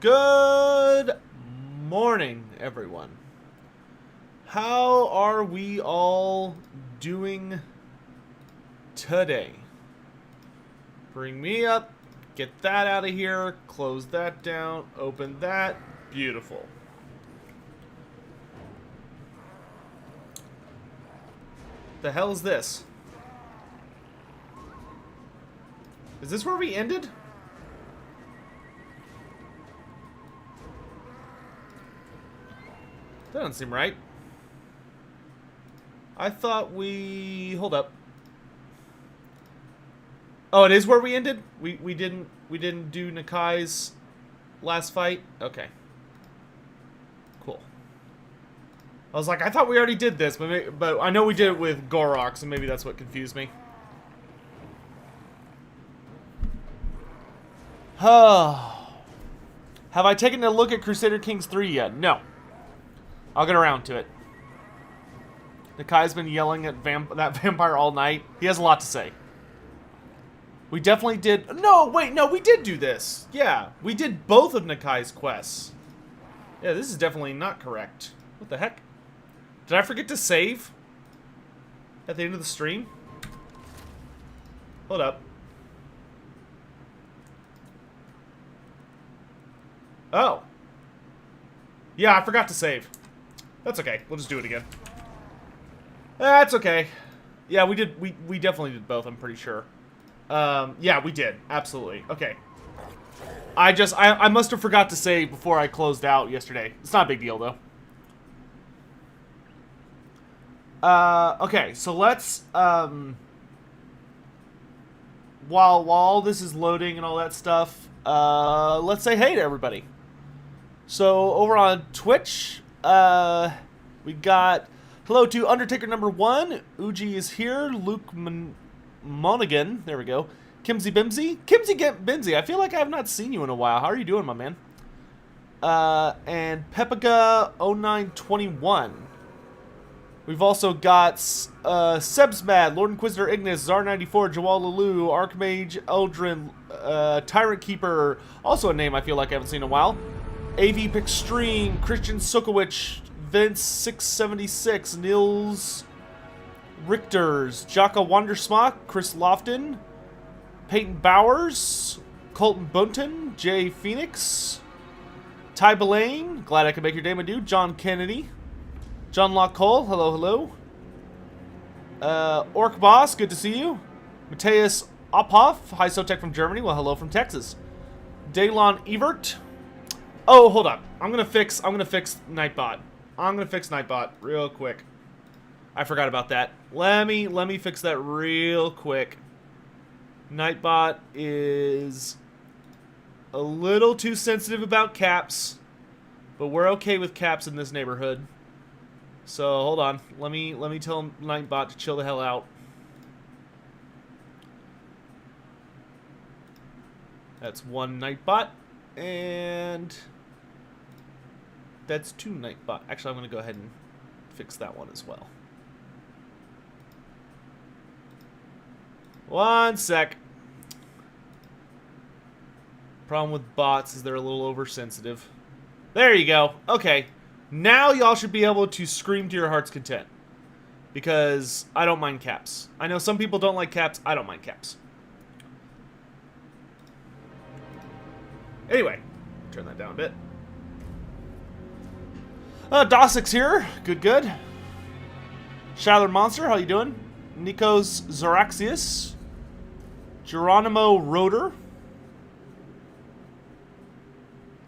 Good morning, everyone. How are we all doing today? Bring me up, get that out of here, close that down, open that. Beautiful. The hell is this? Is this where we ended? That doesn't seem right. I thought we... Hold up. Oh, it is where we ended? We didn't do Nakai's last fight? Okay. Cool. I was like, I thought we already did this, but I know we did it with Gorok, so maybe that's what confused me. Have I taken a look at Crusader Kings 3 yet? No. I'll get around to it. Nakai's been yelling at that vampire all night. He has a lot to say. We definitely did... No, wait, no, we did do this. Yeah, we did both of Nakai's quests. Yeah, this is definitely not correct. What the heck? Did I forget to save? At the end of the stream? Hold up. Oh. Yeah, I forgot to save. That's okay. We'll just do it again. That's okay. Yeah, we did. We definitely did both. I'm pretty sure. Yeah, we did. Absolutely. Okay. I must have forgot to save before I closed out yesterday. It's not a big deal though. Okay. So let's while all this is loading and all that stuff, let's say hey to everybody. So over on Twitch, we got hello to Undertaker number 1. Uji is here. Luke Monaghan. There we go. Kimsey Bimsey. Bimsey. I feel like I have not seen you in a while. How are you doing, my man? And Pepica0921. We've also got Sebsmad, Lord Inquisitor Ignis, Zar94, Jawal Lalu, Archmage Eldrin, Tyrant Keeper. Also a name I feel like I haven't seen in a while. AV Extreme, Christian Sokowicz, Vince 676, Nils Richters, Jaka Wandersmock, Chris Lofton, Peyton Bowers, Colton Bunton, Jay Phoenix, Ty Belane, glad I could make your day, my dude, John Kennedy, John Locke Cole, hello. Orc Boss, good to see you. Mateus Ophoff, hi Sotek from Germany, well hello from Texas. Daylon Evert. Oh, hold up. I'm gonna fix Nightbot. I'm gonna fix Nightbot real quick. I forgot about that. Let me fix that real quick. Nightbot is a little too sensitive about caps, but we're okay with caps in this neighborhood. So hold on. Let me tell Nightbot to chill the hell out. That's one Nightbot. And that's 2 Nightbot. Actually, I'm going to go ahead and fix that one as well. One sec. Problem with bots is they're a little oversensitive. There you go. Okay. Now y'all should be able to scream to your heart's content. Because I don't mind caps. I know some people don't like caps. I don't mind caps. Anyway, turn that down a bit. Dossix here. Good. Shadow Monster, how you doing? Nikos Zoraxius. Geronimo Roder.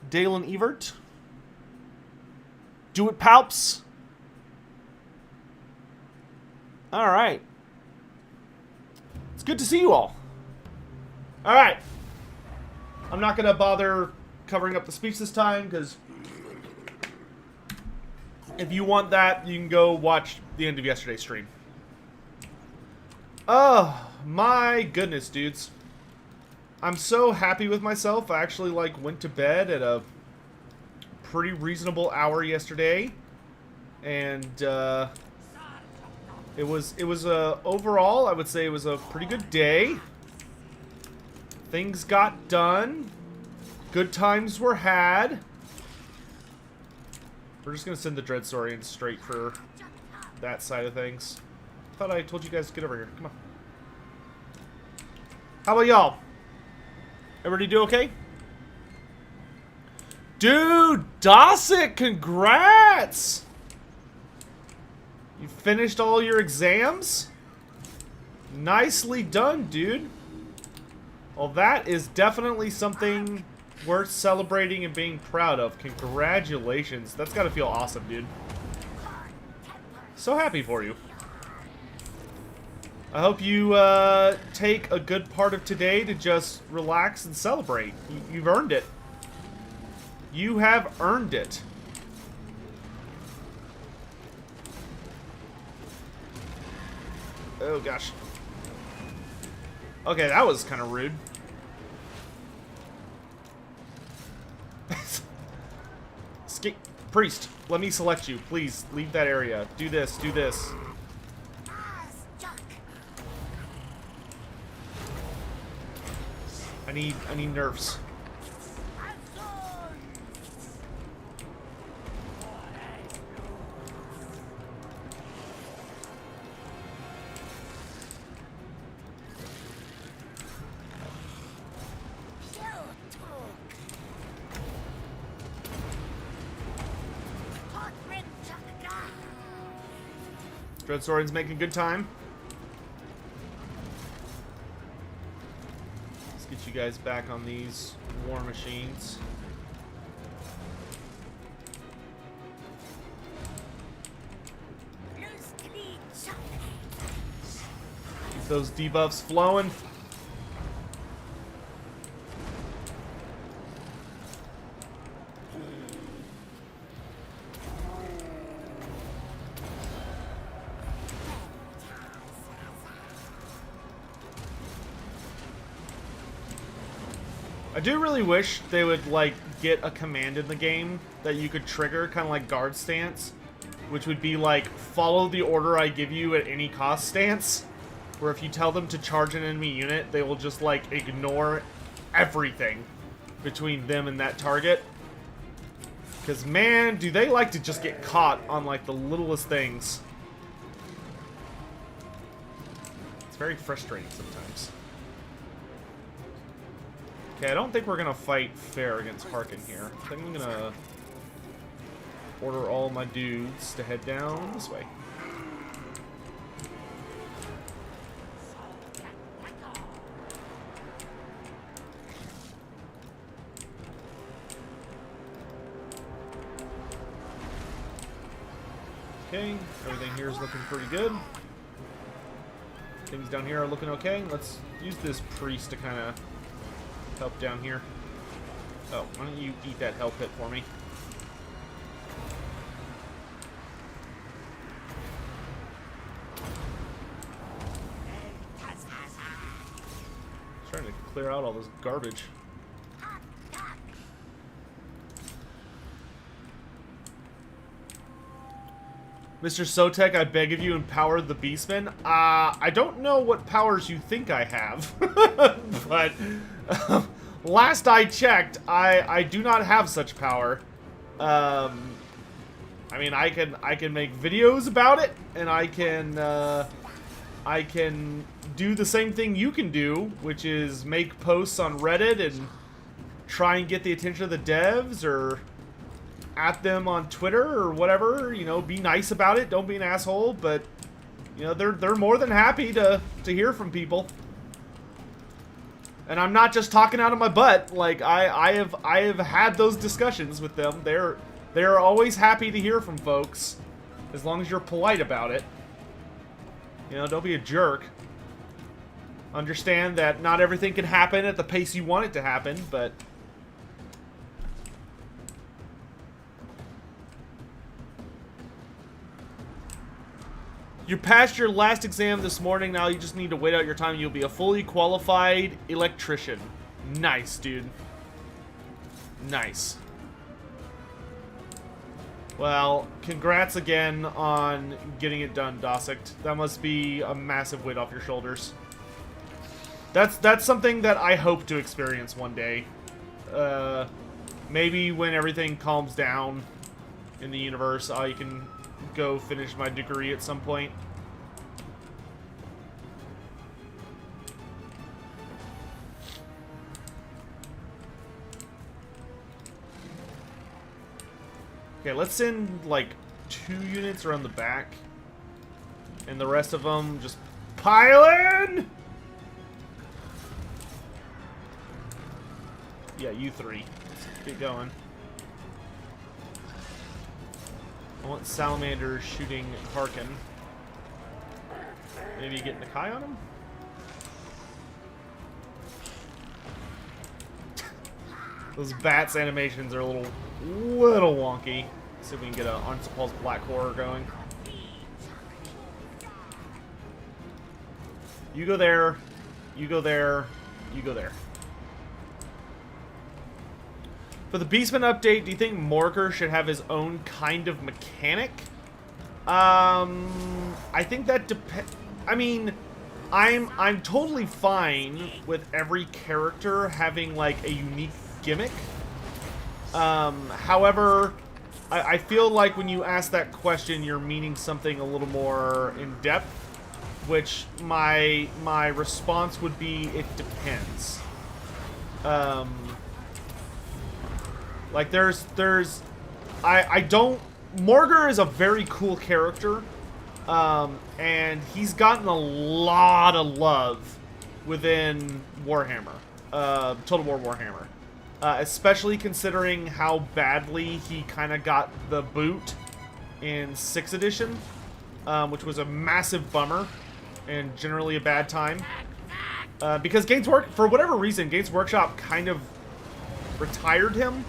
Dalen Evert. Do It Palps. Alright. It's good to see you all. Alright. I'm not going to bother covering up the speech this time, because if you want that, you can go watch the end of yesterday's stream. Oh, my goodness, dudes. I'm so happy with myself. I actually, went to bed at a pretty reasonable hour yesterday. And, it was overall, I would say it was a pretty good day. Things got done. Good times were had. We're just gonna send the Dreadsaurian straight for that side of things. Thought I told you guys to get over here. Come on. How about y'all? Everybody do okay? Dude, Dossik, congrats! You finished all your exams? Nicely done, dude. Well, that is definitely something worth celebrating and being proud of. Congratulations. That's gotta feel awesome, dude. So happy for you. I hope you take a good part of today to just relax and celebrate. You've earned it. You have earned it. Oh, gosh. Okay, that was kind of rude. Priest, let me select you. Please, leave that area. Do this, do this. I need nerfs. Dreadsaurian's making good time. Let's get you guys back on these war machines. Keep those debuffs flowing. I do really wish they would, like, get a command in the game that you could trigger, kind of like guard stance, which would be, like, follow the order I give you at any cost stance, where if you tell them to charge an enemy unit, they will just, like, ignore everything between them and that target. Because, man, do they like to just get caught on, like, the littlest things. It's very frustrating sometimes. Okay, I don't think we're gonna fight fair against Harkin here. I think I'm gonna order all my dudes to head down this way. Okay, everything here is looking pretty good. Things down here are looking okay. Let's use this priest to kind of help down here. Oh, why don't you eat that health hit for me? Trying to clear out all this garbage. Mr. Sotek, I beg of you, empower the Beastmen. I don't know what powers you think I have, but last I checked, I do not have such power. I mean, I can make videos about it, and I can do the same thing you can do, which is make posts on Reddit and try and get the attention of the devs, or at them on Twitter or whatever, you know, be nice about it, don't be an asshole, but you know, they're more than happy to hear from people. And I'm not just talking out of my butt, like I have had those discussions with them. They're always happy to hear from folks as long as you're polite about it. You know, don't be a jerk. Understand that not everything can happen at the pace you want it to happen, but you passed your last exam this morning, now you just need to wait out your time. You'll be a fully qualified electrician. Nice, dude. Nice. Well, congrats again on getting it done, Dossik. That must be a massive weight off your shoulders. That's something that I hope to experience one day. maybe when everything calms down in the universe, I can go finish my degree at some point. Okay, let's send, like, 2 units around the back. And the rest of them just pile in! Yeah, you 3. Let's get going. I want Salamander shooting Harkin. Maybe get Nakai on him? Those bats animations are a little wonky. Let's see if we can get a Arnsapal's Black Horror going. You go there. You go there. You go there. For the Beastmen update, do you think Morgar should have his own kind of mechanic? I think that depends. I mean, I'm totally fine with every character having like a unique gimmick. However, I feel like when you ask that question, you're meaning something a little more in depth, which my response would be it depends. Like I don't. Morgar is a very cool character, and he's gotten a lot of love within Warhammer, Total War Warhammer, especially considering how badly he kind of got the boot in 6th edition, which was a massive bummer and generally a bad time, because for whatever reason, Games Workshop kind of retired him.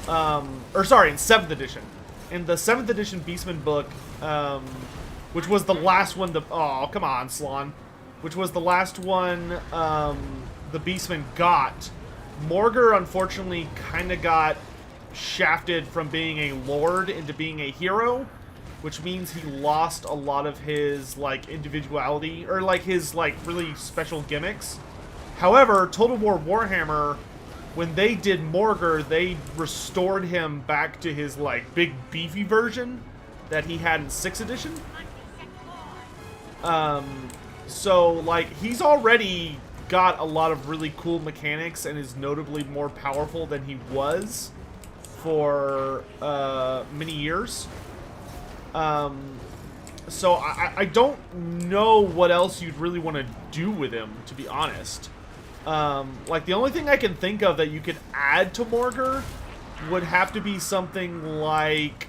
Or sorry, in 7th edition. In the 7th edition Beastmen book, which was the last one, oh, come on, Slon. Which was the last one, the Beastmen got. Morgar, unfortunately, kind of got shafted from being a lord into being a hero, which means he lost a lot of his, like, individuality, or, like, his, like, really special gimmicks. However, Total War Warhammer, when they did Morgar, they restored him back to his, like, big beefy version that he had in 6th edition. So, like, he's already got a lot of really cool mechanics and is notably more powerful than he was for many years. So I don't know what else you'd really want to do with him, to be honest. Like, the only thing I can think of that you could add to Morgar would have to be something like...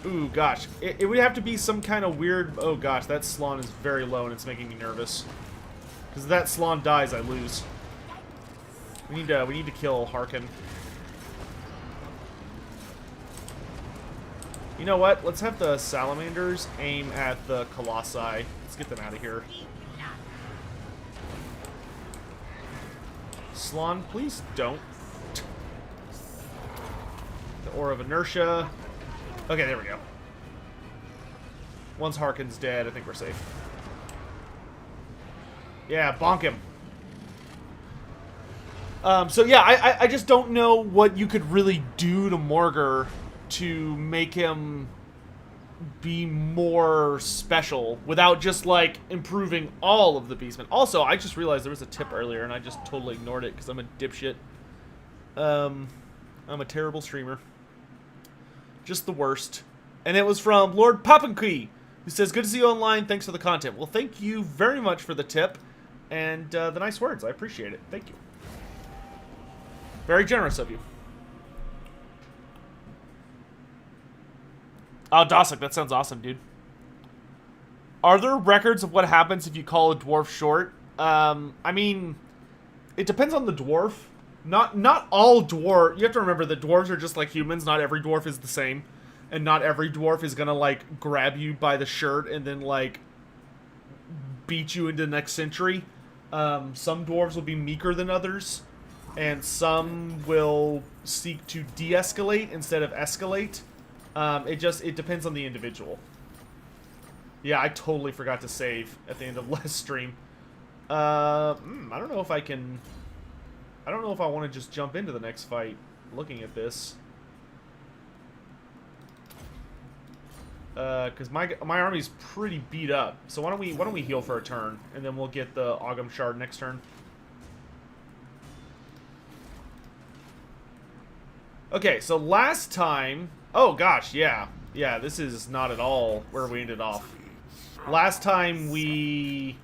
Ooh, gosh. It would have to be some kind of weird... Oh, gosh, that Slon is very low and it's making me nervous. Because if that Slon dies, I lose. We need to kill Harkin. You know what? Let's have the Salamanders aim at the Colossi. Let's get them out of here. Slon, please don't. The Aura of Inertia. Okay, there we go. Once Harkin's dead, I think we're safe. Yeah, bonk him. So yeah, I just don't know what you could really do to Morgar to make him be more special without just, like, improving all of the Beastmen. Also, I just realized there was a tip earlier and I just totally ignored it because I'm a dipshit. I'm a terrible streamer. Just the worst. And it was from Lord Papanqui, who says, "Good to see you online. Thanks for the content." Well, thank you very much for the tip and the nice words. I appreciate it. Thank you. Very generous of you. Oh, Dosik, that sounds awesome, dude. Are there records of what happens if you call a dwarf short? I mean, it depends on the dwarf. Not all dwarf. You have to remember that dwarves are just like humans. Not every dwarf is the same. And not every dwarf is gonna, like, grab you by the shirt and then, like, beat you into the next century. Some dwarves will be meeker than others. And some will seek to de-escalate instead of escalate. It depends on the individual. Yeah, I totally forgot to save at the end of last stream. I don't know if I can... I don't know if I want to just jump into the next fight looking at this. Because my army's pretty beat up. So why don't we heal for a turn, and then we'll get the Ogham Shard next turn. Okay, so last time... Oh, gosh, yeah. Yeah, this is not at all where we ended off. Last time we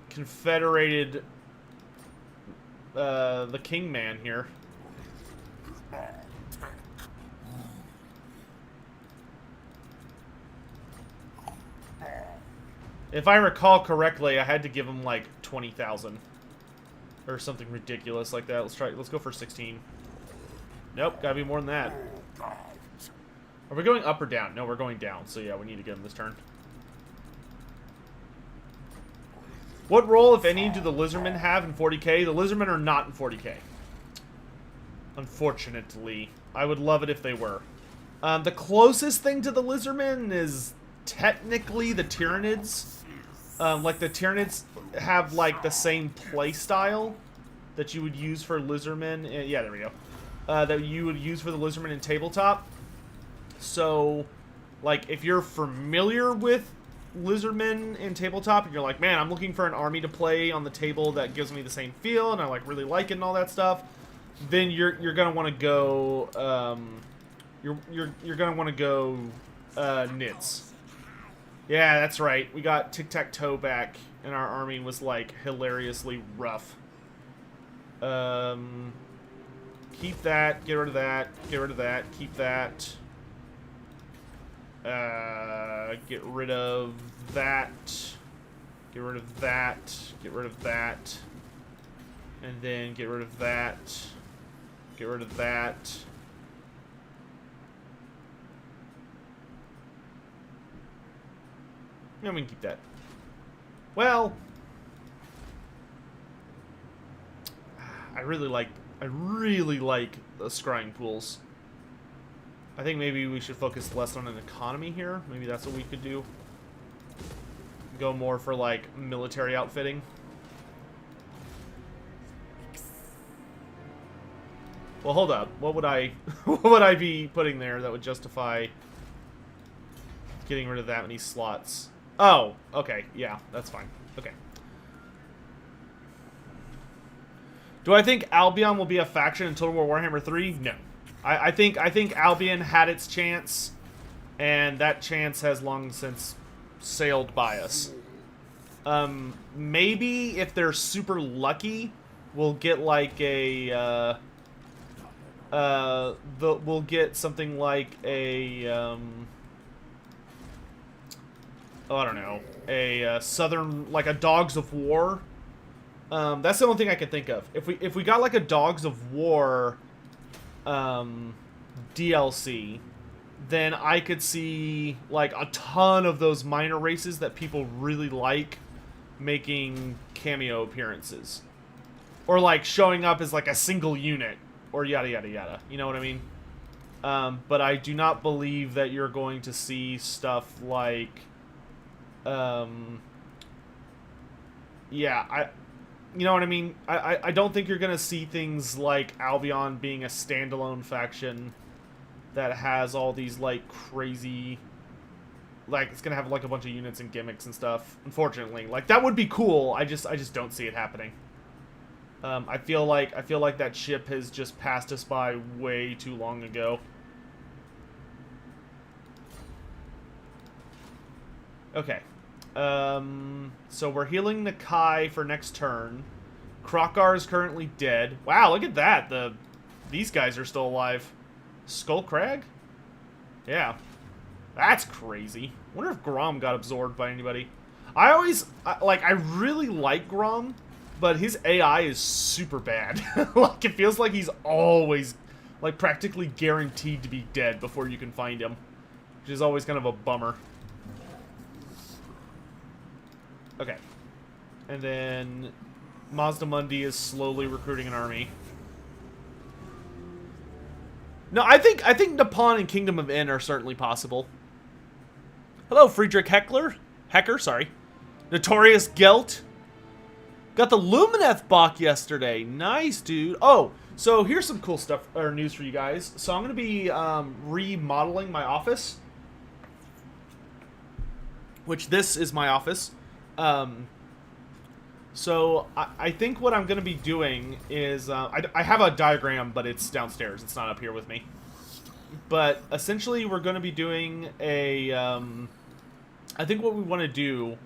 confederated the Kingman here. If I recall correctly, I had to give him like 20,000 or something ridiculous like that. Let's go for 16. Nope, gotta be more than that. Are we going up or down? No, we're going down. So yeah, we need to get him this turn. What role, if any, do the Lizardmen have in 40k? The Lizardmen are not in 40k. Unfortunately. I would love it if they were. The closest thing to the Lizardmen is technically the Tyranids. Like, the Tyranids have, like, the same play style that you would use for Lizardmen. Yeah, there we go. That you would use for the Lizardmen in tabletop. So, like, if you're familiar with Lizardmen in tabletop, and you're like, man, I'm looking for an army to play on the table that gives me the same feel, and I, like, really like it and all that stuff, then you're gonna want to go, you're gonna want to go, Nits. Yeah, that's right. We got tic-tac-toe back, and our army was, like, hilariously rough. Keep that. Get rid of that. Get rid of that. Keep that. Get rid of that. Get rid of that. Get rid of that. And then get rid of that. Get rid of that. No, we can keep that. Well, I really like the scrying pools. I think maybe we should focus less on an economy here. Maybe that's what we could do. Go more for, like, military outfitting. Well, hold up. What would I what would I be putting there that would justify getting rid of that many slots? Oh, okay. Yeah, that's fine. Okay. Do I think Albion will be a faction in Total War Warhammer 3? No. I think Albion had its chance, and that chance has long since sailed by us. Maybe if they're super lucky, we'll get like a we'll get something like a oh, I don't know, a southern, like a Dogs of War. That's the only thing I can think of. If we got like a Dogs of War DLC, then I could see like a ton of those minor races that people really like making cameo appearances, or like showing up as like a single unit, or yada yada yada. You know what I mean? But I do not believe that you're going to see stuff like, yeah, you know what I mean? I don't think you're going to see things like Albion being a standalone faction that has all these, like, crazy... Like, it's going to have, like, a bunch of units and gimmicks and stuff. Unfortunately. Like, that would be cool. I just don't see it happening. I feel like that ship has just passed us by way too long ago. Okay. So we're healing Nakai for next turn. Krokar is currently dead. Wow, look at that. These guys are still alive. Skullcrag? Yeah. That's crazy. Wonder if Grom got absorbed by anybody. I really like Grom, but his AI is super bad. Like, it feels like he's always, like, practically guaranteed to be dead before you can find him, which is always kind of a bummer. Okay. And then Mazdamundi is slowly recruiting an army. No, I think Nippon and Kingdom of N are certainly possible. Hello, Friedrich Hecker, sorry. Notorious Gelt. Got the Lumineth Bach yesterday. Nice, dude. Oh, so here's some cool stuff or news for you guys. So I'm going to be remodeling my office, which this is my office. So I think what I'm going to be doing is I have a diagram, but it's downstairs. It's not up here with me. But essentially, we're going to be doing a. I think what we want to do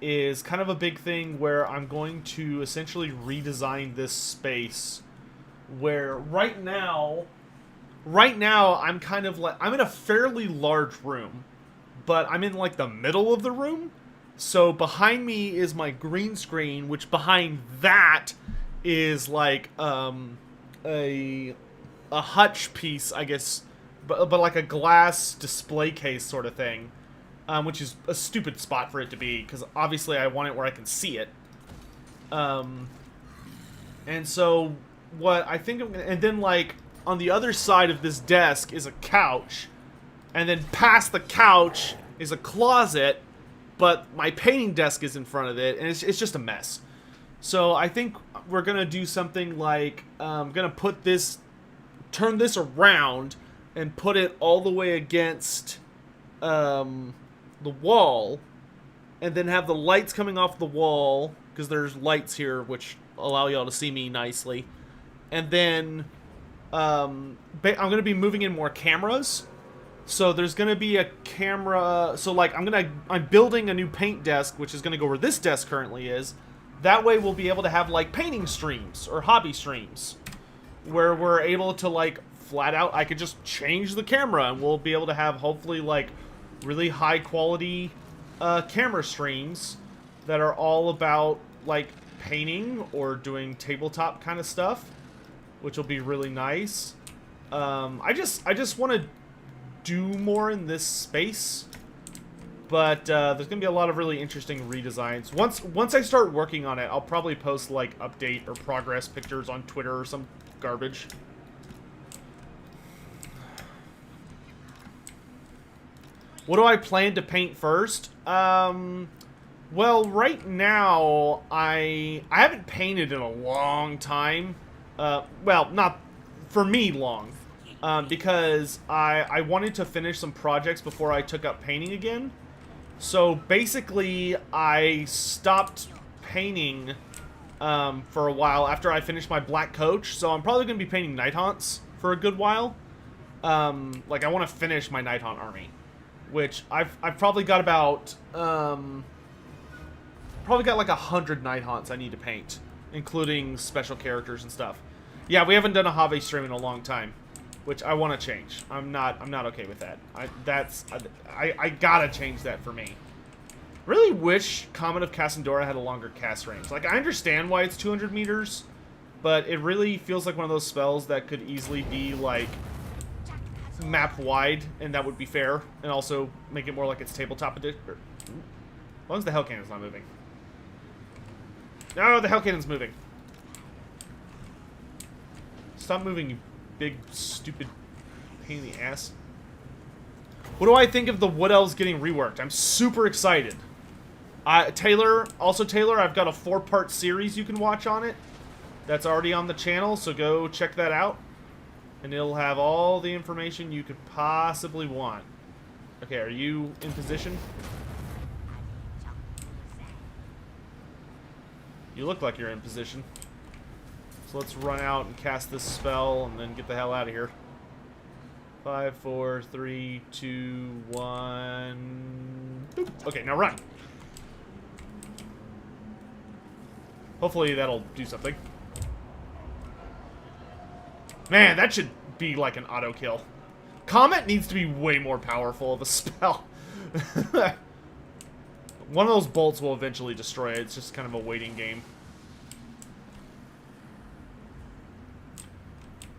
is kind of a big thing where I'm going to essentially redesign this space. Where right now I'm kind of like I'm in a fairly large room, but I'm in like the middle of the room. So behind me is my green screen, which behind that is like a hutch piece, I guess, but like a glass display case sort of thing, which is a stupid spot for it to be because obviously I want it where I can see it. And so what I think I'm gonna, and then like on the other side of this desk is a couch, and then past the couch is a closet. But my painting desk is in front of it, and it's just a mess. So I think we're going to do something like, I'm going to turn this around, and put it all the way against the wall, and then have the lights coming off the wall, because there's lights here which allow y'all to see me nicely. And then I'm going to be moving in more cameras. So there's going to be a camera, so like I'm building a new paint desk, which is going to go where this desk currently is. That way we'll be able to have like painting streams or hobby streams where we're able to like flat out, I could just change the camera and we'll be able to have hopefully like really high quality camera streams that are all about like painting or doing tabletop kind of stuff, which will be really nice. I just want to do more in this space, but there's gonna be a lot of really interesting redesigns. Once I start working on it, I'll probably post like update or progress pictures on Twitter or some garbage. What do I plan to paint first? Well, right now I haven't painted in a long time. Well, not for me long. Because I wanted to finish some projects before I took up painting again. So basically, I stopped painting for a while after I finished my Black Coach. So I'm probably going to be painting Night Haunts for a good while. Like, I want to finish my Night Haunt army. Which I've probably got about... probably got like 100 Night Haunts I need to paint. Including special characters and stuff. Yeah, we haven't done a hobby stream in a long time. Which I want to change. I'm not okay with that. I gotta change that for me. Really wish Comet of Cassandora had a longer cast range. Like, I understand why it's 200 meters, but it really feels like one of those spells that could easily be, like, map wide, and that would be fair, and also make it more like its tabletop edition. As long as the Hell Cannon's not moving. No, the Hell Cannon's moving. Stop moving, you big, stupid pain in the ass. What do I think of the Wood Elves getting reworked? I'm super excited. Taylor, I've got a 4-part series you can watch on it. That's already on the channel, so go check that out. And it'll have all the information you could possibly want. Okay, are you in position? You look like you're in position. So let's run out and cast this spell and then get the hell out of here. 5, 4, 3, 2, 1... Boop. Okay, now run. Hopefully that'll do something. Man, that should be like an auto kill. Comet needs to be way more powerful of a spell. One of those bolts will eventually destroy it. It's just kind of a waiting game.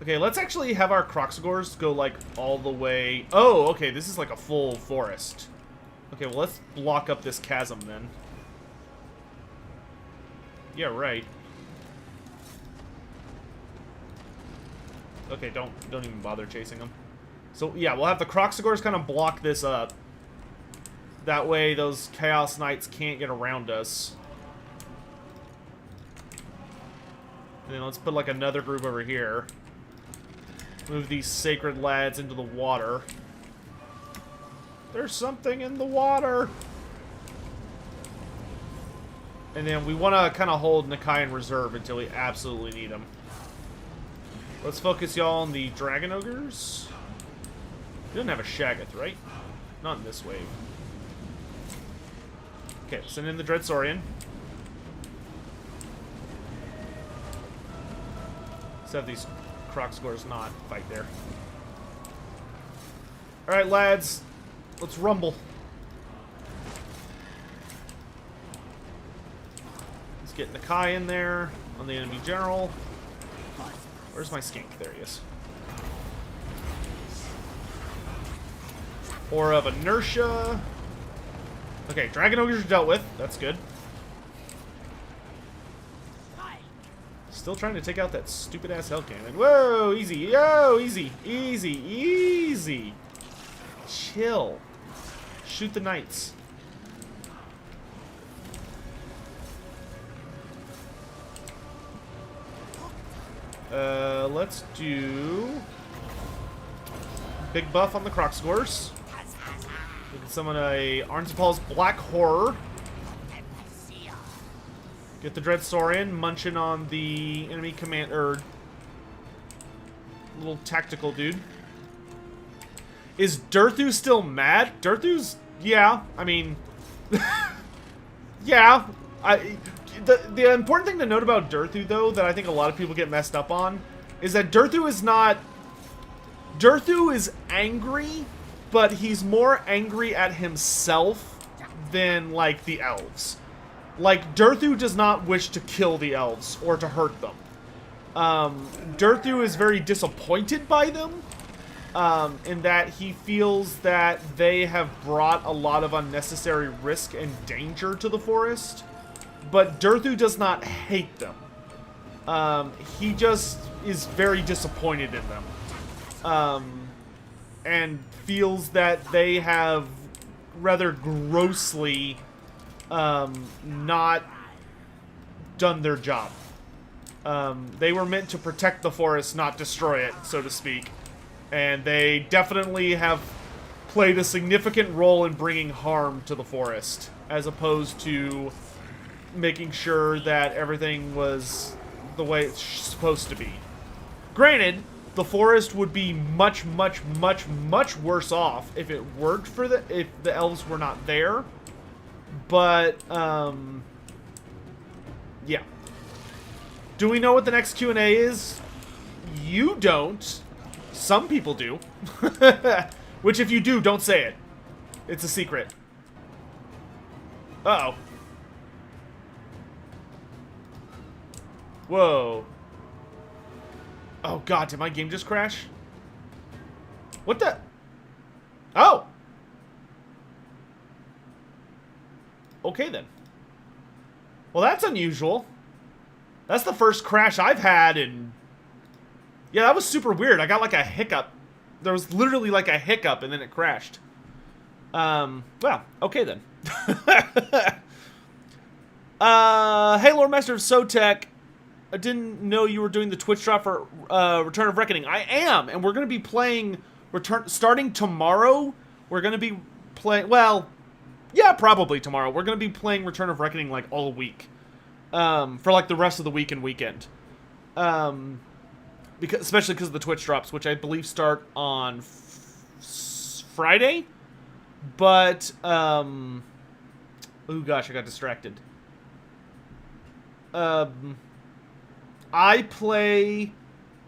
Okay, let's actually have our Croxagors go, like, all the way... Oh, okay, this is like a full forest. Okay, well, let's block up this chasm, then. Yeah, right. Okay, don't even bother chasing them. So, yeah, we'll have the Croxagors kind of block this up. That way, those Chaos Knights can't get around us. And then let's put like another group over here. Move these sacred lads into the water. There's something in the water! And then we want to kind of hold Nakai in reserve until we absolutely need them. Let's focus y'all on the Dragon Ogres. We don't have a Shaggoth, right? Not in this wave. Okay, send in the Dreadsaurian. Let's have these Crocsgores not fight there. Alright, lads. Let's rumble. Let's get Nakai in there on the enemy general. Where's my skink? There he is. Aura of Inertia. Okay, Dragon Ogres are dealt with. That's good. Still trying to take out that stupid-ass Hell Cannon. Whoa, easy. Yo, easy. Easy. Easy. Chill. Shoot the knights. Let's do big buff on the Crocsgores. We can summon a Arnsapal's Black Horror. Get the Dreadsaurian munching on the enemy commander. Little tactical dude. Is Durthu still mad? Durthu's, yeah. I mean, yeah. The important thing to note about Durthu, though, that I think a lot of people get messed up on, is that Durthu is not... Durthu is angry, but he's more angry at himself than, like, the elves. Like, Durthu does not wish to kill the elves or to hurt them. Durthu is very disappointed by them, in that he feels that they have brought a lot of unnecessary risk and danger to the forest. But Durthu does not hate them. He just is very disappointed in them. And feels that they have rather grossly not done their job. They were meant to protect the forest, not destroy it, so to speak. And they definitely have played a significant role in bringing harm to the forest, as opposed to making sure that everything was the way it's supposed to be. Granted, the forest would be much, much, much, much worse off if it worked for if the elves were not there. But, yeah. Do we know what the next Q&A is? You don't. Some people do. Which, if you do, don't say it. It's a secret. Uh-oh. Whoa. Oh, God, did my game just crash? What the? Oh! Okay, then. Well, that's unusual. That's the first crash I've had in... Yeah, that was super weird. I got like a hiccup. There was literally like a hiccup and then it crashed. Well, okay then. Hey, Lord Master of Sotek. I didn't know you were doing the Twitch drop for Return of Reckoning. I am, and we're going to be playing starting tomorrow. We're going to be playing, well, yeah, probably tomorrow. We're going to be playing Return of Reckoning like all week. For like the rest of the week and weekend. Especially because of the Twitch drops, which I believe start on Friday. But, oh gosh, I got distracted. I play,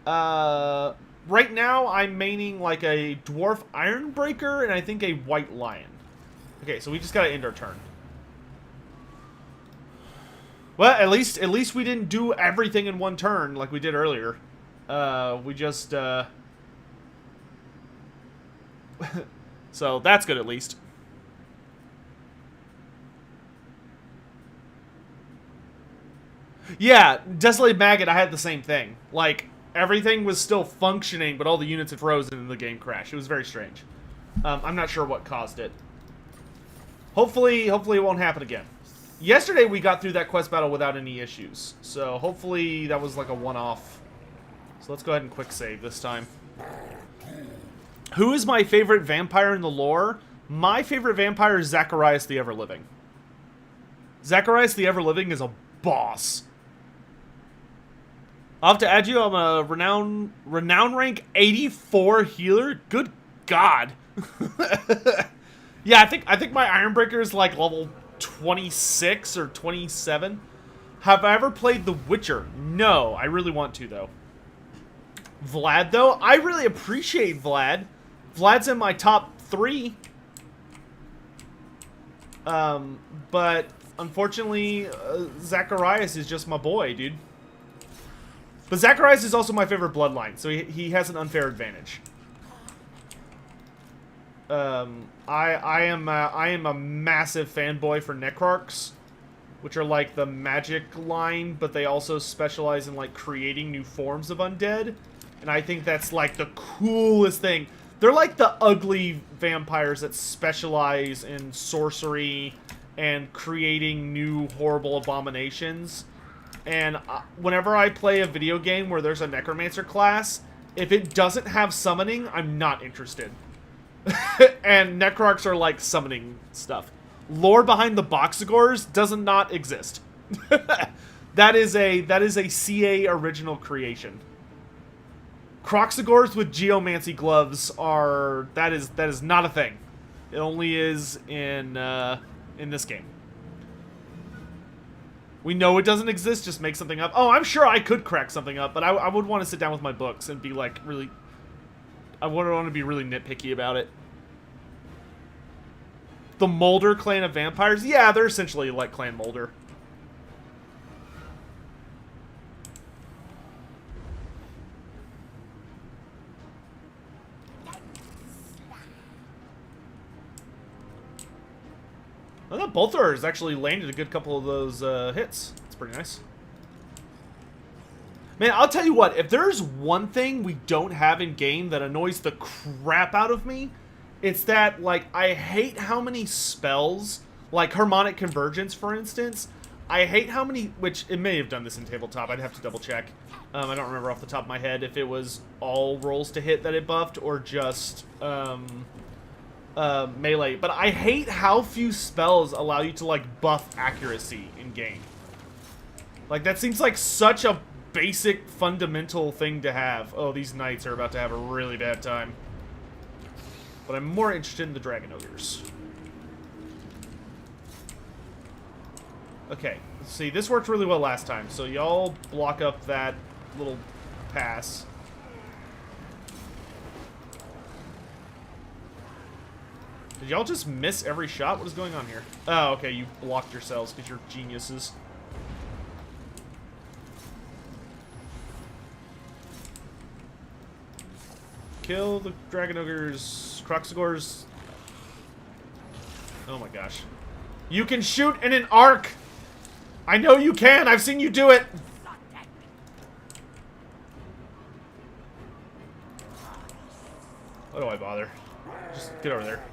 right now I'm maining like a Dwarf Ironbreaker and I think a White Lion. Okay, so we just gotta end our turn. Well, at least we didn't do everything in one turn like we did earlier. We just, so that's good at least. Yeah, Desolated Maggot, I had the same thing. Like, everything was still functioning, but all the units had frozen and the game crashed. It was very strange. I'm not sure what caused it. Hopefully it won't happen again. Yesterday we got through that quest battle without any issues. So hopefully that was like a one-off. So let's go ahead and quick save this time. Who is my favorite vampire in the lore? My favorite vampire is Zacharias the Everliving. Zacharias the Everliving is a boss. I'll have to add you. I'm a renown rank 84 healer. Good God. Yeah, I think my Ironbreaker is like level 26 or 27. Have I ever played The Witcher? No, I really want to though. Vlad though, I really appreciate Vlad. Vlad's in my top 3. But unfortunately, Zacharias is just my boy, dude. But Zacharias is also my favorite bloodline, so he has an unfair advantage. I am a massive fanboy for Necrarchs, which are like the magic line, but they also specialize in like creating new forms of undead, and I think that's like the coolest thing. They're like the ugly vampires that specialize in sorcery and creating new horrible abominations. And whenever I play a video game where there's a Necromancer class, if it doesn't have summoning, I'm not interested. And Necrarchs are like summoning stuff. Lore behind the Boxagors does not exist. That is a CA original creation. Croxagors with Geomancy gloves are that is not a thing. It only is in this game. We know it doesn't exist, just make something up. Oh, I'm sure I could crack something up, but I would want to sit down with my books and be like really... I would want to be really nitpicky about it. The Mulder clan of vampires? Yeah, they're essentially like Clan Mulder. I thought Bolthar actually landed a good couple of those hits. That's pretty nice. Man, I'll tell you what, if there's one thing we don't have in game that annoys the crap out of me, it's that, like, I hate how many spells, like Harmonic Convergence, for instance, I hate how many, which it may have done this in tabletop, I'd have to double check. I don't remember off the top of my head if it was all rolls to hit that it buffed or just melee. But I hate how few spells allow you to, like, buff accuracy in game. Like, that seems like such a basic, fundamental thing to have. Oh, these knights are about to have a really bad time. But I'm more interested in the Dragon Ogres. Okay, let's see. This worked really well last time, so y'all block up that little pass. Did y'all just miss every shot? What is going on here? Oh, okay, you blocked yourselves because you're geniuses. Kill the Dragon Ogres, Croxagors. Oh my gosh. You can shoot in an arc! I know you can! I've seen you do it! Why do I bother? Just get over there.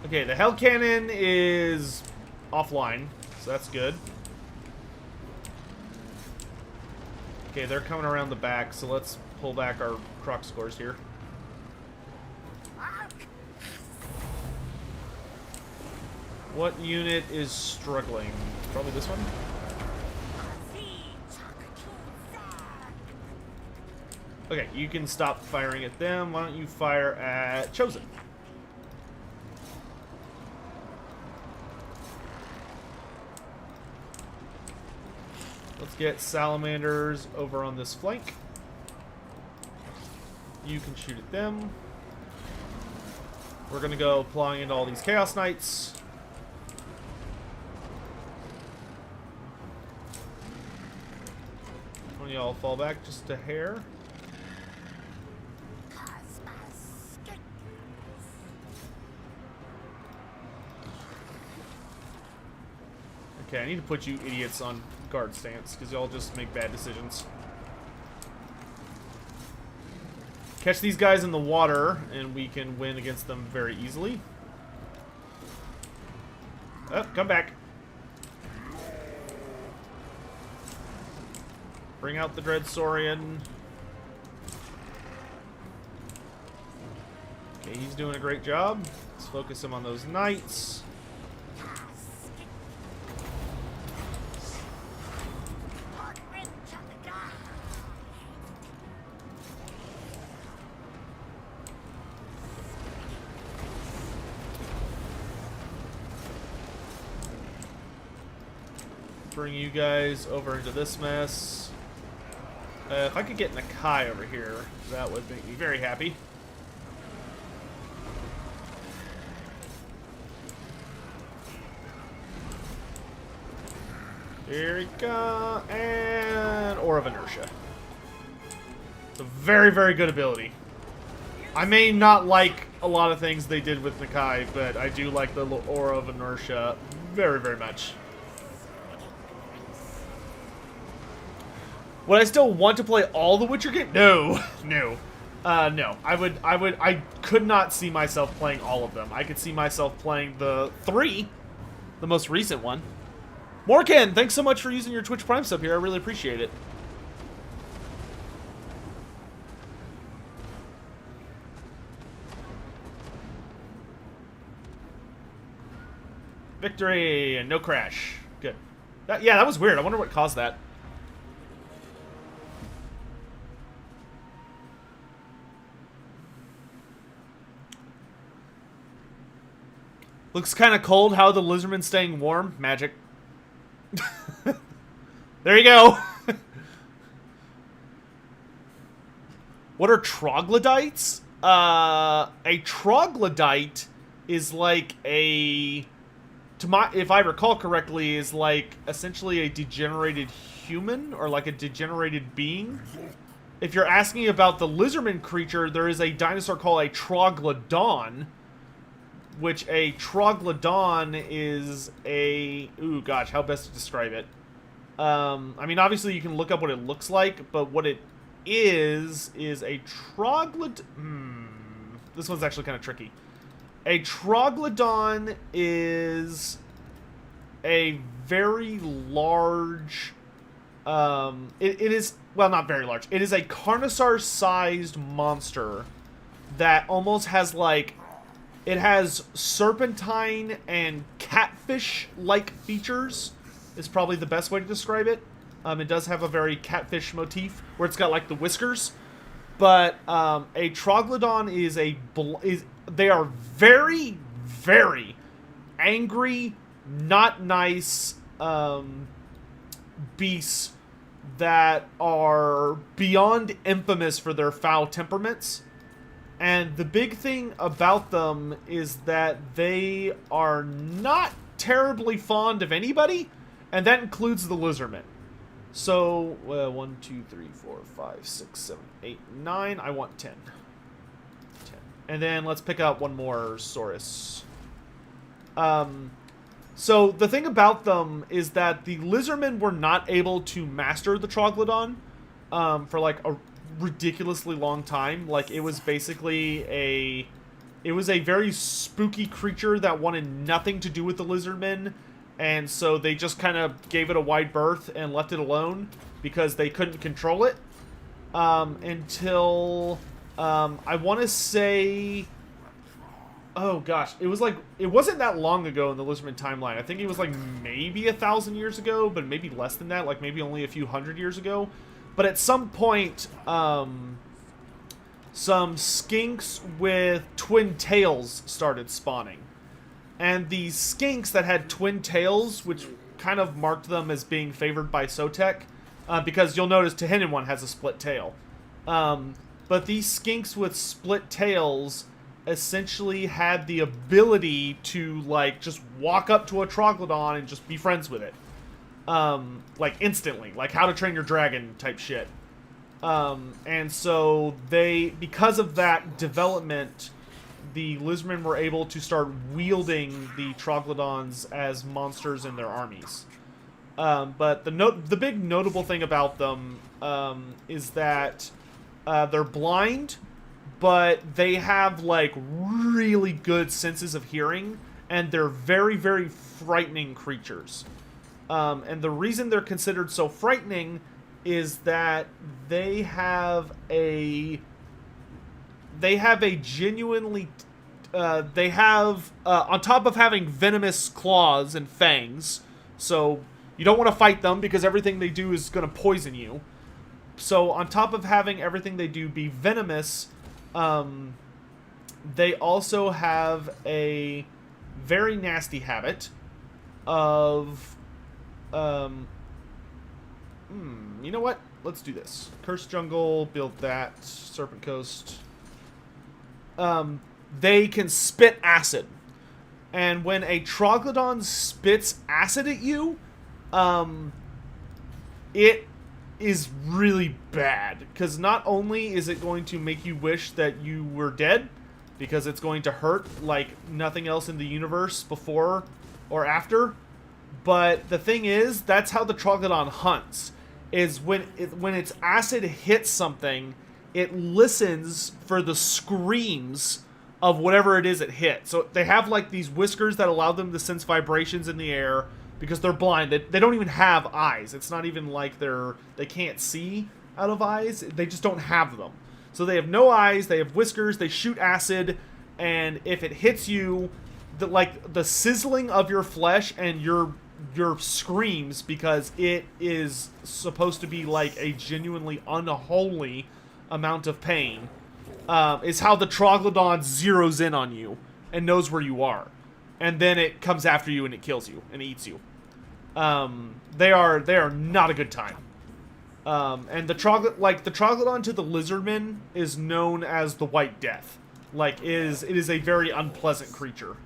Okay, the Hell Cannon is offline, so that's good. Okay, they're coming around the back, so let's pull back our Croc scores here. What unit is struggling? Probably this one? Okay, you can stop firing at them. Why don't you fire at Chosen? Let's get salamanders over on this flank. You can shoot at them. We're gonna go plowing into all these Chaos Knights. One of y'all fall back just a hair. Okay, I need to put you idiots on guard stance, because y'all just make bad decisions. Catch these guys in the water, and we can win against them very easily. Oh, come back. Bring out the Dread Saurian. Okay, he's doing a great job. Let's focus him on those knights. Bring you guys over into this mess. If I could get Nakai over here, that would make me very happy. Here we go, and Aura of Inertia. It's a very, very good ability. I may not like a lot of things they did with Nakai, but I do like the Aura of Inertia very, very much. Would I still want to play all the Witcher games? No, no, no. I could not see myself playing all of them. I could see myself playing the 3, the most recent one. Morgan, thanks so much for using your Twitch Prime sub here. I really appreciate it. Victory and no crash. Good. Yeah, that was weird. I wonder what caused that. Looks kind of cold. How are the Lizardmen staying warm? Magic. There you go. What are troglodytes? A troglodyte is like a... if I recall correctly, is like essentially a degenerated human or like a degenerated being. If you're asking about the Lizardman creature, there is a dinosaur called a Troglodon. Which a Troglodon is a... Ooh, gosh, how best to describe it? I mean, obviously you can look up what it looks like, but what it is a Troglodon... This one's actually kind of tricky. A Troglodon is a very large... it is... Well, not very large. It is a Carnosaur-sized monster that almost has, like... It has serpentine and catfish-like features, is probably the best way to describe it. It does have a very catfish motif, where it's got, like, the whiskers. But a Troglodon is they are very, very angry, not nice beasts that are beyond infamous for their foul temperaments. And the big thing about them is that they are not terribly fond of anybody, and that includes the Lizardmen. So, 1, 2, 3, 4, 5, 6, 7, 8, 9. I want 10. 10. And then let's pick out one more Saurus. So, the thing about them is that the Lizardmen were not able to master the Troglodon for, like, a ridiculously long time. Like, it was basically a very spooky creature that wanted nothing to do with the Lizardmen, and so they just kind of gave it a wide berth and left it alone because they couldn't control it until I want to say, oh gosh, it wasn't that long ago in the Lizardman timeline. I think it was like maybe 1,000 years ago, but maybe less than that, like maybe only a few hundred years ago. But at some point, some skinks with twin tails started spawning. And these skinks that had twin tails, which kind of marked them as being favored by Sotek, because you'll notice Tehenhauin has a split tail. But these skinks with split tails essentially had the ability to, like, just walk up to a Troglodon and just be friends with it. Like, instantly. Like, How to Train Your Dragon type shit. And so because of that development, the Lizardmen were able to start wielding the Troglodons as monsters in their armies. But the big notable thing about them is that they're blind, but they have like really good senses of hearing, and they're very, very frightening creatures. And the reason they're considered so frightening is that they have a genuinely on top of having venomous claws and fangs, so you don't want to fight them because everything they do is going to poison you. So on top of having everything they do be venomous, they also have a very nasty habit of you know what? Let's do this. Cursed Jungle, build that. Serpent Coast. They can spit acid. And when a Troglodon spits acid at you, it is really bad. Because not only is it going to make you wish that you were dead, because it's going to hurt like nothing else in the universe before or after, but the thing is, that's how the Troglodon hunts. Is when its acid hits something, it listens for the screams of whatever it is it hit. So they have like these whiskers that allow them to sense vibrations in the air because they're blind. They don't even have eyes. It's not even like they can't see out of eyes. They just don't have them. So they have no eyes, they have whiskers, they shoot acid, and if it hits you, the sizzling of your flesh and your screams, because it is supposed to be like a genuinely unholy amount of pain, is how the Troglodon zeroes in on you and knows where you are, and then it comes after you and it kills you and eats you. They are not a good time. And the Troglodon to the Lizardmen is known as the White Death. It is a very unpleasant creature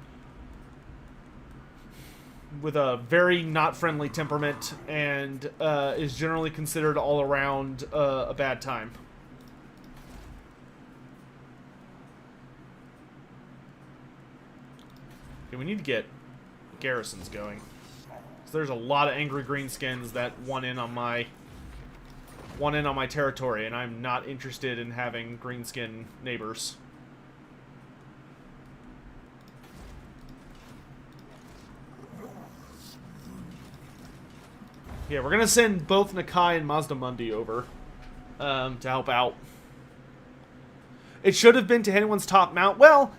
with a very not friendly temperament, and is generally considered all around a bad time. Okay, we need to get garrisons going. So there's a lot of angry greenskins that want in on my territory, and I'm not interested in having greenskin neighbors. Yeah, we're gonna send both Nakai and Mazdamundi over to help out. It should have been Tehenhauin's top mount. Well,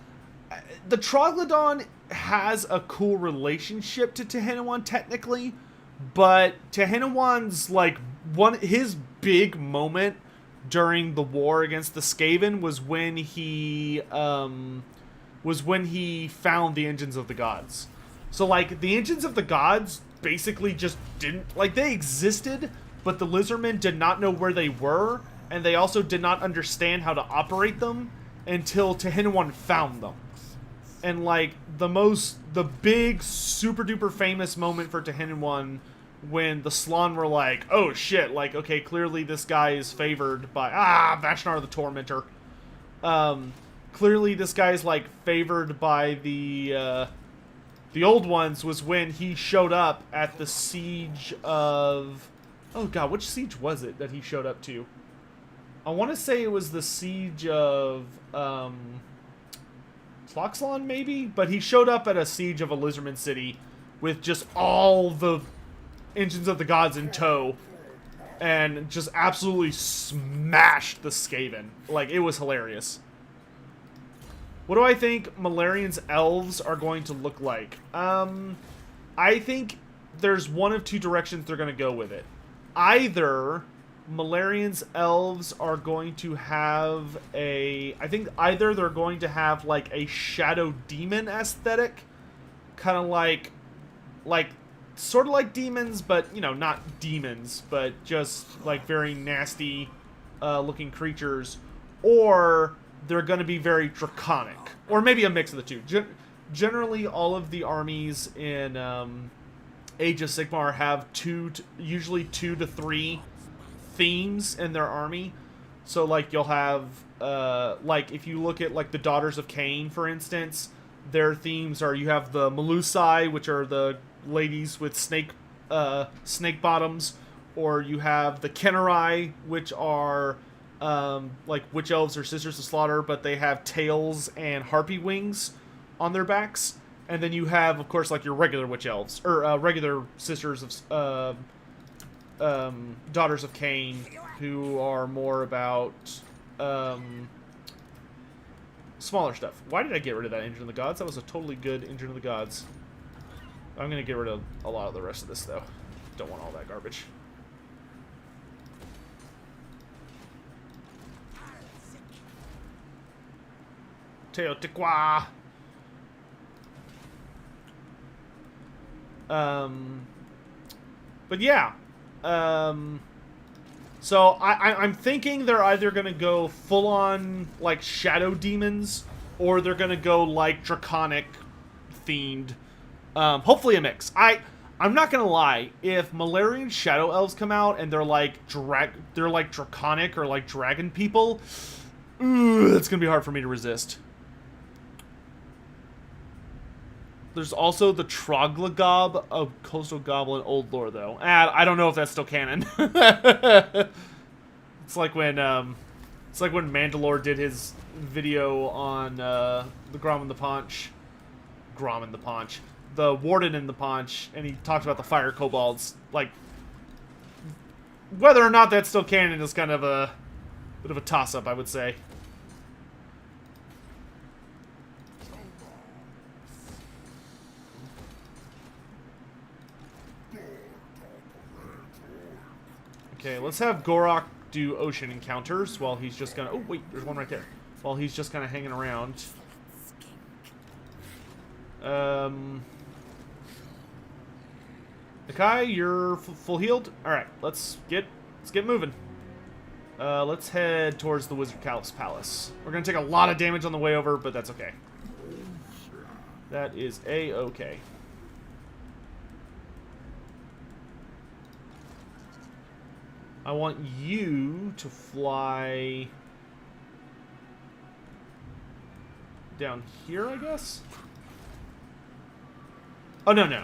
the Troglodon has a cool relationship to Tehenhauin technically, but Tehenhauin's his big moment during the war against the Skaven was when he found the Engines of the Gods. So the Engines of the Gods basically just didn't, they existed, but the Lizardmen did not know where they were, and they also did not understand how to operate them until Tehenhauin found them. And the big super duper famous moment for Tehenhauin, when the Slann were like, oh shit, okay, clearly this guy is favored by Vashnar the Tormentor. Clearly this guy's favored by the Old Ones, was when he showed up at the siege of... Oh god, which siege was it that he showed up to? I want to say it was the siege of... Tloxlon, maybe? But he showed up at a siege of a Lizardman city with just all the Engines of the Gods in tow, and just absolutely smashed the Skaven. It was hilarious. What do I think Malarian's elves are going to look like? I think there's one of two directions they're going to go with it. Either Malarian's elves are going to have I think either they're going to have a shadow demon aesthetic, kind of sort of like demons, but not demons, but just very nasty looking creatures, or they're going to be very draconic, or maybe a mix of the two. Generally, all of the armies in Age of Sigmar have usually 2 to 3 themes in their army. So you'll have if you look at the Daughters of Cain, for instance, their themes are, you have the Melusai, which are the ladies with snake snake bottoms, or you have the Kennerai, which are like witch elves or sisters of slaughter, but they have tails and harpy wings on their backs. And then you have, of course, like your regular witch elves, or regular sisters of daughters of Cain, who are more about smaller stuff. Why did I get rid of that Engine of the Gods? That was a totally good Engine of the Gods. I'm going to get rid of a lot of the rest of this, though. Don't want all that garbage. Teotihuacan. But yeah. So I'm thinking they're either going to go full-on, like, shadow demons, or they're going to go, like, draconic themed. Hopefully a mix. I'm not going to lie. If Malarian Shadow Elves come out and they're like draconic or like dragon people, it's going to be hard for me to resist. There's also the Troglodon of Coastal Goblin Old Lore, though. I don't know if that's still canon. It's like when Mandalore did his video on the Grom and the Paunch. The Warden in the Paunch, and he talked about the Fire Kobolds. Like, whether or not that's still canon is kind of a bit of a toss-up, I would say. Okay, let's have Gorok do ocean encounters while he's just gonna... Oh, wait, there's one right there. While he's just kind of hanging around. Nakai, you're full healed? Alright, let's get moving. Let's head towards the Wizard Caliph's Palace. We're gonna take a lot of damage on the way over, but that's okay. That is A-okay. I want you to fly down here, I guess? Oh, no.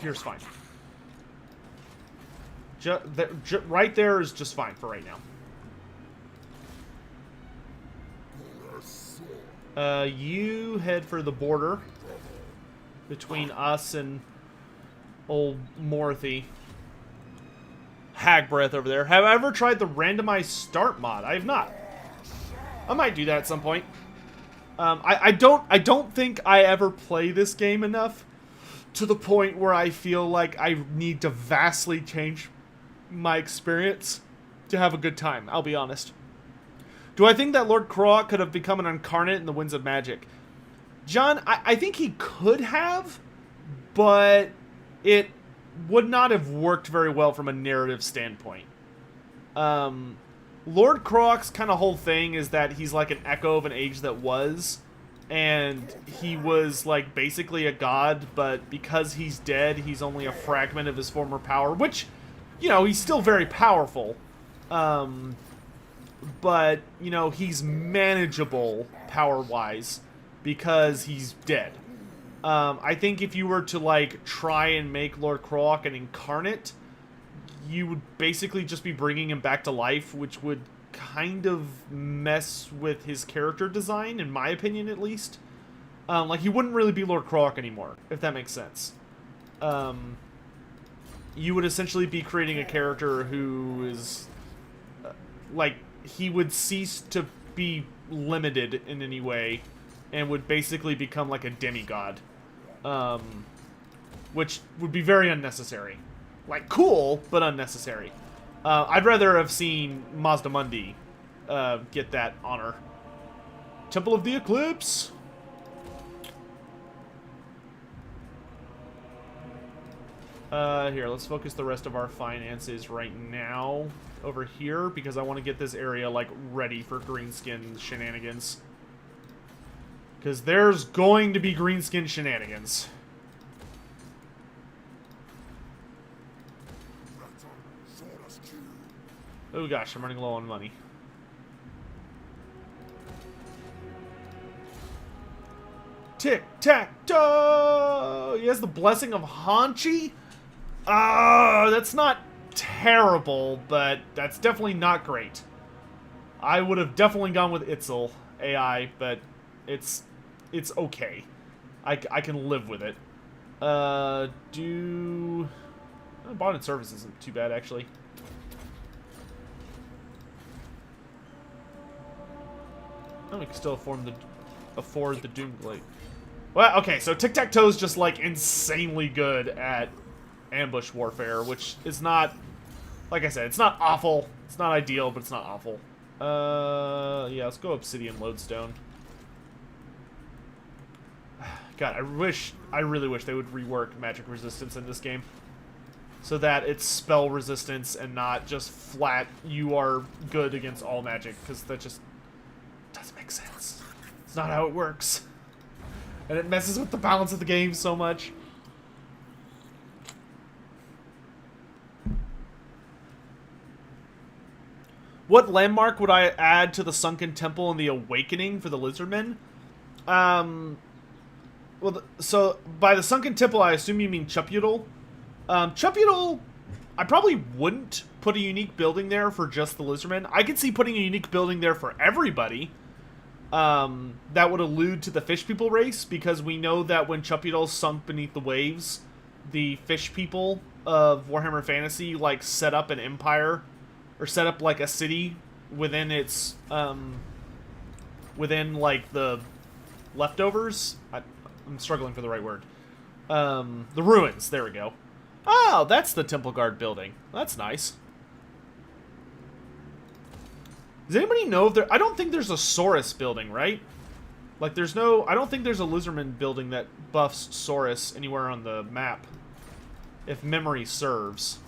Here's fine. Right there is just fine for right now. You head for the border between us and old Morthy. Hag breath over there. Have I ever tried the randomized start mod? I have not. I might do that at some point. I don't think I ever play this game enough to the point where I feel like I need to vastly change my experience to have a good time. I'll be honest. Do I think that Lord Croak could have become an incarnate in the Winds of Magic? John, I think he could have, but it would not have worked very well from a narrative standpoint. Lord Croak's kind of whole thing is that he's like an echo of an age that was, and he was like basically a god, but because he's dead, he's only a fragment of his former power, which, you know, he's still very powerful. But, you know, he's manageable power-wise because he's dead. I think if you were to, like, try and make Lord Croak an incarnate, you would basically just be bringing him back to life, which would kind of mess with his character design, in my opinion, at least. Like, he wouldn't really be Lord Croak anymore, if that makes sense. You would essentially be creating a character who is, like, he would cease to be limited in any way and would basically become like a demigod. Which would be very unnecessary. Like, cool, but unnecessary. I'd rather have seen Mazdamundi get that honor. Temple of the Eclipse! Here, let's focus the rest of our finances right now over here, because I want to get this area, like, ready for greenskin shenanigans. Because there's going to be greenskin shenanigans. Oh gosh, I'm running low on money. Tic-tac-toe! He has the blessing of Hanchi? That's not terrible, but that's definitely not great. I would have definitely gone with Itzel AI, but it's okay. I can live with it. Bonded service isn't too bad, actually. Oh, we can still afford the Doomglade. Well, okay, so Tic-Tac-Toe is just, like, insanely good at ambush warfare, which is not, like I said, it's not awful. It's not ideal, but it's not awful. Yeah, let's go Obsidian Lodestone. God, I really wish they would rework magic resistance in this game. So that it's spell resistance and not just flat, you are good against all magic, because that just doesn't make sense. It's not how it works. And it messes with the balance of the game so much. What landmark would I add to the Sunken Temple and the Awakening for the Lizardmen? Well, so by the Sunken Temple, I assume you mean Chupudal. Chupudal, I probably wouldn't put a unique building there for just the Lizardmen. I could see putting a unique building there for everybody. That would allude to the fish people race, because we know that when Chupudal sunk beneath the waves, the fish people of Warhammer Fantasy, like, set up an empire, or set up, like, a city within its, within, like, the leftovers. I'm struggling for the right word. The ruins, there we go. Oh, that's the Temple Guard building. That's nice. Does anybody know if there... I don't think there's a Saurus building, right? Like, there's no... I don't think there's a Lizardman building that buffs Saurus anywhere on the map. If memory serves.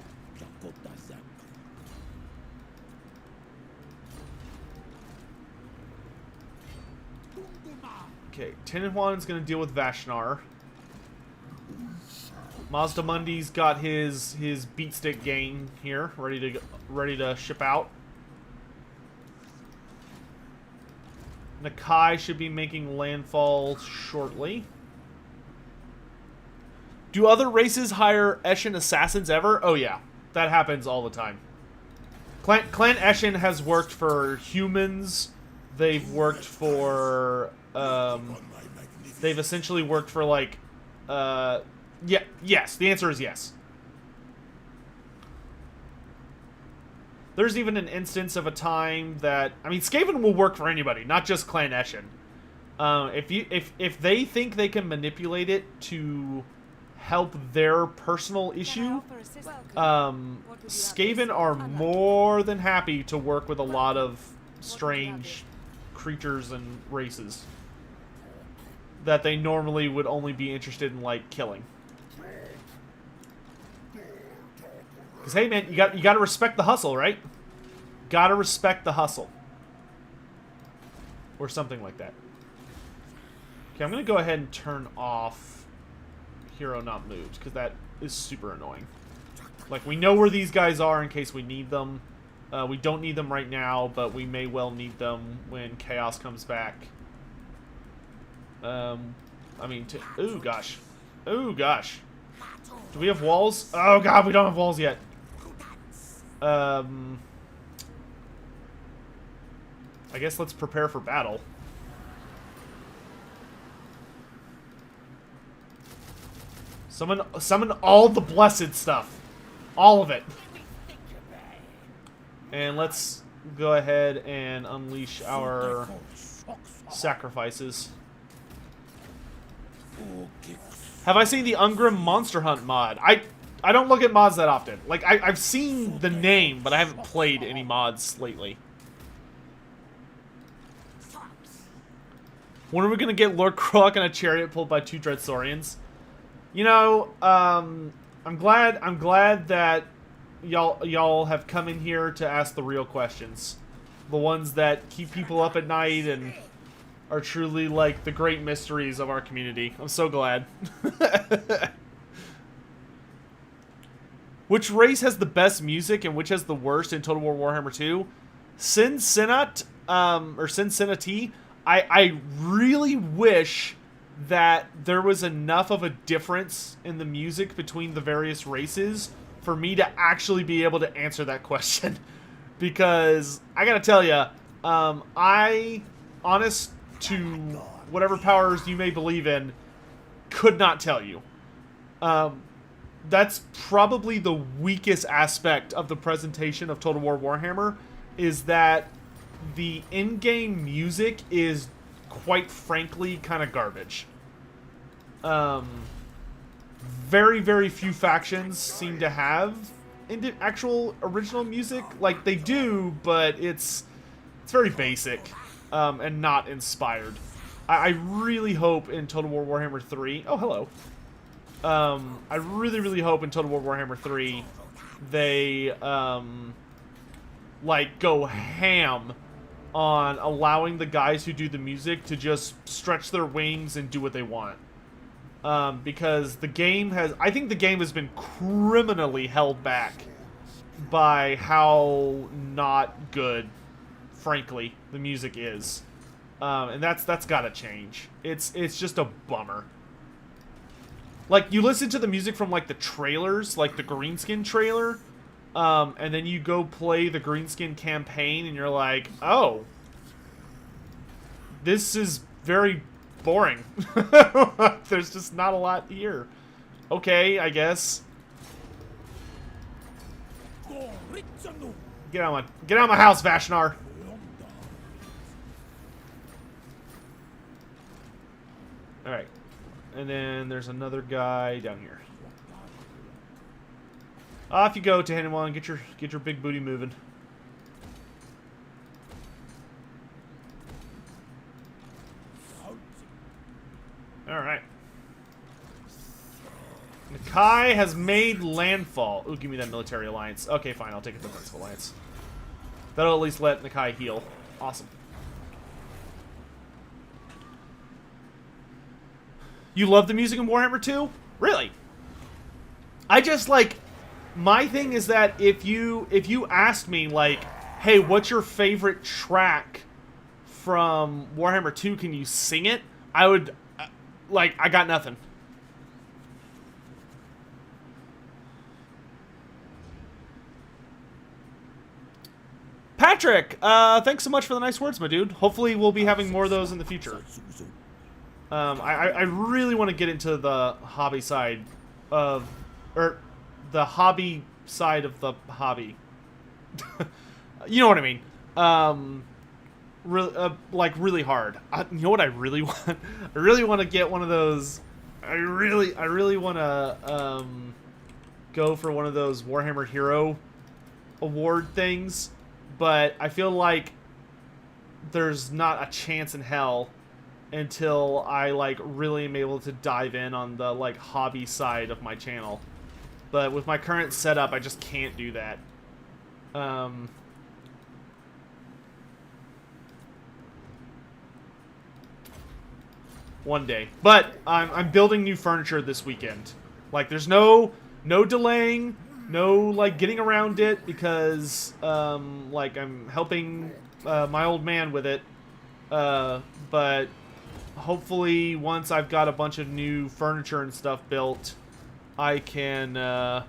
Okay, Tehenhauin's gonna deal with Vashnar. Mazdamundi's got his beatstick gang here, ready to ship out. Nakai should be making landfall shortly. Do other races hire Eshin assassins ever? Oh yeah, that happens all the time. Clan Eshin has worked for humans. They've worked for they've essentially worked for, like, yeah, yes, the answer is yes. There's even an instance of a time that, I mean, Skaven will work for anybody, not just Clan Eshin. If they think they can manipulate it to help their personal issue, Skaven are more than happy to work with a lot of strange creatures and races that they normally would only be interested in, like, killing. Because, hey, man, you got to respect the hustle, right? Gotta respect the hustle. Or something like that. Okay, I'm going to go ahead and turn off Hero Not Moved, because that is super annoying. Like, we know where these guys are in case we need them. We don't need them right now, but we may well need them when Chaos comes back. I mean, ooh, gosh. Ooh, gosh. Do we have walls? Oh, God, we don't have walls yet. I guess let's prepare for battle. Summon all the blessed stuff. All of it. And let's go ahead and unleash our sacrifices. Have I seen the Ungrim Monster Hunt mod? I don't look at mods that often. Like, I've seen the name, but I haven't played any mods lately. When are we gonna get Lord Croc in a chariot pulled by 2 Dreadsaurians? You know, I'm glad that y'all have come in here to ask the real questions. The ones that keep people up at night and are truly, like, the great mysteries of our community. I'm so glad. Which race has the best music and which has the worst in Total War Warhammer 2? Sin Sinat, or Sin Sinati. I really wish that there was enough of a difference in the music between the various races for me to actually be able to answer that question. Because I gotta tell you, I, honest to whatever powers you may believe in, could not tell you. That's probably the weakest aspect of the presentation of Total War Warhammer, is that the in-game music is, quite frankly, kind of garbage. Very, very few factions seem to have actual original music. Like, they do, but it's very basic, and not inspired. I really hope in Total War Warhammer 3... Oh, hello. I really, really hope in Total War Warhammer 3 they, like, go ham on allowing the guys who do the music to just stretch their wings and do what they want. Because the game has... I think the game has been criminally held back by how not good, frankly, the music is. And that's gotta change. It's just a bummer. Like, you listen to the music from, like, the trailers, like the Greenskin trailer, and then you go play the Greenskin campaign, and you're like, oh, this is very boring. There's just not a lot here. Okay, I guess. Get out of my house, Vashnar. All right, and then there's another guy down here. Off you go, Tehenhauin. Get your big booty moving. All right. Nakai has made landfall. Ooh, give me that military alliance. Okay, fine. I'll take it to the defensive alliance. That'll at least let Nakai heal. Awesome. You love the music in Warhammer 2? Really? I just, like... My thing is that if you asked me, like, hey, what's your favorite track from Warhammer 2? Can you sing it? I would... like, I got nothing. Patrick, thanks so much for the nice words, my dude. Hopefully we'll be having more of those in the future. I really want to get into the hobby side of... or, the hobby side of the hobby. You know what I mean. Like, really hard. You know what I really want? I really want to get one of those... I really want to go for one of those Warhammer Hero Award things, but I feel like there's not a chance in hell until I, like, really am able to dive in on the, like, hobby side of my channel. But with my current setup, I just can't do that. One day. But I'm building new furniture this weekend. Like, there's no delaying, no, like, getting around it, because, like, I'm helping my old man with it. But hopefully, once I've got a bunch of new furniture and stuff built, I can, and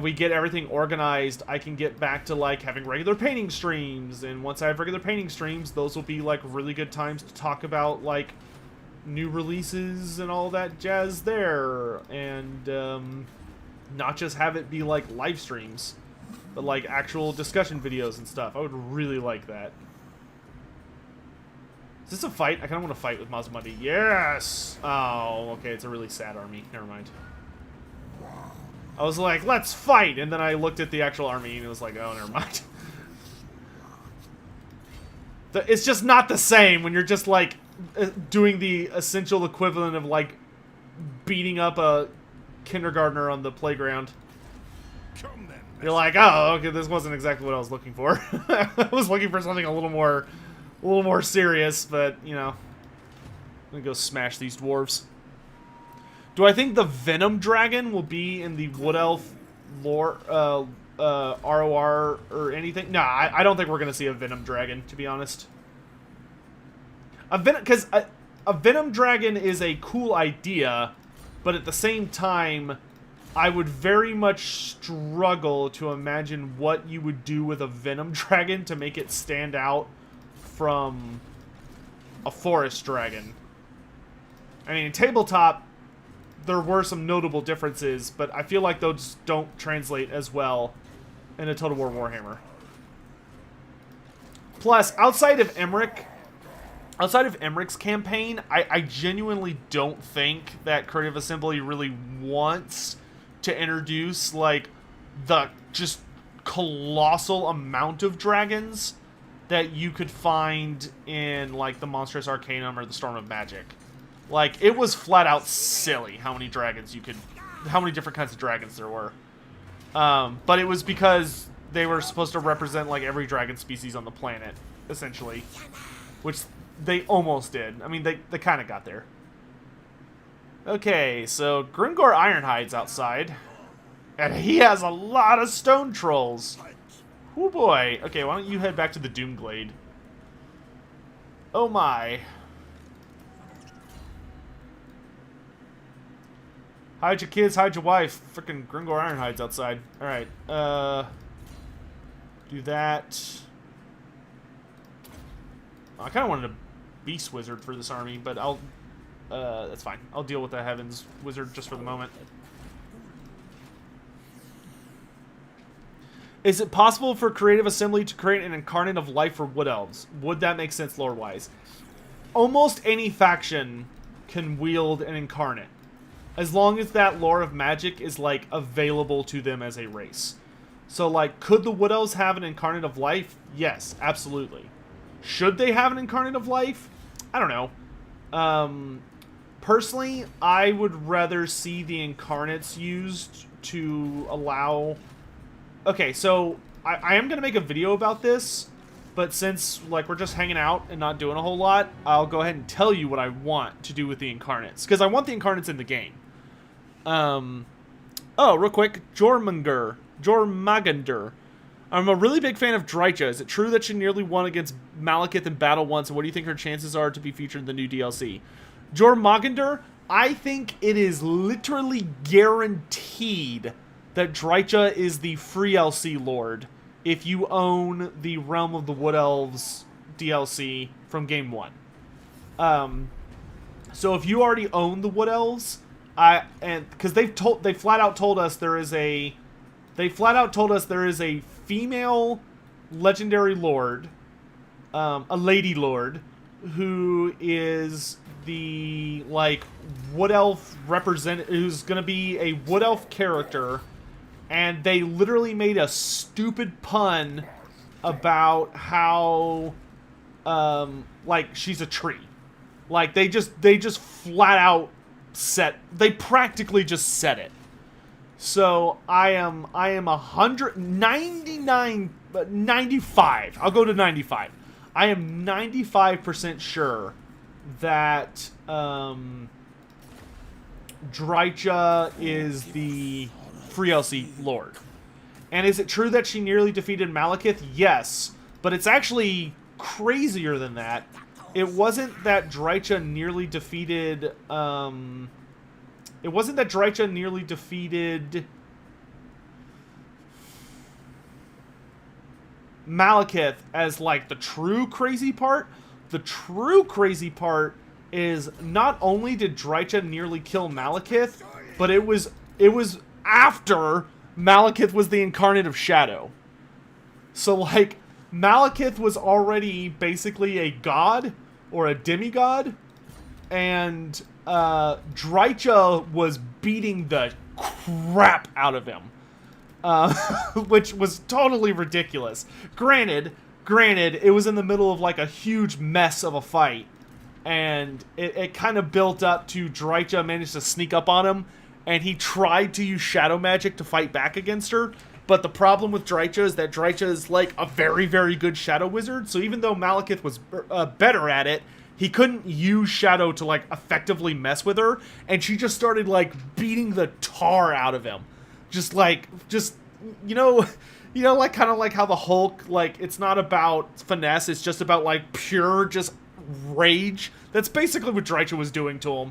we get everything organized, I can get back to, like, having regular painting streams, and once I have regular painting streams, those will be, like, really good times to talk about, like, new releases and all that jazz there, and, not just have it be, like, live streams, but, like, actual discussion videos and stuff. I would really like that. Is this a fight? I kind of want to fight with Mazmundi. Yes! Oh, okay, it's a really sad army. Never mind. I was like, let's fight! And then I looked at the actual army and it was like, oh, never mind. It's just not the same when you're just, like, doing the essential equivalent of, like, beating up a kindergartner on the playground. You're like, oh, okay, this wasn't exactly what I was looking for. I was looking for something a little more serious, but, you know, I'm gonna go smash these dwarves. Do I think the Venom Dragon will be in the Wood Elf lore, ROR or anything? No, I don't think we're gonna see a Venom Dragon, to be honest. A Venom, because a Venom Dragon is a cool idea, but at the same time, I would very much struggle to imagine what you would do with a Venom Dragon to make it stand out from a Forest Dragon. I mean, in tabletop, there were some notable differences, but I feel like those don't translate as well in a Total War Warhammer. Plus, outside of Emmerich's campaign, I genuinely don't think that Creative Assembly really wants to introduce, like, the just colossal amount of dragons that you could find in, like, the Monstrous Arcanum or the Storm of Magic. Like, it was flat out silly how many dragons you could... how many different kinds of dragons there were. But it was because they were supposed to represent, like, every dragon species on the planet, essentially. Which they almost did. I mean, they kind of got there. Okay, so Grimgor Ironhide's outside. And he has a lot of stone trolls. Oh boy. Okay, why don't you head back to the Doomglade? Oh my. Hide your kids, hide your wife. Frickin' Grimgor Ironhide's outside. Alright, do that. I kind of wanted a Beast Wizard for this army, but I'll... that's fine. I'll deal with the Heavens Wizard just for the moment. Is it possible for Creative Assembly to create an incarnate of life for Wood Elves? Would that make sense lore-wise? Almost any faction can wield an incarnate, as long as that lore of magic is, like, available to them as a race. So, like, could the Wood Elves have an incarnate of life? Yes, absolutely. Should they have an incarnate of life? I don't know. Personally, I would rather see the incarnates used to allow... Okay, so I am going to make a video about this, but since, like, we're just hanging out and not doing a whole lot, I'll go ahead and tell you what I want to do with the incarnates, because I want the incarnates in the game. Oh, real quick, Jormungandr. I'm a really big fan of Drycha. Is it true that she nearly won against Malekith in battle once, and what do you think her chances are to be featured in the new DLC? Jormungandr, I think it is literally guaranteed that Drycha is the free LC Lord if you own the Realm of the Wood Elves DLC from Game 1. So if you already own the Wood Elves, because they flat out told us there is a female legendary lord, a lady lord, who is the, like, Wood Elf who's gonna be a Wood Elf character, and they literally made a stupid pun about how, like, she's a tree. Like, they just flat out they practically just said it. So I am 95. I'll go to 95. I am 95% sure that Drycha is the free LC Lord. And is it true that she nearly defeated Malekith? Yes, but it's actually crazier than that. It wasn't that Drycha nearly defeated Malekith as, like, the true crazy part. The true crazy part is not only did Drycha nearly kill Malekith, but it was after Malekith was the incarnate of Shadow. So, like, Malekith was already basically a god or a demigod, and Drycha was beating the crap out of him, which was totally ridiculous. Granted, it was in the middle of, like, a huge mess of a fight, and it kind of built up to Drycha managed to sneak up on him, and he tried to use shadow magic to fight back against her. But the problem with Drycha is that Drycha is, like, a very, very good shadow wizard, so even though Malekith was better at it, he couldn't use shadow to, like, effectively mess with her, and she just started, like, beating the tar out of him. You know, like, kind of like how the Hulk, like, it's not about finesse, it's just about, like, pure, just rage. That's basically what Dreicha was doing to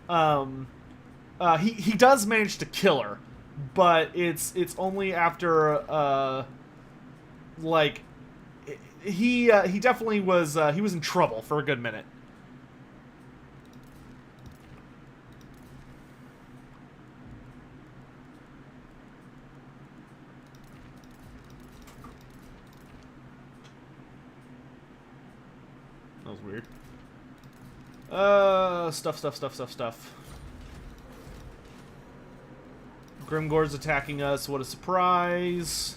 him. He does manage to kill her, but it's only after like he definitely was he was in trouble for a good minute. That was weird. Stuff. Grimgor's attacking us. What a surprise.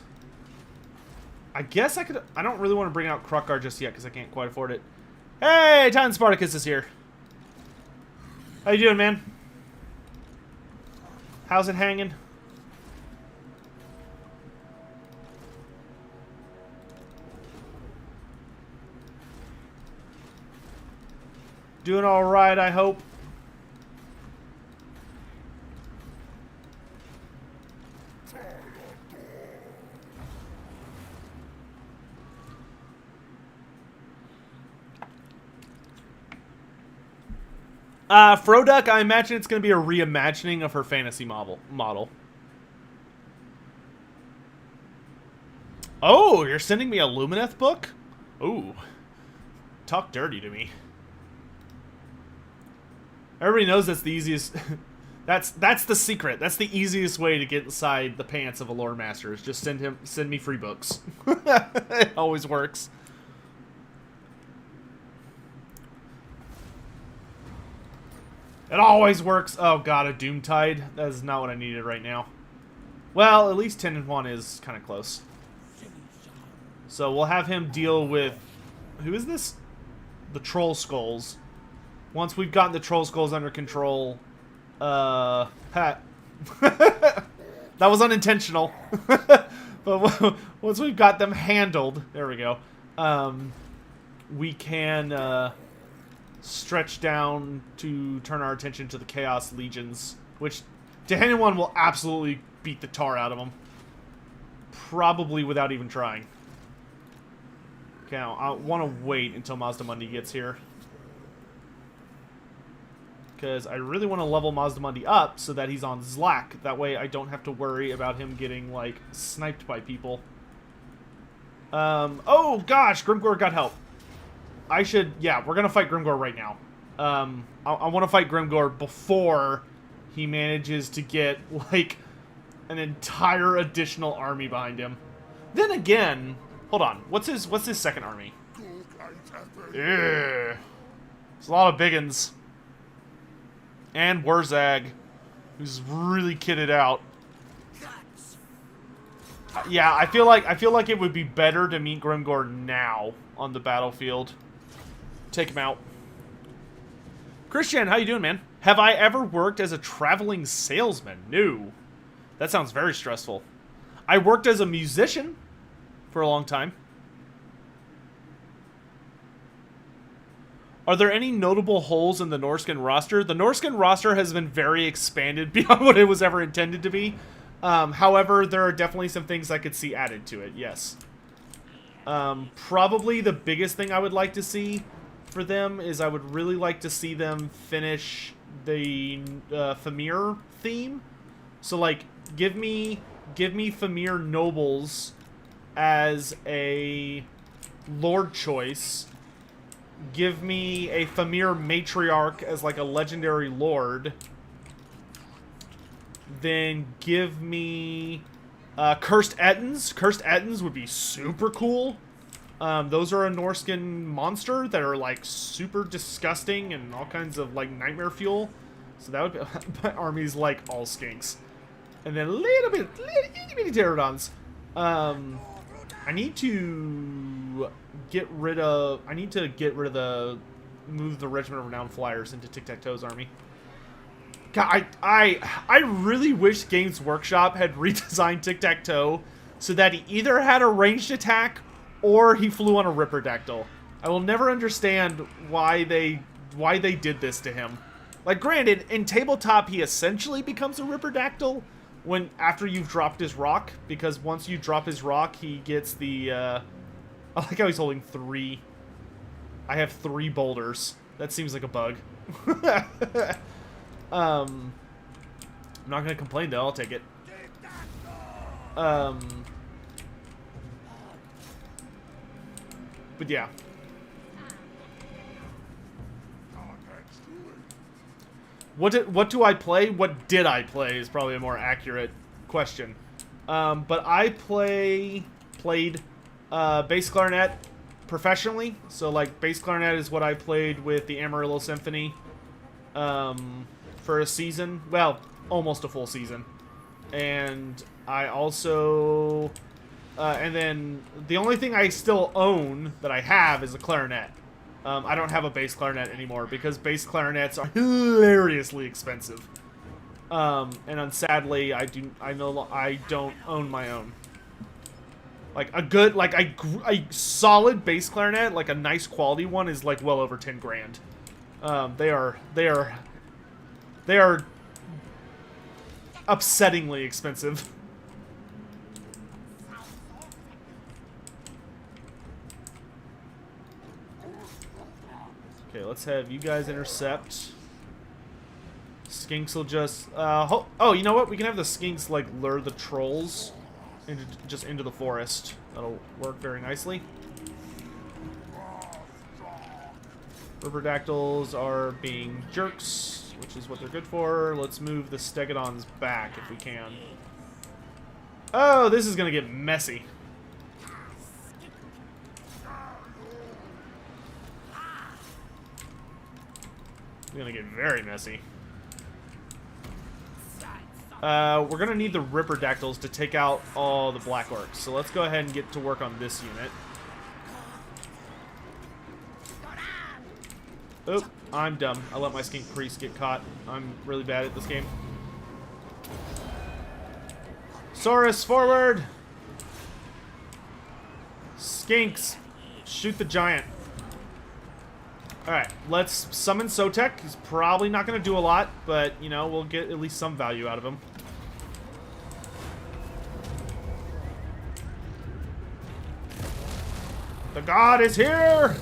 I guess I could... I don't really want to bring out Krukgar just yet because I can't quite afford it. Hey, Titan Spartacus is here. How you doing, man? How's it hanging? Doing all right, I hope. Froduck, I imagine it's going to be a reimagining of her fantasy model. Oh, you're sending me a Lumineth book? Ooh. Talk dirty to me. Everybody knows that's the easiest... that's the secret. That's the easiest way to get inside the pants of a lore master, is just send me free books. It always works. It always works. Oh god, a Doomtide. That is not what I needed right now. Well, at least Tehenhauin is kind of close. So we'll have him deal with... Who is this? The Troll Skulls. Once we've gotten the Troll Skulls under control... Pat. That was unintentional. But once we've got them handled... There we go. We can... stretch down to turn our attention to the Chaos Legions, which Tehenhauin will absolutely beat the tar out of them. Probably without even trying. Okay, I want to wait until Mazdamundi gets here. Because I really want to level Mazdamundi up so that he's on Zlak. That way I don't have to worry about him getting, like, sniped by people. Oh gosh, Grimgor got help. I should... Yeah, we're going to fight Grimgor right now. I want to fight Grimgor before he manages to get, like, an entire additional army behind him. Then again... Hold on. What's his second army? Yeah. It's a lot of biggins. And Wurzag, who's really kitted out. Yeah, I feel like it would be better to meet Grimgor now on the battlefield. Take him out. Christian, how you doing, man? Have I ever worked as a traveling salesman? No. That sounds very stressful. I worked as a musician for a long time. Are there any notable holes in the Norscan roster? The Norscan roster has been very expanded beyond what it was ever intended to be. However, there are definitely some things I could see added to it, yes. Probably the biggest thing I would like to see for them is I would really like to see them finish the Famir theme. So, like, give me Famir nobles as a lord choice. Give me a Famir matriarch as, like, a legendary lord. Then give me Cursed Ettins. Cursed Ettins would be super cool. Those are a Norscan monster that are, like, super disgusting and all kinds of, like, nightmare fuel. So that would be... My army's, like, all skinks. And then a little bitty pterodons. I need to get rid of... Move the Regiment of Renowned Flyers into Tic-Tac-Toe's army. God, I really wish Games Workshop had redesigned Tic-Tac-Toe so that he either had a ranged attack or he flew on a Ripperdactyl. I will never understand why they did this to him. Like, granted, in tabletop he essentially becomes a Ripperdactyl after you've dropped his rock, because once you drop his rock he gets the I like how he's holding 3. I have 3 boulders. That seems like a bug. I'm not gonna complain though, I'll take it. But yeah. What do I play? What did I play is probably a more accurate question. But I played bass clarinet professionally. So like bass clarinet is what I played with the Amarillo Symphony for a season. Well, almost a full season. And I also and then the only thing I still own that I have is a clarinet. I don't have a bass clarinet anymore because bass clarinets are hilariously expensive. And sadly, I don't own my own. Like a good, like a solid bass clarinet, like a nice quality one, is like well over 10 grand. They are upsettingly expensive. Okay, let's have you guys intercept. Skinks will just... oh, you know what? We can have the skinks, like, lure the trolls into the forest. That'll work very nicely. Riverdactyls are being jerks, which is what they're good for. Let's move the Stegodons back if we can. Oh, this is going to get messy. It's going to get very messy. We're going to need the Ripperdactyls to take out all the Black Orcs. So let's go ahead and get to work on this unit. Oop, I'm dumb. I let my Skink Priest get caught. I'm really bad at this game. Saurus, forward! Skinks, shoot the giant. Alright, let's summon Sotek. He's probably not going to do a lot, but, you know, we'll get at least some value out of him. The god is here!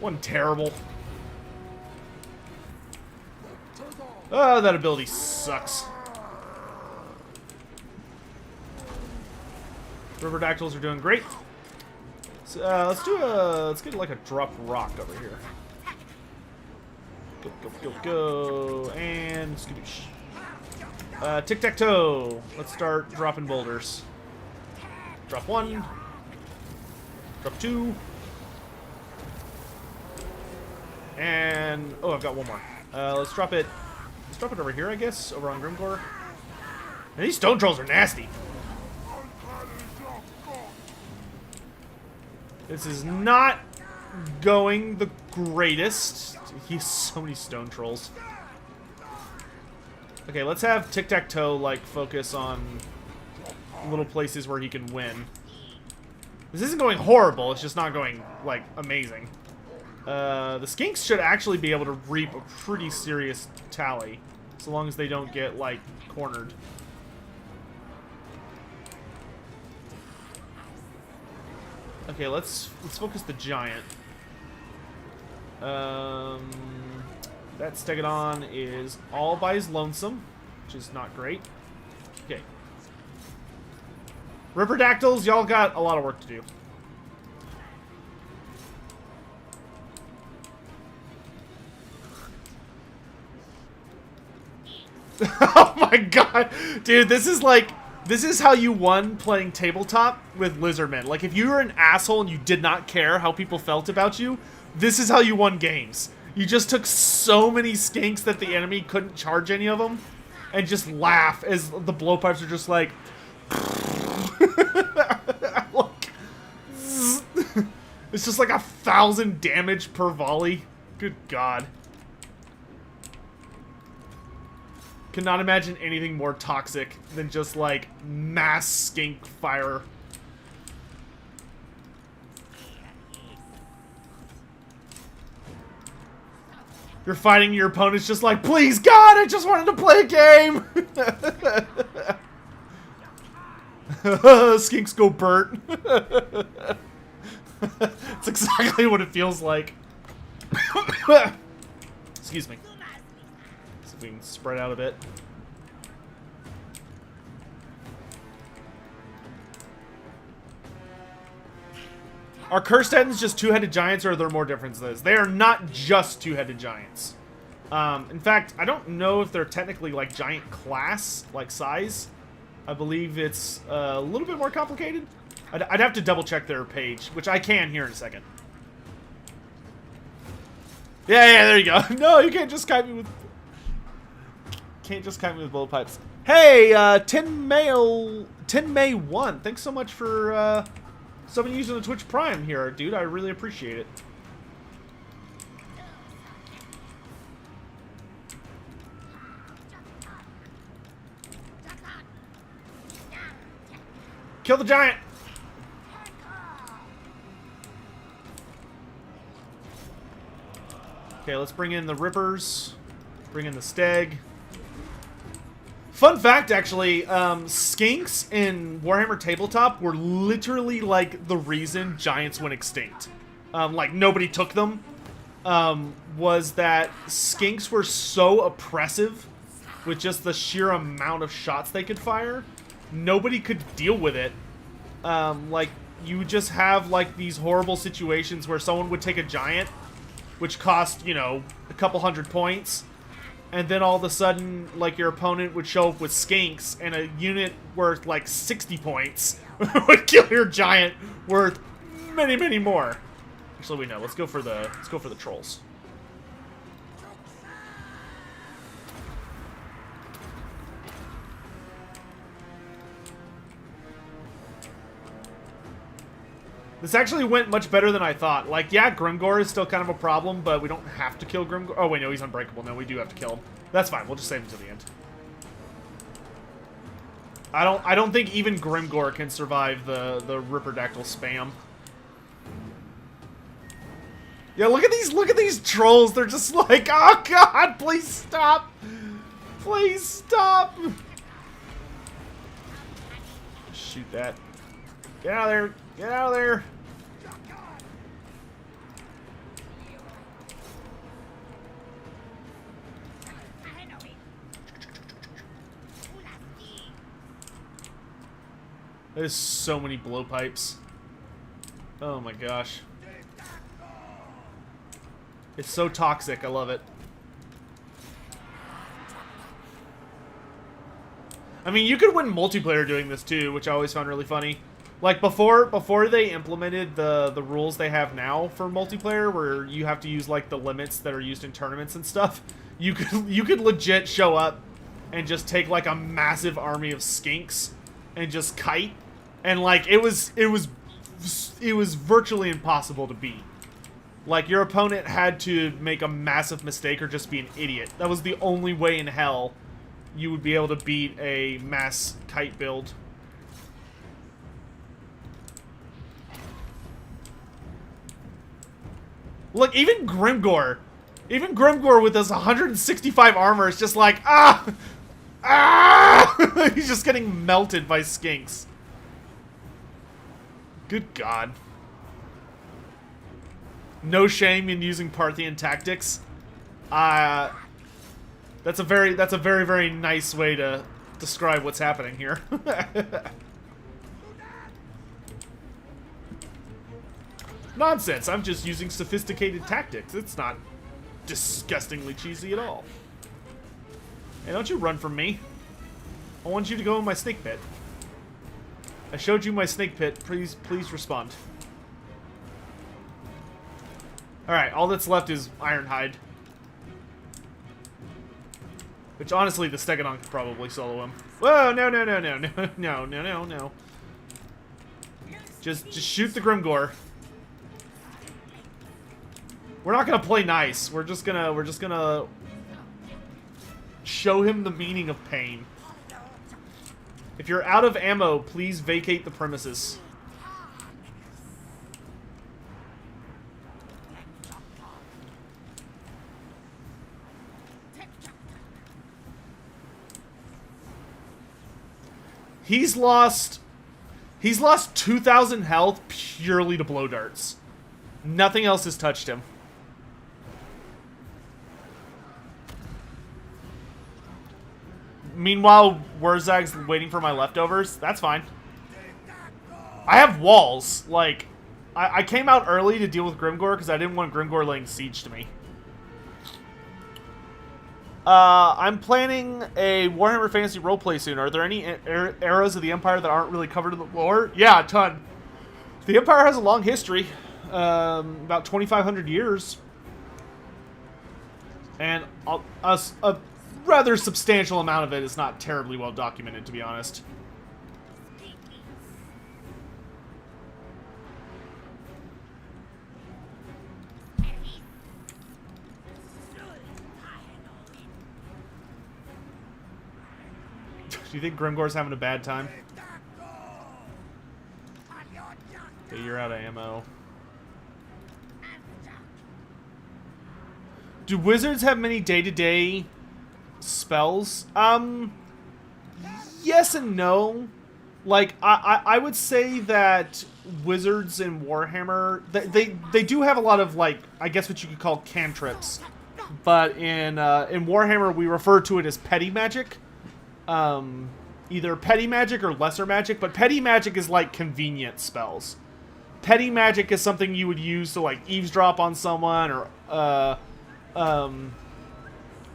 Wasn't terrible. Oh, that ability sucks. Riverdactyls are doing great. So, let's get like a drop rock over here. Go, go, go, go, and skadoosh. Tic-tac-toe. Let's start dropping boulders. Drop 1. Drop 2. And oh, I've got one more. Let's drop it. Let's drop it over here, I guess, over on Grimgore. And these stone trolls are nasty. This is not going the greatest. He's so many stone trolls. Okay, let's have Tic-Tac-Toe, like, focus on little places where he can win. This isn't going horrible, it's just not going, like, amazing. The Skinks should actually be able to reap a pretty serious tally, so long as they don't get, like, cornered. Okay, let's focus the giant. That Stegodon is all by his lonesome, which is not great. Okay. Ripperdactyls, y'all got a lot of work to do. Oh my god! Dude, this is like... This is how you won playing tabletop with Lizardmen. Like, if you were an asshole and you did not care how people felt about you, this is how you won games. You just took so many skinks that the enemy couldn't charge any of them, and just laugh as the blowpipes are just like... It's just like 1,000 damage per volley. Good god. Cannot imagine anything more toxic than just, like, mass skink fire. You're fighting your opponent's just like, please, God, I just wanted to play a game! Skinks go Bert. That's exactly what it feels like. Excuse me. See if we can spread out a bit. Are cursed Ettins just two-headed giants, or are there more differences? They are not just two-headed giants. In fact, I don't know if they're technically like giant class, like size. I believe it's a little bit more complicated. I'd have to double-check their page, which I can here in a second. Yeah, there you go. No, you can't just kite me with... Can't just kite me with blowpipes. Hey, 10 May 1. Thanks so much for someone using the Twitch Prime here, dude. I really appreciate it. Kill the giant! Okay, let's bring in the Rippers. Bring in the Steg. Fun fact, actually, skinks in Warhammer Tabletop were literally, like, the reason giants went extinct. Like, nobody took them. Was that skinks were so oppressive with just the sheer amount of shots they could fire. Nobody could deal with it. Like, you would just have, like, these horrible situations where someone would take a giant, which cost, you know, a couple hundred points, and then all of a sudden, like, your opponent would show up with skinks, and a unit worth, like, 60 points would kill your giant worth many, many more. Actually, we know. Let's go for the trolls. This actually went much better than I thought. Like, yeah, Grimgor is still kind of a problem, but we don't have to kill Grimgor. Oh, wait, no, he's unbreakable. No, we do have to kill him. That's fine. We'll just save him to the end. I don't think even Grimgor can survive the Ripperdactyl spam. Yeah, look at these trolls. They're just like, oh god, please stop. Please stop. Shoot that. Get out of there. Get out of there. There's so many blowpipes. Oh my gosh. It's so toxic, I love it. I mean, you could win multiplayer doing this too, which I always found really funny. Like, before they implemented the rules they have now for multiplayer, where you have to use, like, the limits that are used in tournaments and stuff, you could legit show up and just take, like, a massive army of skinks and just kite, and, like, it was virtually impossible to beat. Like, your opponent had to make a massive mistake or just be an idiot. That was the only way in hell you would be able to beat a mass kite build. Look, even Grimgor with his 165 armor is just like, ah! Ah! He's just getting melted by skinks. Good God. No shame in using Parthian tactics. That's a very, very nice way to describe what's happening here. Nonsense, I'm just using sophisticated tactics. It's not disgustingly cheesy at all. Hey, don't you run from me. I want you to go in my snake pit. I showed you my snake pit. Please respond. Alright, all that's left is Ironhide. Which, honestly, the Stegodon could probably solo him. Whoa, no. Just shoot the Grimgor. We're not gonna play nice. We're just gonna show him the meaning of pain. If you're out of ammo, please vacate the premises. He's lost He's lost 2,000 health purely to blow darts. Nothing else has touched him. Meanwhile, Wurzag's waiting for my leftovers. That's fine. I have walls. Like, I came out early to deal with Grimgor because I didn't want Grimgor laying siege to me. I'm planning a Warhammer Fantasy roleplay soon. Are there any eras of the Empire that aren't really covered in the lore? Yeah, a ton. The Empire has a long history. About 2,500 years. And a rather substantial amount of it is not terribly well documented, to be honest. Do you think Grimgor's having a bad time? Okay, you're out of ammo. Do wizards have many day-to-day spells? Yes and no. Like, I would say that wizards in Warhammer, they do have a lot of, like, I guess what you could call cantrips. But in Warhammer, we refer to it as petty magic. Either petty magic or lesser magic, but petty magic is like convenient spells. Petty magic is something you would use to like eavesdrop on someone,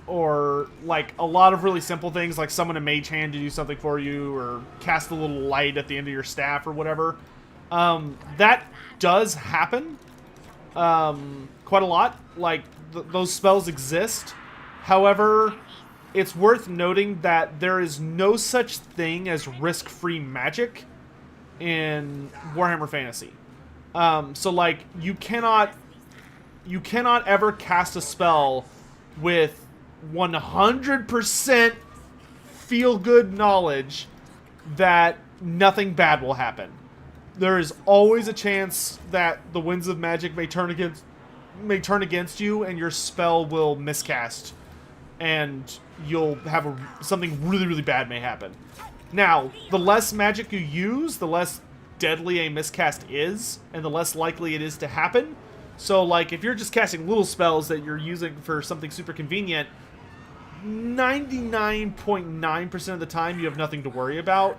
or like a lot of really simple things like summon a mage hand to do something for you, or cast a little light at the end of your staff or whatever. That does happen quite a lot. Like those spells exist. However, it's worth noting that there is no such thing as risk-free magic in Warhammer Fantasy. So, like, you cannot ever cast a spell with 100% feel-good knowledge that nothing bad will happen. There is always a chance that the winds of magic may turn against you, and your spell will miscast, and you'll have something really, really bad may happen. Now, the less magic you use, the less deadly a miscast is, and the less likely it is to happen. So, like, if you're just casting little spells that you're using for something super convenient, 99.9% of the time you have nothing to worry about.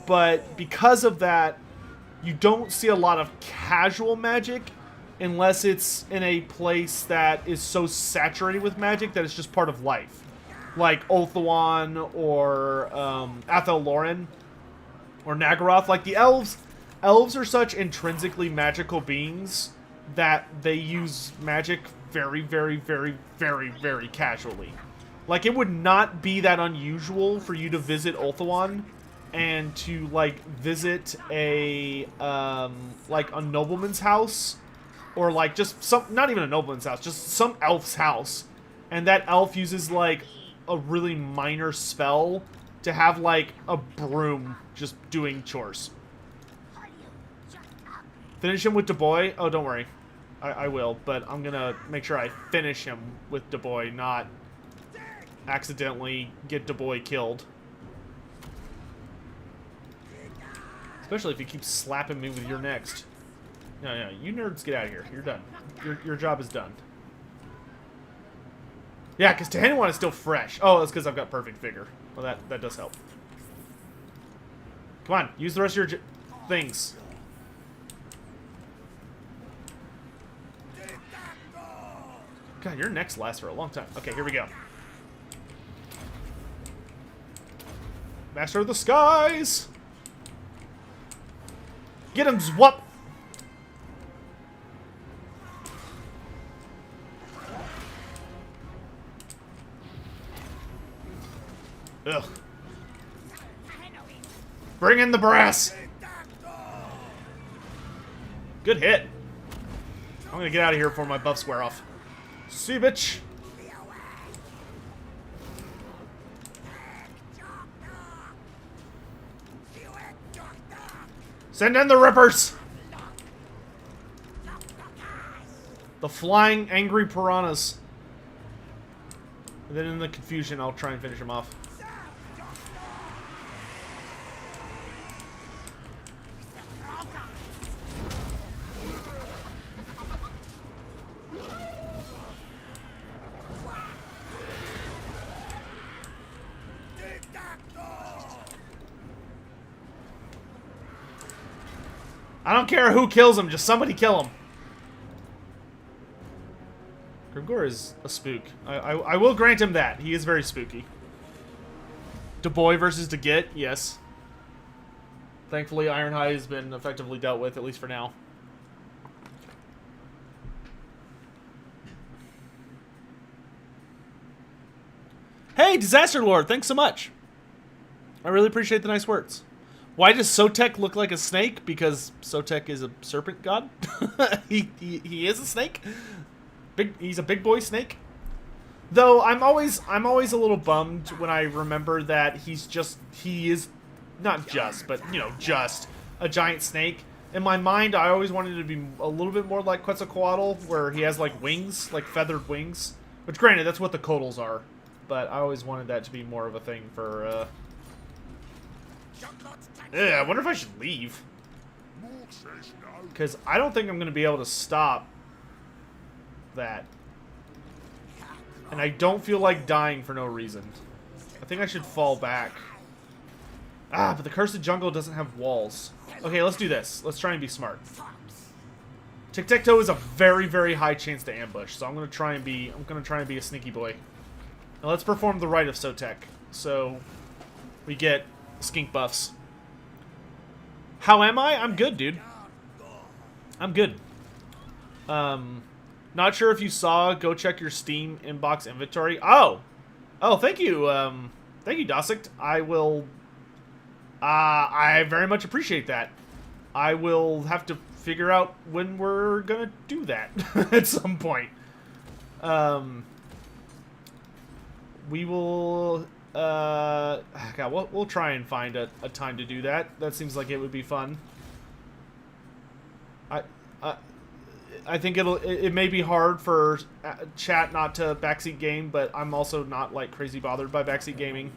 But because of that, you don't see a lot of casual magic unless it's in a place that is so saturated with magic that it's just part of life. Like Ulthuan or Athel Loren or Nagaroth. Like the elves are such intrinsically magical beings that they use magic very, very, very, very, very casually. Like, it would not be that unusual for you to visit Ulthuan and to, like, visit a nobleman's house, or, like, just some, not even a nobleman's house, just some elf's house, and that elf uses, like, a really minor spell to have, like, a broom just doing chores. Finish him with Dubois? Oh, don't worry. I will, but I'm gonna make sure I finish him with Dubois, not accidentally get Dubois killed. Especially if you keep slapping me with your next. No, you nerds get out of here. You're done. Your job is done. Yeah, because Tehenhauin is still fresh. Oh, that's because I've got perfect vigor. Well, that does help. Come on, use the rest of your things. God, your necks last for a long time. Okay, here we go. Master of the Skies! Get him, Zwup! Ugh. Bring in the brass! Good hit. I'm gonna get out of here before my buffs wear off. See, bitch! Send in the Rippers! The flying angry piranhas. And then in the confusion, I'll try and finish him off. I don't care who kills him, just somebody kill him. Grimgor is a spook. I will grant him that. He is very spooky. DeBoy versus DeGit, yes. Thankfully, Ironhide has been effectively dealt with, at least for now. Hey, Disaster Lord, thanks so much. I really appreciate the nice words. Why does Sotek look like a snake? Because Sotek is a serpent god. he is a snake. He's a big boy snake. Though I'm always a little bummed when I remember that he is not just, but you know, just a giant snake. In my mind, I always wanted it to be a little bit more like Quetzalcoatl, where he has like wings, like feathered wings. Which, granted, that's what the Kodals are. But I always wanted that to be more of a thing for, I wonder if I should leave. Because I don't think I'm going to be able to stop that. And I don't feel like dying for no reason. I think I should fall back. Ah, but the Cursed Jungle doesn't have walls. Okay, let's do this. Let's try and be smart. Tic-tac-toe is a very, very high chance to ambush, so I'm gonna try and be a sneaky boy. Now let's perform the rite of Sotek. So we get skink buffs. How am I? I'm good, dude. I'm good. Not sure if you saw, go check your Steam inbox inventory. Oh, thank you. Thank you, Dosict. I will, I very much appreciate that. I will have to figure out when we're gonna do that at some point. We will, God, we'll try and find a time to do that. That seems like it would be fun. I think it may be hard for chat not to backseat game, but I'm also not like crazy bothered by backseat gaming.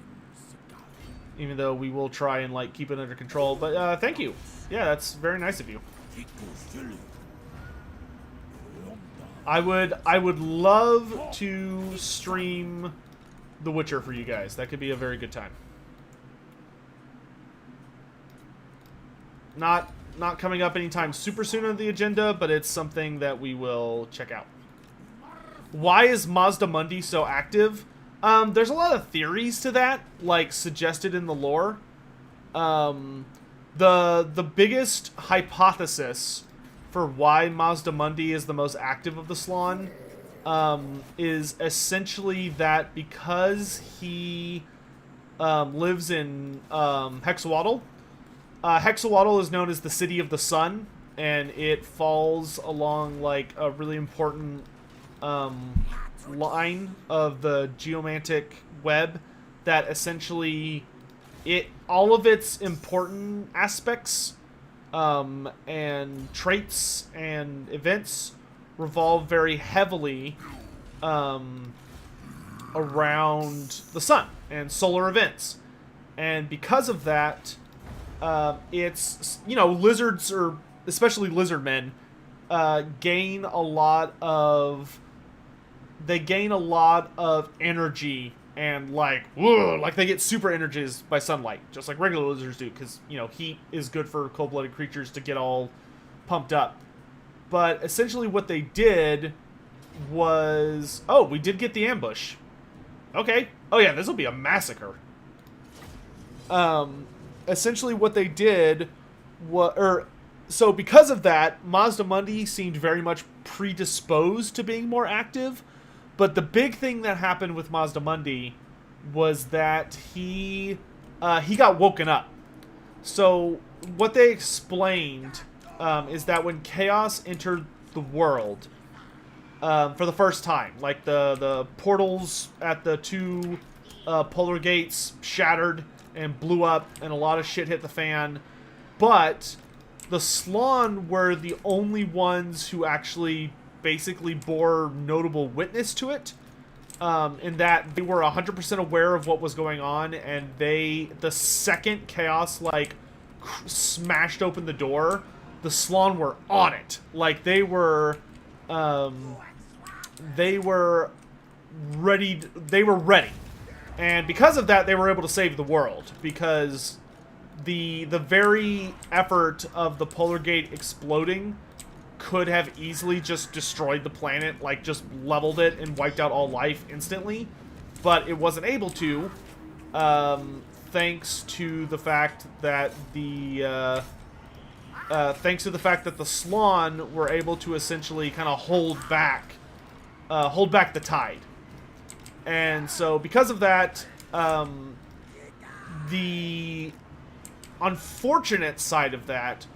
Even though we will try and like keep it under control. But thank you. Yeah, that's very nice of you. I would love to stream The Witcher for you guys. That could be a very good time. Not coming up anytime super soon on the agenda, but it's something that we will check out. Why is Mazda Mundi so active? There's a lot of theories to that, like suggested in the lore. The biggest hypothesis for why Mazda Mundi is the most active of the Slann is essentially that because he lives in Hexawatl. Hexawatl is known as the City of the Sun, and it falls along like a really important line of the geomantic web that essentially all of its important aspects and traits and events revolve very heavily around the sun and solar events. And because of that, it's, you know, lizards, or especially lizardmen, gain a lot of energy and like, whoa, like they get super energies by sunlight, just like regular lizards do, because, you know, heat is good for cold-blooded creatures to get all pumped up. But essentially what they did was, oh, we did get the ambush. Okay. Oh yeah, this will be a massacre. Essentially what they did was, so because of that, Mazda Mundi seemed very much predisposed to being more active. But the big thing that happened with Mazda Mundi was that he got woken up. So what they explained is that when Chaos entered the world for the first time, like the portals at the two polar gates shattered and blew up, and a lot of shit hit the fan, but the Slann were the only ones who actually basically bore notable witness to it, in that they were 100% aware of what was going on, and the second Chaos like smashed open the door, the Slann were on it. Like they were ready. And because of that, they were able to save the world, because the very effort of the polar gate exploding could have easily just destroyed the planet, like just leveled it and wiped out all life instantly, but it wasn't able to, thanks to the fact that the Slann were able to essentially kind of hold back the tide. And so because of that, the unfortunate side of that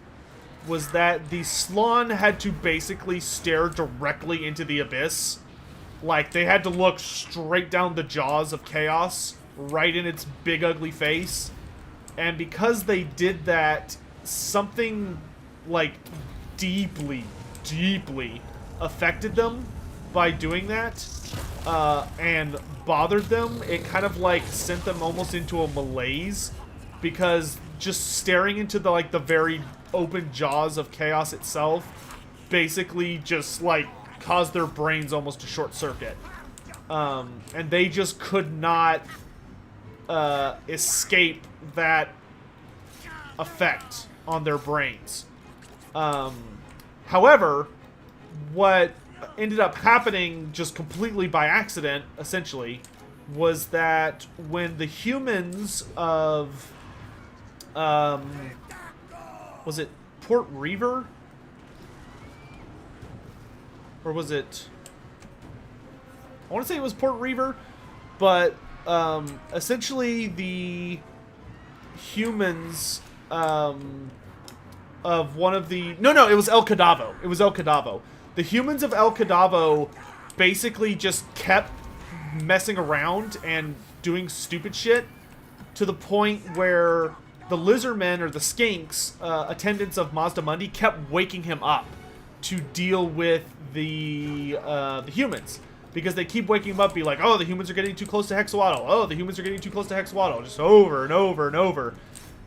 was that the Slann had to basically stare directly into the abyss. Like, they had to look straight down the jaws of chaos, right in its big ugly face. And because they did that, something, like, deeply, deeply affected them by doing that, and bothered them. It kind of, like, sent them almost into a malaise, because just staring into the, like, the very open jaws of chaos itself basically just, like, caused their brains almost to short circuit. And they just could not escape that effect on their brains. However, what ended up happening just completely by accident, essentially, was that when the humans of was it Port Reaver? Or was it... I want to say it was Port Reaver, but essentially the humans of one of the... No, it was El Cadavo. It was El Cadavo. The humans of El Cadavo basically just kept messing around and doing stupid shit to the point where the Lizardmen, or the Skinks, attendants of Mazdamundi, kept waking him up to deal with the humans. Because they keep waking him up, be like, oh, the humans are getting too close to Hexawaddle. Oh, the humans are getting too close to Hexawaddle. Just over and over and over.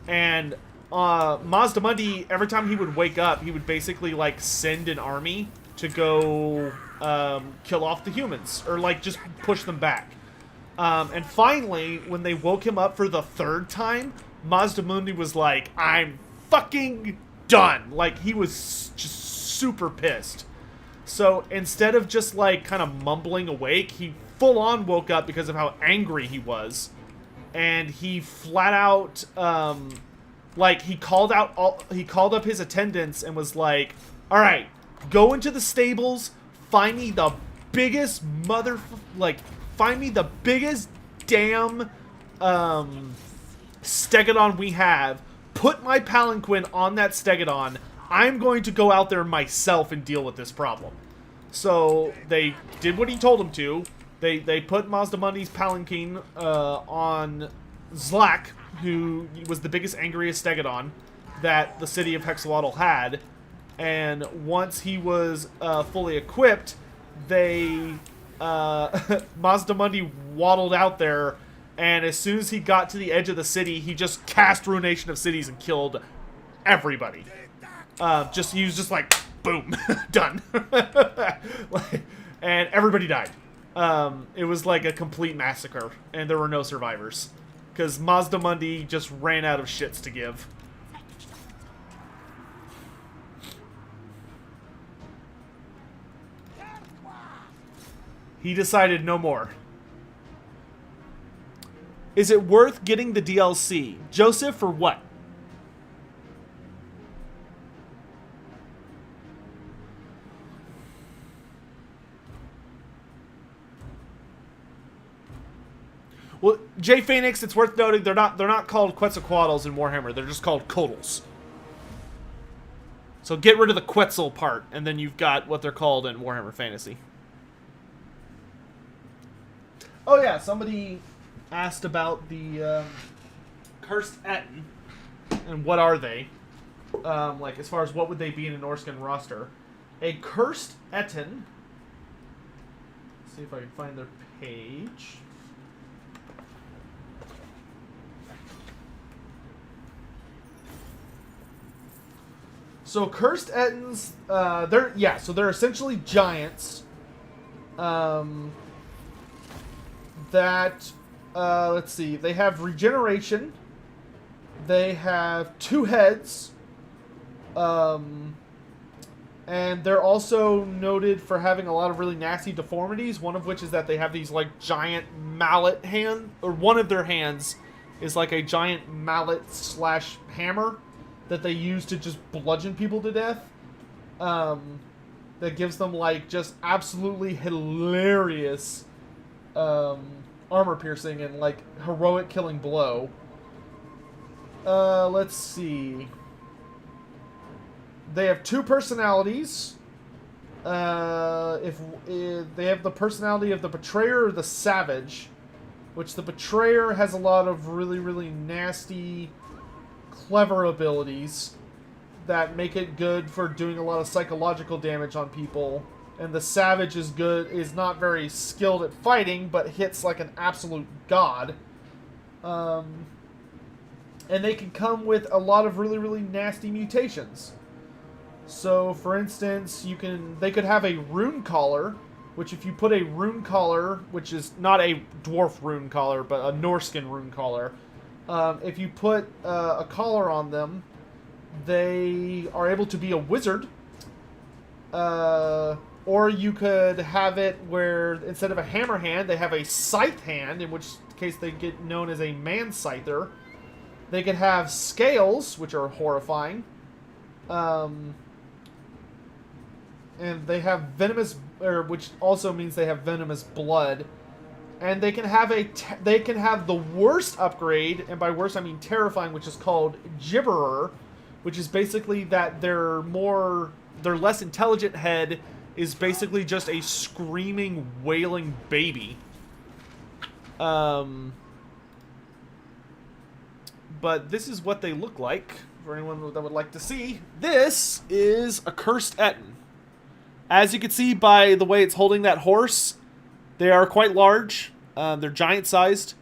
And Mazdamundi, every time he would wake up, he would basically, like, send an army to go kill off the humans. Or, like, just push them back. And finally, when they woke him up for the third time, Mazdamundi was like, I'm fucking done. Like, he was just super pissed. So instead of just, like, kind of mumbling awake, he full-on woke up because of how angry he was. And he flat out, like, he called up his attendants and was like, alright, go into the stables, find me the biggest find me the biggest damn, Stegodon we have, put my palanquin on that Stegodon, I'm going to go out there myself and deal with this problem. So they did what he told them to. They put Mazdamundi's palanquin on Zlak, who was the biggest, angriest Stegodon that the city of Hexawaddle had. And once he was fully equipped, Mazdamundi waddled out there, and as soon as he got to the edge of the city, he just cast Ruination of Cities and killed everybody. He was just like, boom, done. And everybody died. It was like a complete massacre, and there were no survivors. Because Mazdamundi just ran out of shits to give. He decided no more. Is it worth getting the DLC? Joseph, for what? Well, Jay Phoenix, it's worth noting they're not called Quetzalcoatl's in Warhammer. They're just called Codals. So get rid of the Quetzal part, and then you've got what they're called in Warhammer Fantasy. Oh yeah, somebody asked about the Cursed Ettin, and what are they? Like, as far as what would they be in a Norscan roster. A Cursed Ettin. Let's see if I can find their page. So Cursed Ettins, they're essentially giants. Let's see, they have regeneration. They have 2 heads. And they're also noted for having a lot of really nasty deformities, one of which is that they have these, like, giant mallet hand, or one of their hands is like a giant mallet slash hammer that they use to just bludgeon people to death. That gives them, like, just absolutely hilarious armor piercing and, like, heroic killing blow. Let's see. They have 2 personalities. If they have the personality of the Betrayer or the Savage, which the Betrayer has a lot of really, really nasty, clever abilities that make it good for doing a lot of psychological damage on people. And the Savage is not very skilled at fighting, but hits like an absolute god. And they can come with a lot of really, really nasty mutations. So, for instance, they could have a rune collar, which if you put a rune collar, which is not a dwarf rune collar, but a Norscan rune collar, if you put a collar on them, they are able to be a wizard. Or you could have it where instead of a hammer hand, they have a scythe hand, in which case they get known as a man scyther. They could have scales, which are horrifying. And they have venomous, which also means they have venomous blood. And they can have the worst upgrade, and by worst I mean terrifying, which is called Gibberer, which is basically that their less intelligent head is basically just a screaming, wailing baby. But this is what they look like, for anyone that would like to see. This is a cursed Ettin. As you can see by the way it's holding that horse, they are quite large. They're giant-sized.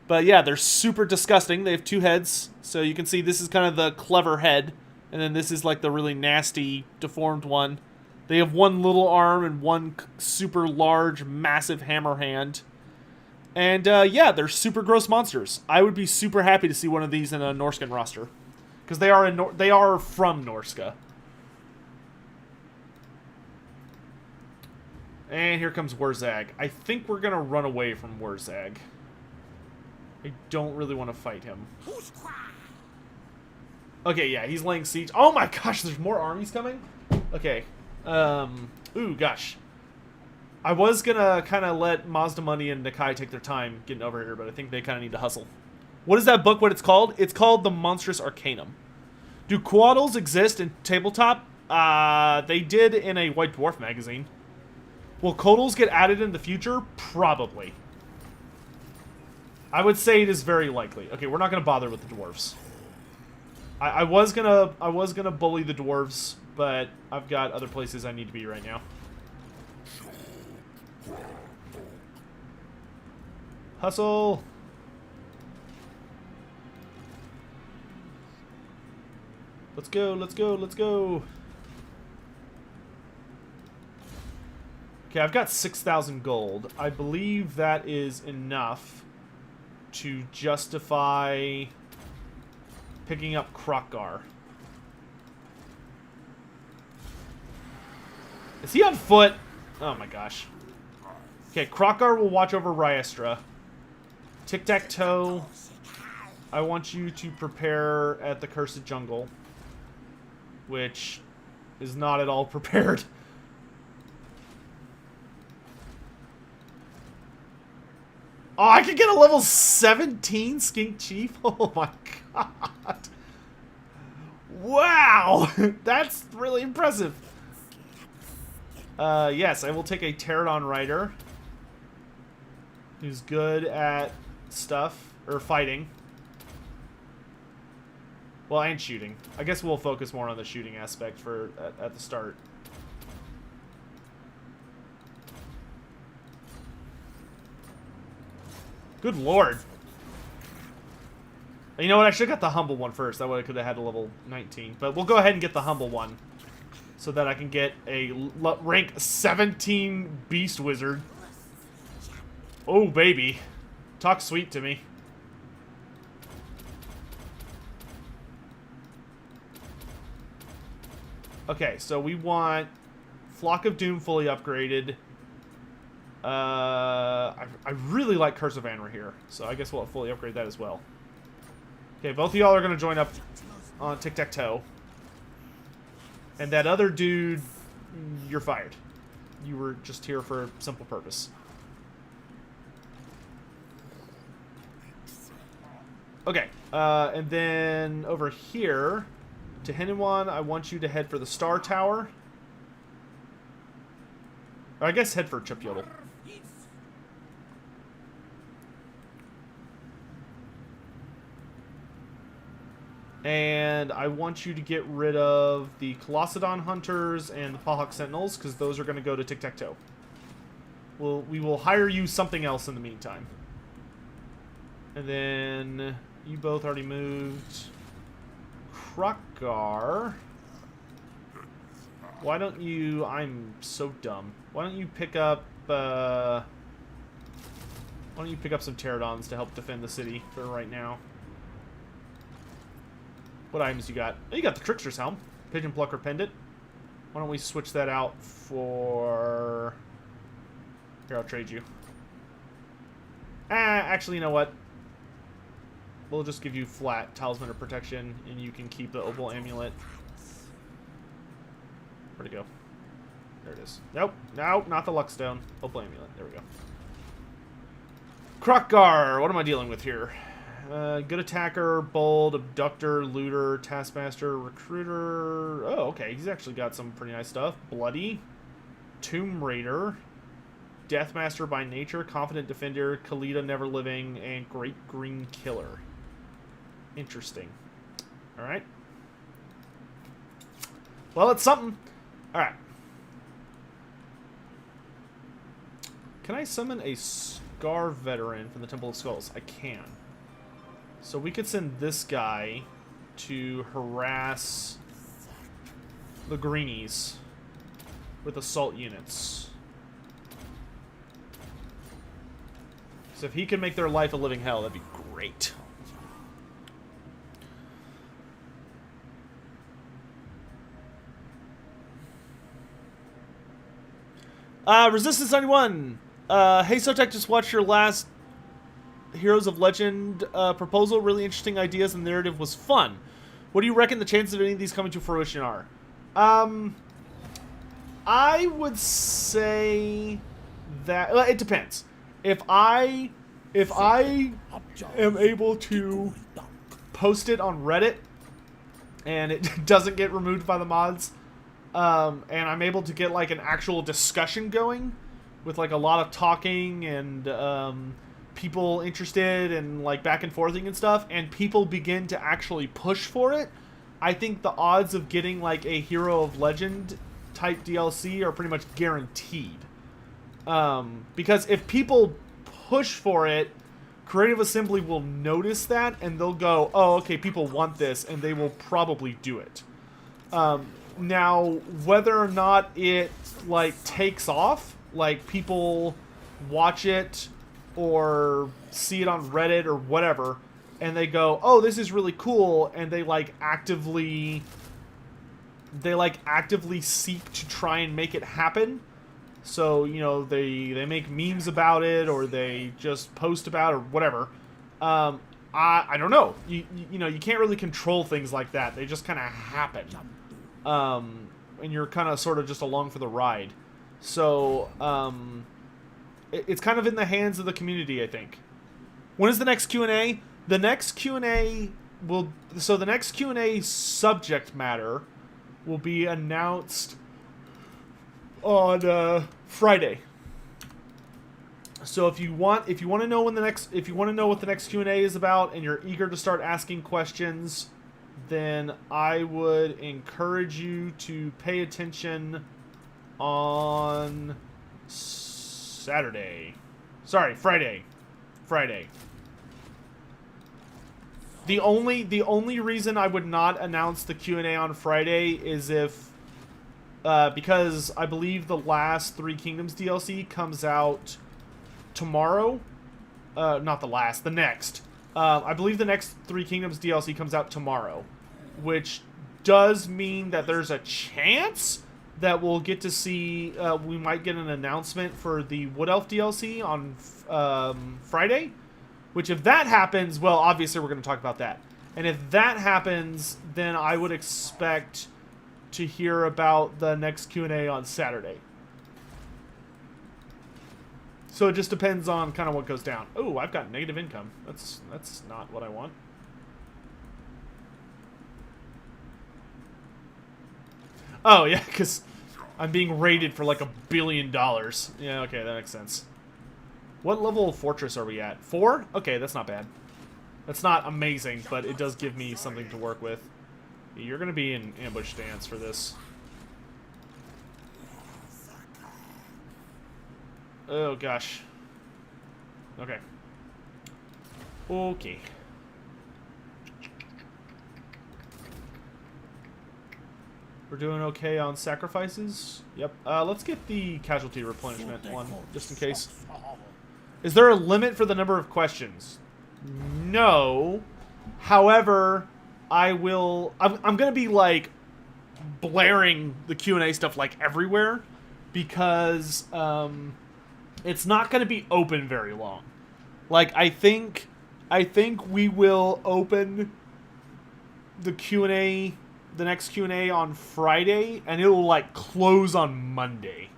But yeah, they're super disgusting. They have 2 heads. So you can see this is kind of the clever head. And then this is like the really nasty, deformed one. They have 1 little arm and 1 super large, massive hammer hand. And yeah, they're super gross monsters. I would be super happy to see one of these in a Norscan roster. Because they are from Norska. And here comes Wurzag. I think we're going to run away from Wurzag. I don't really want to fight him. Okay, yeah, he's laying siege. Oh my gosh, there's more armies coming? Okay. Ooh, gosh. I was going to kind of let Mazda Money and Nakai take their time getting over here, but I think they kind of need to hustle. What is that book, what it's called? It's called The Monstrous Arcanum. Do Quaddles exist in tabletop? They did in a White Dwarf magazine. Will Codals get added in the future? Probably. I would say it is very likely. Okay, we're not going to bother with the dwarves. I was gonna bully the dwarves, but I've got other places I need to be right now. Hustle! Let's go, let's go, let's go! Okay, I've got 6,000 gold. I believe that is enough to justify picking up Krokgar. Is he on foot? Oh my gosh. Okay, Krokgar will watch over Ryestra. Tic-tac-toe. I want you to prepare at the Cursed Jungle. Which is not at all prepared. Oh, I could get a level 17 Skink Chief? Oh my god. Wow! That's really impressive. Yes, I will take a Pterodon Rider. Who's good at stuff. Or fighting. Well, and shooting. I guess we'll focus more on the shooting aspect for at the start. Good lord. You know what? I should have got the humble one first. That way I could have had a level 19. But we'll go ahead and get the humble one. So that I can get a rank 17 Beast Wizard. Oh, baby. Talk sweet to me. Okay, so we want Flock of Doom fully upgraded. I really like Curse of Anra here, so I guess we'll fully upgrade that as well. Okay, both of y'all are going to join up on Tic-Tac-Toe. And that other dude, you're fired. You were just here for a simple purpose. Okay, and then over here, Tehenhauin, I want you to head for the Star Tower. Or I guess head for Chip Yodel. And I want you to get rid of the Colossadon Hunters and the Pawhawk Sentinels, because those are going to go to Tic-Tac-Toe. We will hire you something else in the meantime. And then you both already moved. Krokgar. Why don't you... I'm so dumb. Why don't you pick up... why don't you pick up some Pterodons to help defend the city for right now? What items you got? Oh, you got the Trickster's Helm. Pigeon Plucker Pendant. Why don't we switch that out for... Here, I'll trade you. Actually, you know what? We'll just give you flat Talisman of Protection, and you can keep the Opal Amulet. Where'd it go? There it is. Nope. No, not the Luckstone. Opal Amulet. There we go. Krokgar. What am I dealing with here? Good attacker, bold, abductor, looter, taskmaster, recruiter. Oh, okay. He's actually got some pretty nice stuff. Bloody, tomb raider, deathmaster by nature, confident defender, Khalida never living, and great green killer. Interesting. All right. Well, it's something. All right. Can I summon a Scar veteran from the Temple of Skulls? I can. So we could send this guy to harass the greenies with assault units. So if he can make their life a living hell, that'd be great. Resistance 91. Hey Sotek, just watched your last Heroes of Legend proposal. Really interesting ideas, and the narrative was fun. What do you reckon the chances of any of these coming to fruition are? I would say that it depends. If I am able to post it on Reddit and it doesn't get removed by the mods, and I'm able to get like an actual discussion going with like a lot of talking and people interested and like back and forthing and stuff, and people begin to actually push for it, I think the odds of getting like a Hero of Legend type DLC are pretty much guaranteed. Because if people push for it, Creative Assembly will notice that and they'll go, oh, okay, people want this, and they will probably do it. Now, whether or not it like takes off, like people watch it or see it on Reddit or whatever, and they go, oh, this is really cool, and they actively seek to try and make it happen. So, you know, they make memes about it, or they just post about it, or whatever. I don't know. You know, you can't really control things like that. They just kind of happen. And you're kind of sort of just along for the ride. So, it's kind of in the hands of the community, I think. When is the next Q&A? The next Q&A will... So the next Q&A subject matter will be announced on Friday. So if you want to know what the next Q&A is about, and you're eager to start asking questions, then I would encourage you to pay attention on Saturday. Sorry, Friday. The only reason I would not announce the Q&A on Friday is if because I believe the last Three Kingdoms DLC comes out tomorrow. Not the last, the next. I believe the next Three Kingdoms DLC comes out tomorrow, which does mean that there's a chance that we'll get to see, we might get an announcement for the Wood Elf DLC on Friday. Which, if that happens, well, obviously we're going to talk about that. And if that happens, then I would expect to hear about the next Q&A on Saturday. So it just depends on kind of what goes down. Oh, I've got negative income. That's not what I want. Oh, yeah, because I'm being rated for like $1 billion. Yeah, okay, that makes sense. What level of fortress are we at? 4? Okay, that's not bad. That's not amazing, but it does give me something to work with. You're going to be in ambush stance for this. Oh, gosh. Okay. Okay. We're doing okay on sacrifices. Yep. Let's get the casualty replenishment one, just in case. Is there a limit for the number of questions? No. However, I'm going to be, like, blaring the Q&A stuff, like, everywhere. Because, it's not going to be open very long. Like, I think we will open the Q&A, the next Q&A on Friday, and it'll, like, close on Monday.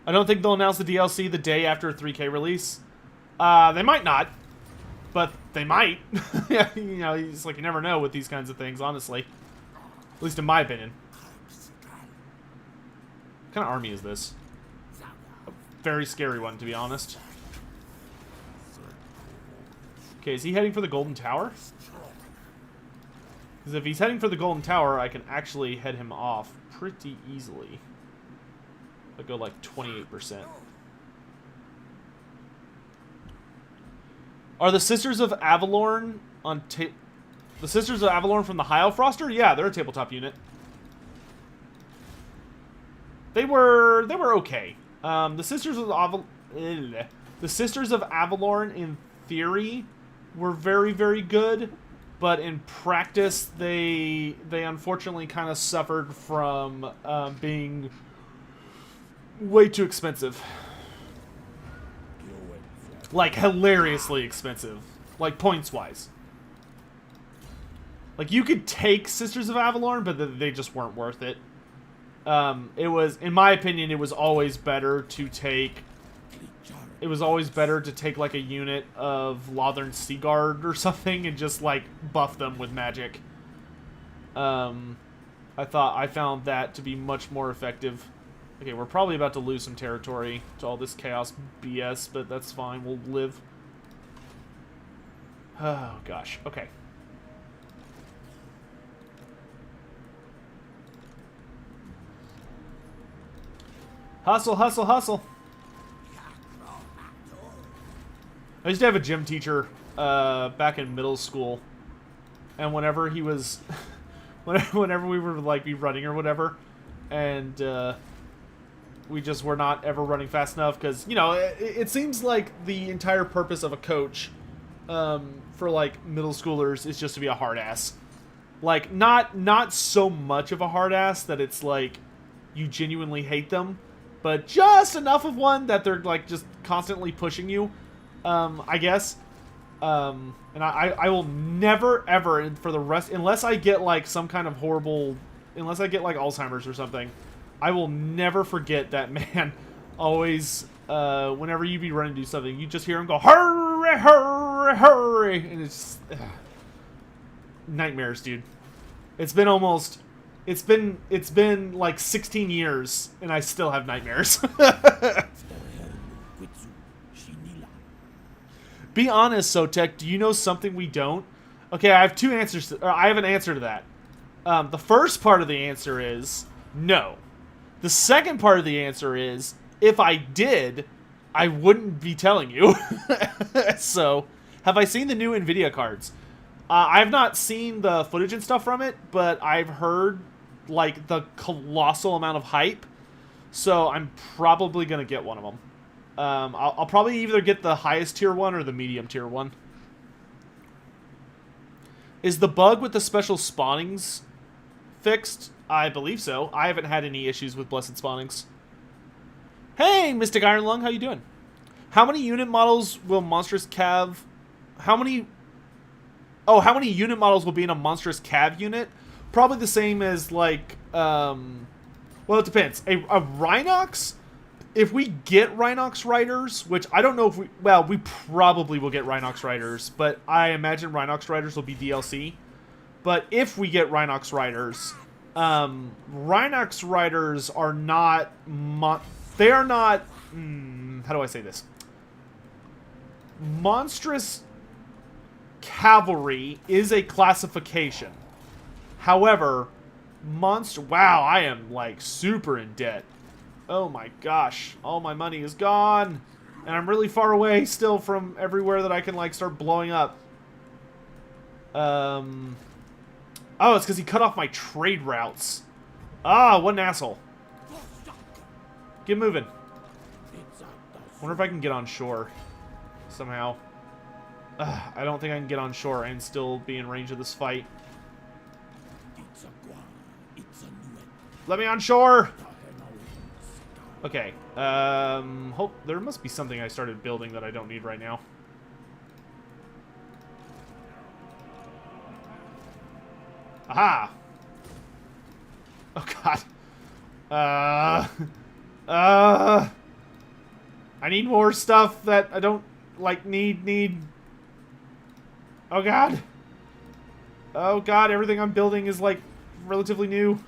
I don't think they'll announce the DLC the day after a 3K release. They might not, but they might. Yeah, you know, it's like you never know with these kinds of things, honestly. At least in my opinion. What kind of army is this? A very scary one, to be honest. Okay, is he heading for the Golden Tower? Because if he's heading for the Golden Tower, I can actually head him off pretty easily. I go like 28%. Are the Sisters of Avalorn on the Sisters of Avalorn from the Hyalfroster? Yeah, they're a tabletop unit. They were okay. The Sisters of Avalorn in theory were very, very good, but in practice they unfortunately kind of suffered from being way too expensive. Like, hilariously expensive. Like, points-wise. Like, you could take Sisters of Avalorn, but they just weren't worth it. It was, in my opinion, it was always better to take... It was always better to take, like, a unit of Lothern Sea Guard or something and just, like, buff them with magic. I found that to be much more effective. Okay, we're probably about to lose some territory to all this chaos BS, but that's fine. We'll live. Oh, gosh. Okay. Hustle, hustle, hustle. I used to have a gym teacher back in middle school, and whenever he was... whenever we were, like, be running or whatever, and, we just were not ever running fast enough because, you know, it seems like the entire purpose of a coach for, like, middle schoolers is just to be a hard ass. Like, not so much of a hard ass that it's, like, you genuinely hate them, but just enough of one that they're, like, just constantly pushing you, I guess. And I will never, ever, for the rest, unless I get, like, some kind of horrible, unless I get, like, Alzheimer's or something, I will never forget that man always, whenever you be running to do something, you just hear him go, hurry, hurry, hurry, and it's just, nightmares, dude. It's been like 16 years, and I still have nightmares. Be honest, Sotek, do you know something we don't? Okay, I have two answers, or I have an answer to that. The first part of the answer is no. The second part of the answer is, if I did, I wouldn't be telling you. So, have I seen the new NVIDIA cards? I've not seen the footage and stuff from it, but I've heard like the colossal amount of hype. So I'm probably gonna get one of them. I'll probably either get the highest tier one or the medium tier one. Is the bug with the special spawnings fixed? I believe so. I haven't had any issues with blessed spawnings. Hey, Mystic Iron Lung, how you doing? How many unit models will Monstrous Cav... How many unit models will be in a Monstrous Cav unit? Probably the same as, like, well, it depends. A Rhinox... If we get Rhinox Riders, which I don't know if we... Well, we probably will get Rhinox Riders, but I imagine Rhinox Riders will be DLC. But if we get Rhinox Riders, Rhinox Riders are not... They are not... how do I say this? Monstrous Cavalry is a classification. However, Wow, I am, like, super in debt. Oh my gosh, all my money is gone. And I'm really far away still from everywhere that I can, like, start blowing up. Oh, it's because he cut off my trade routes. Ah, what an asshole. Get moving. Wonder if I can get on shore somehow. I don't think I can get on shore and still be in range of this fight. Let me on shore! Okay, there must be something I started building that I don't need right now. Aha! Oh god. I need more stuff that I don't, like, need. Oh god. Oh god, everything I'm building is, like, relatively new.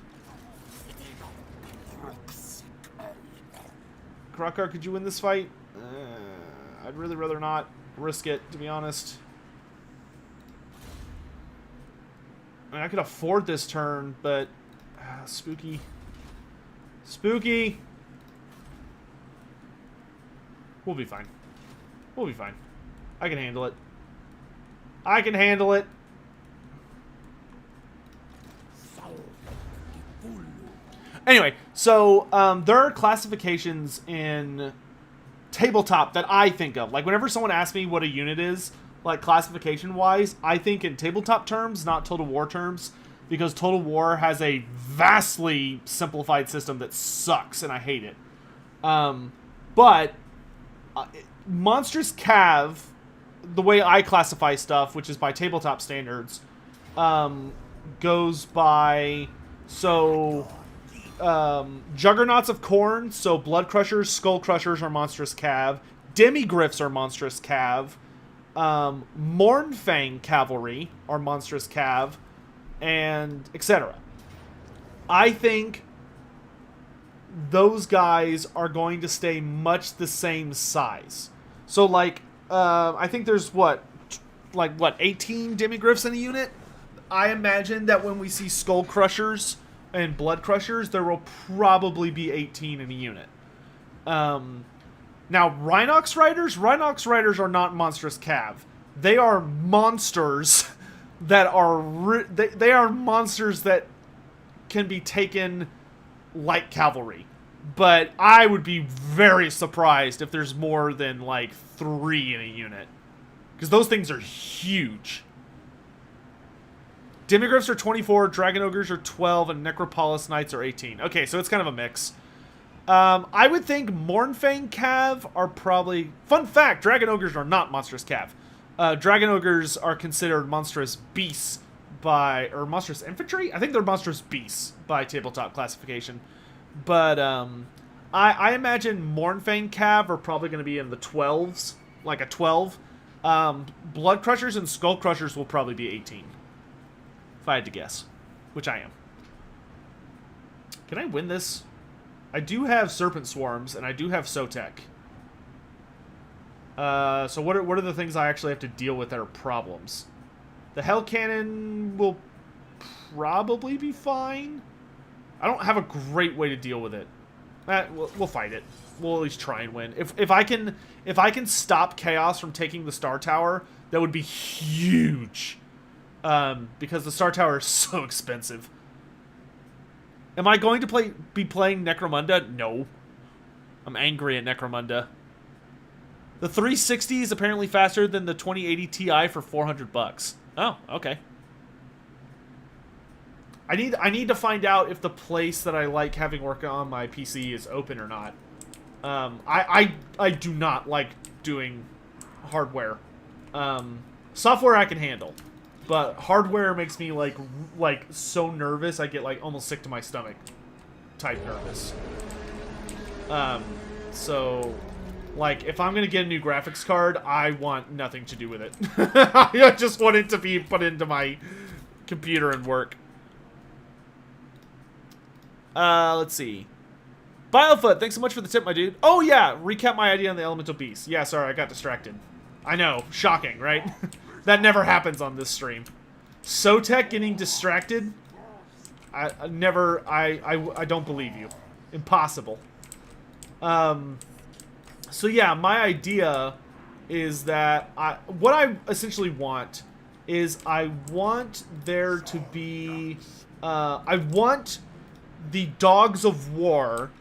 Krokar, could you win this fight? I'd really rather not risk it, to be honest. I mean, I could afford this turn, but... spooky. Spooky! We'll be fine. We'll be fine. I can handle it. I can handle it! Anyway, so there are classifications in tabletop that I think of. Like, whenever someone asks me what a unit is, like, classification-wise, I think in tabletop terms, not Total War terms, because Total War has a vastly simplified system that sucks, and I hate it. But Monstrous Cav, the way I classify stuff, which is by tabletop standards, goes by... So... Juggernauts of Khorne, so Blood Crushers, Skull Crushers are Monstrous Cav. Demigryphs are Monstrous Cav. Mournfang Cavalry are Monstrous Cav. And etc. I think those guys are going to stay much the same size. So, like, I think there's, 18 Demigryphs in a unit? I imagine that when we see Skull Crushers... and Blood Crushers, there will probably be 18 in a unit. Now, Rhinox Riders are not Monstrous Cav. They are monsters that are... They are monsters that can be taken like cavalry. But I would be very surprised if there's more than, like, 3 in a unit. Because those things are huge. Demigryphs are 24, Dragon Ogres are 12, and Necropolis Knights are 18. Okay, so it's kind of a mix. I would think Mournfang Cav are probably... Fun fact, Dragon Ogres are not Monstrous Cav. Dragon Ogres are considered Monstrous Beasts by... Or Monstrous Infantry? I think they're Monstrous Beasts by tabletop classification. But I imagine Mournfang Cav are probably going to be in the 12s. Like a 12. Blood Crushers and Skull Crushers will probably be 18. If I had to guess. Which I am. Can I win this? I do have Serpent Swarms, and I do have Sotek. So what are the things I actually have to deal with that are problems? The Hell Cannon will probably be fine. I don't have a great way to deal with it. We'll fight it. We'll at least try and win. If I can stop Chaos from taking the Star Tower, that would be huge. Because the Star Tower is so expensive. Am I going to be playing Necromunda? No. I'm angry at Necromunda. The 360 is apparently faster than the 2080 Ti for $400. Oh, okay. I need to find out if the place that I like having work on my PC is open or not. I do not like doing hardware. Software I can handle, but hardware makes me like so nervous. I get like almost sick to my stomach type nervous. So like if I'm gonna get a new graphics card, I want nothing to do with it. I just want it to be put into my computer and work. Let's see. Biofoot, thanks so much for the tip, my dude. Oh yeah, recap my idea on the elemental beast. Yeah, sorry, I got distracted. I know, shocking, right? That never happens on this stream. Sotek getting distracted? I don't believe you. Impossible. So yeah, my idea is that what I essentially want is I want there to be I want the Dogs of War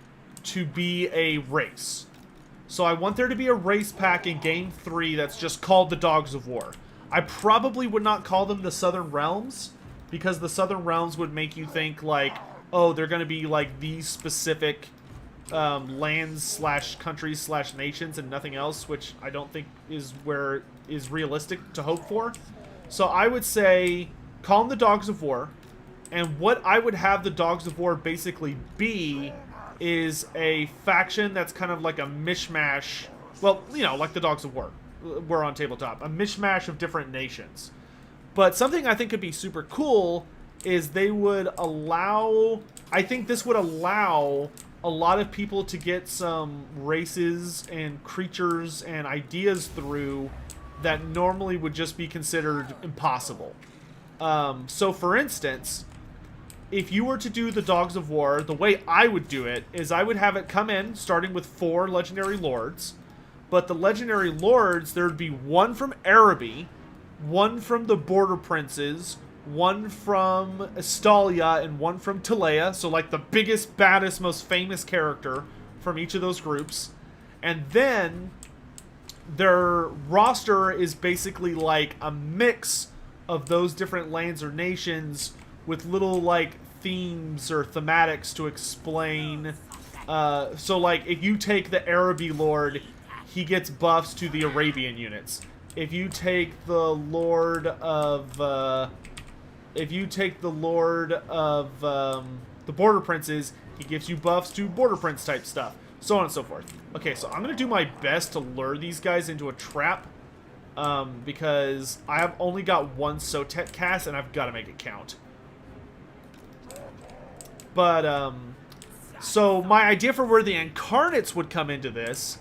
to be a race. So I want there to be a race pack in Game 3 that's just called the Dogs of War. I probably would not call them the Southern Realms, because the Southern Realms would make you think like, oh, they're going to be like these specific lands slash countries slash nations and nothing else, which I don't think is realistic to hope for. So I would say call them the Dogs of War. And what I would have the Dogs of War basically be is a faction that's kind of like a mishmash. Well, you know, like the Dogs of War were on tabletop. A mishmash of different nations. But something I think could be super cool is they would allow... I think this would allow a lot of people to get some races and creatures and ideas through that normally would just be considered impossible. So, for instance... if you were to do the Dogs of War, the way I would do it is I would have it come in starting with 4 Legendary Lords. But the Legendary Lords, there would be 1 from Araby, 1 from the Border Princes, 1 from Estalia, and 1 from Talea. So like the biggest, baddest, most famous character from each of those groups. And then their roster is basically like a mix of those different lands or nations with little like themes or thematics to explain. So like if you take the Araby Lord, he gets buffs to the Arabian units. If you take the Lord of the Border Princes, he gives you buffs to Border Prince type stuff, so on and so forth. Okay, so I'm gonna do my best to lure these guys into a trap, because I have only got 1 Sotek cast and I've got to make it count. But, so my idea for where the Incarnates would come into this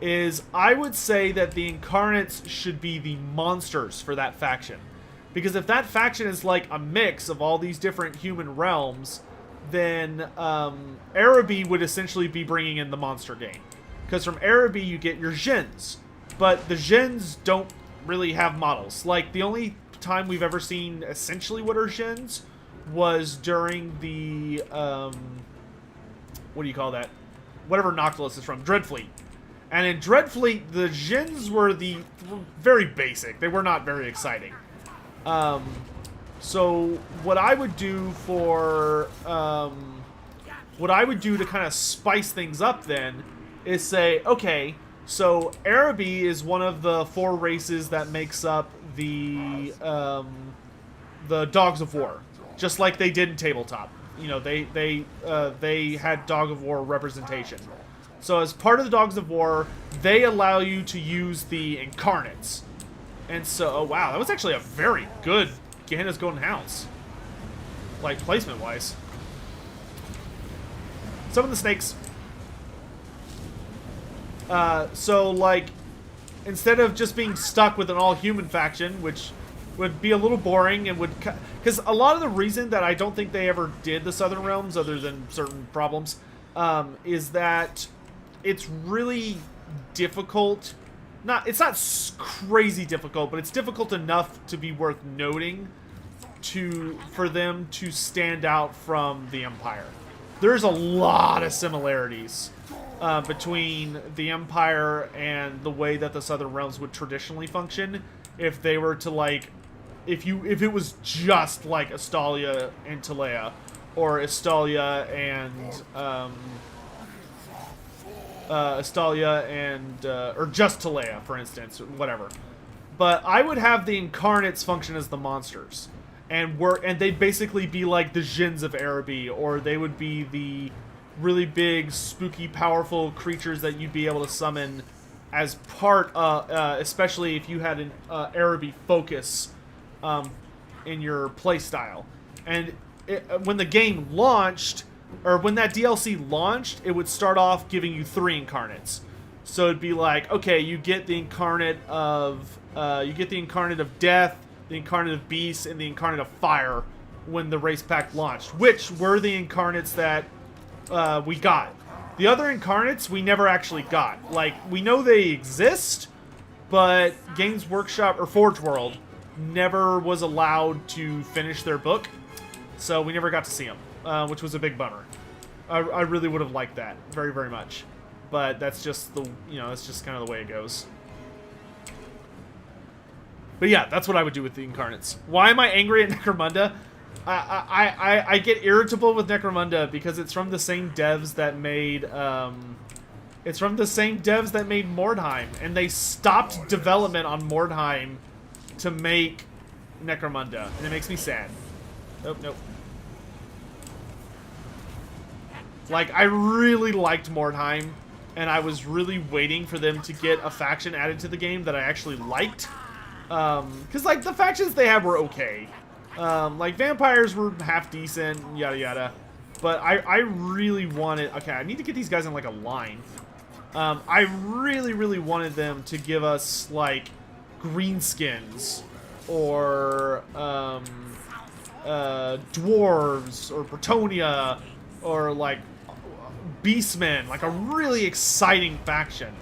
is I would say that the Incarnates should be the monsters for that faction. Because if that faction is like a mix of all these different human realms, then Araby would essentially be bringing in the monster game. Because from Araby you get your Djinns, but the Djinns don't really have models. Like, the only time we've ever seen essentially what are Djinns was during the, what do you call that? Whatever Noctilus is from, Dreadfleet. And in Dreadfleet, the Djinns were very basic. They were not very exciting. So what I would do for, what I would do to kind of spice things up then is say, okay, so Araby is one of the 4 races that makes up the Dogs of War. Just like they did in tabletop. You know, they had Dog of War representation. So as part of the Dogs of War, they allow you to use the Incarnates. And so, oh wow, that was actually a very good Gehenna's Golden House. Like, placement-wise. Some of the snakes. So, like, instead of just being stuck with an all-human faction, which would be a little boring and would... Because a lot of the reason that I don't think they ever did the Southern Realms, other than certain problems, is that it's really difficult. It's not crazy difficult, but it's difficult enough to be worth noting for them to stand out from the Empire. there's a lot of similarities between the Empire and the way that the Southern Realms would traditionally function if they were to, like, if it was just like Astalia and Talea, or Astalia and or just Talea, for instance, whatever. But I would have the Incarnates function as the monsters, and they'd basically be like the Djinns of Araby, or they would be the really big, spooky, powerful creatures that you'd be able to summon as part, especially if you had an Araby focus in your playstyle. And when the game launched, or when that DLC launched, it would start off giving you 3 Incarnates. So it'd be like, okay, you get the Incarnate of Death, the Incarnate of Beast, and the Incarnate of Fire when the race pack launched, which were the Incarnates that we got. The other Incarnates we never actually got. Like, we know they exist, but Games Workshop, or Forge World, never was allowed to finish their book, so we never got to see them, which was a big bummer. I really would have liked that very, very much, but that's just that's just kind of the way it goes. But yeah, that's what I would do with the Incarnates. Why am I angry at Necromunda? I get irritable with Necromunda because it's from the same devs that made Mordheim, and they stopped development on Mordheim to make Necromunda, and it makes me sad. Nope. Like, I really liked Mordheim, and I was really waiting for them to get a faction added to the game that I actually liked. Because, like, the factions they had were okay. Like, vampires were half decent, yada yada. But I really wanted... Okay, I need to get these guys in, like, a line. I really, really wanted them to give us, like, greenskins, or dwarves, or Bretonia, or like Beastmen, like a really exciting faction,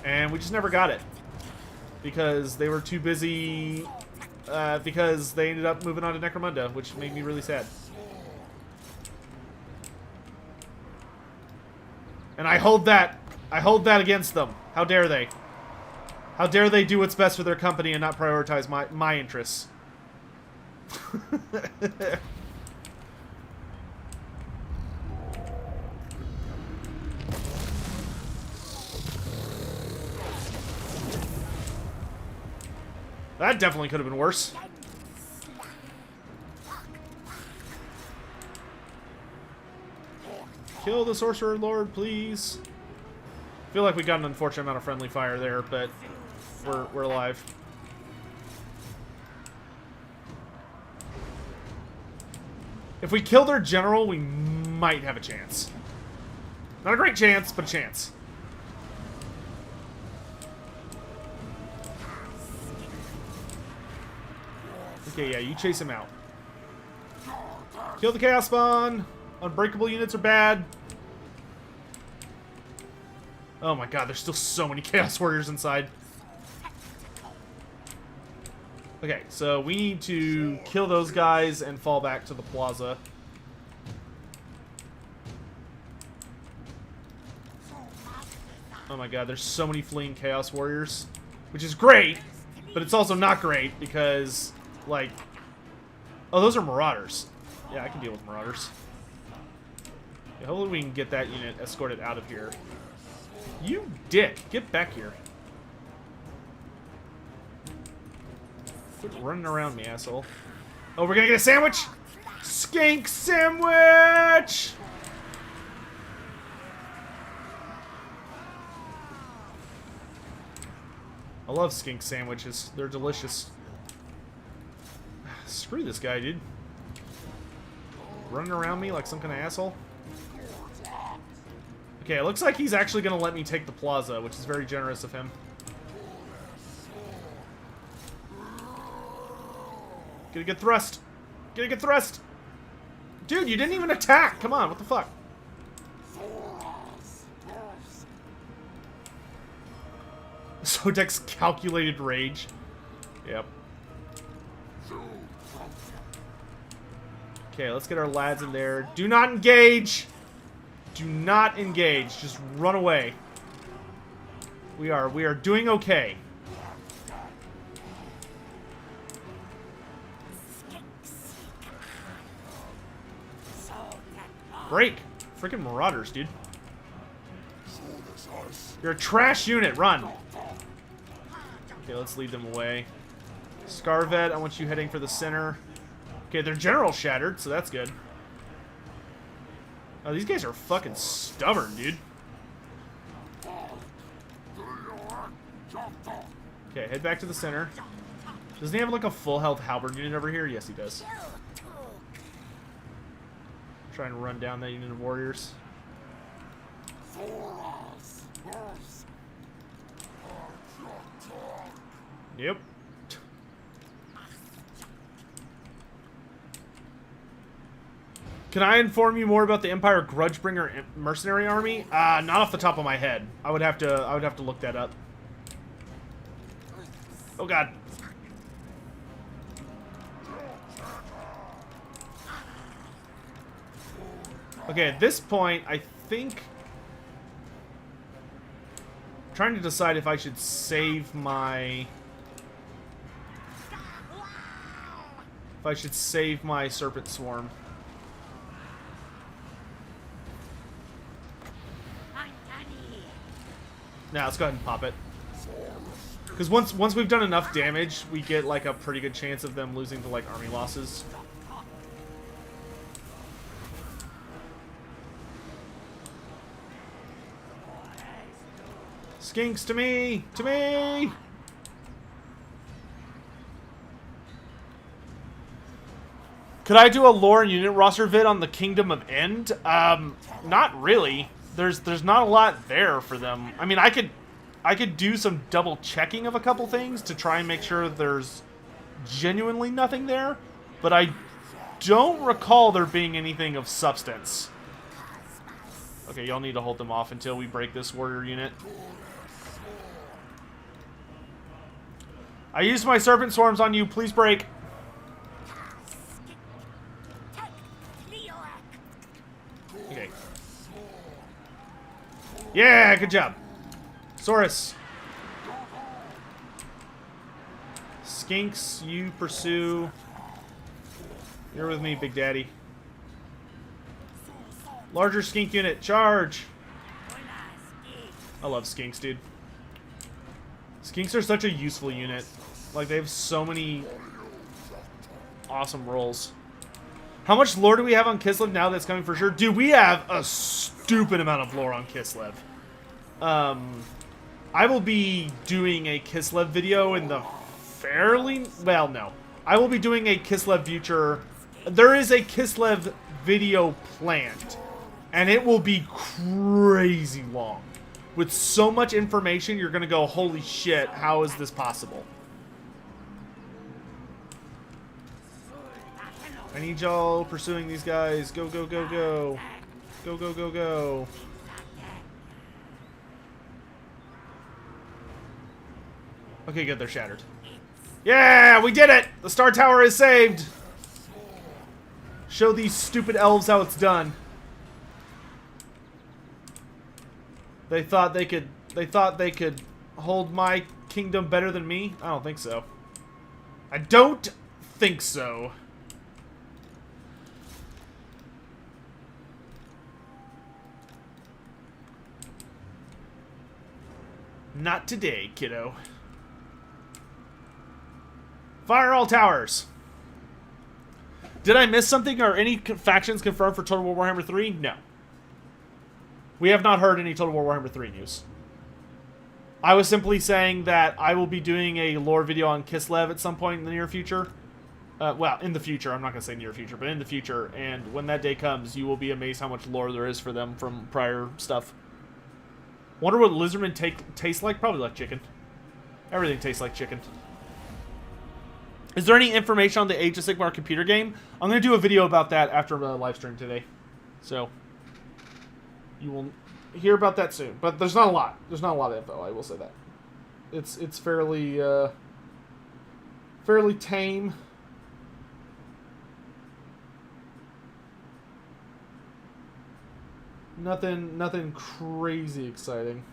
and we just never got it because they were too busy, because they ended up moving on to Necromunda, which made me really sad. And I hold that against them. How dare they? How dare they do what's best for their company and not prioritize my interests? That definitely could have been worse. Kill the Sorcerer Lord, please. I feel like we got an unfortunate amount of friendly fire there, but we're alive. If we kill their general, we might have a chance. Not a great chance, but a chance. Okay, yeah, you chase him out. Kill the Chaos Spawn. Unbreakable units are bad. Oh my god, there's still so many Chaos Warriors inside. Okay, so we need to kill those guys and fall back to the plaza. Oh my god, there's so many fleeing Chaos Warriors. Which is great, but it's also not great because, like... Oh, those are Marauders. Yeah, I can deal with Marauders. Yeah, hopefully we can get that unit escorted out of here. You dick! Get back here. Quit running around me, asshole. Oh, we're gonna get a sandwich? Skink sandwich! I love skink sandwiches. They're delicious. Screw this guy, dude. Running around me like some kind of asshole. Okay, it looks like he's actually going to let me take the plaza, which is very generous of him. Get a good thrust. Get a good thrust. Dude, you didn't even attack. Come on, what the fuck? Sotek's calculated rage. Yep. Okay, let's get our lads in there. Do not engage! Do not engage. Just run away. We are doing okay. Break! Freaking marauders, dude. You're a trash unit. Run. Okay, let's lead them away. Scarvet, I want you heading for the center. Okay, their general shattered, so that's good. Oh, these guys are fucking stubborn, dude. Okay, head back to the center. Doesn't he have like a full health halberd unit over here? Yes, he does. Try and run down that unit of warriors. Yep. Can I inform you more about the Empire Grudgebringer mercenary army? Not off the top of my head. I would have to look that up. Oh god. Okay, at this point, I think I'm trying to decide if I should save my Serpent Swarm. Now let's go ahead and pop it. Because once we've done enough damage, we get like a pretty good chance of them losing to like army losses. Skinks to me! To me! Could I do a lore and unit roster vid on the Kingdom of End? Not really. There's not a lot there for them. I mean, I could do some double checking of a couple things to try and make sure there's genuinely nothing there, but I don't recall there being anything of substance. Okay, y'all need to hold them off until we break this warrior unit. I used my Serpent Swarms on you. Please break. Okay. Yeah, good job. Saurus. Skinks, you pursue. You're with me, Big Daddy. Larger skink unit, charge! I love skinks, dude. Skinks are such a useful unit. Like, they have so many awesome rolls. How much lore do we have on Kislev now that's coming for sure? Dude, we have a stupid amount of lore on Kislev. I will be doing a Kislev video in the well, no. I will be doing a Kislev future. There is a Kislev video planned, and it will be crazy long. With so much information, you're gonna go, holy shit, how is this possible? I need y'all pursuing these guys. Go, go, go, go. Go, go, go, go. Okay, good, they're shattered. Yeah, we did it! The Star Tower is saved! Show these stupid elves how it's done. They thought they could hold my kingdom better than me? I don't think so. I don't think so. Not today, kiddo. Fire all towers. Did I miss something? Are any factions confirmed for Total War Warhammer 3? No. We have not heard any Total War Warhammer 3 news. I was simply saying that I will be doing a lore video on Kislev at some point in the near future. Well, in the future. I'm not going to say near future, but in the future. And when that day comes, you will be amazed how much lore there is for them from prior stuff. Wonder what Lizardmen taste like? Probably like chicken. Everything tastes like chicken. Is there any information on the Age of Sigmar computer game? I'm going to do a video about that after the live stream today. So, you will hear about that soon. But there's not a lot. There's not a lot of info, I will say that. It's fairly, fairly tame. Nothing crazy exciting.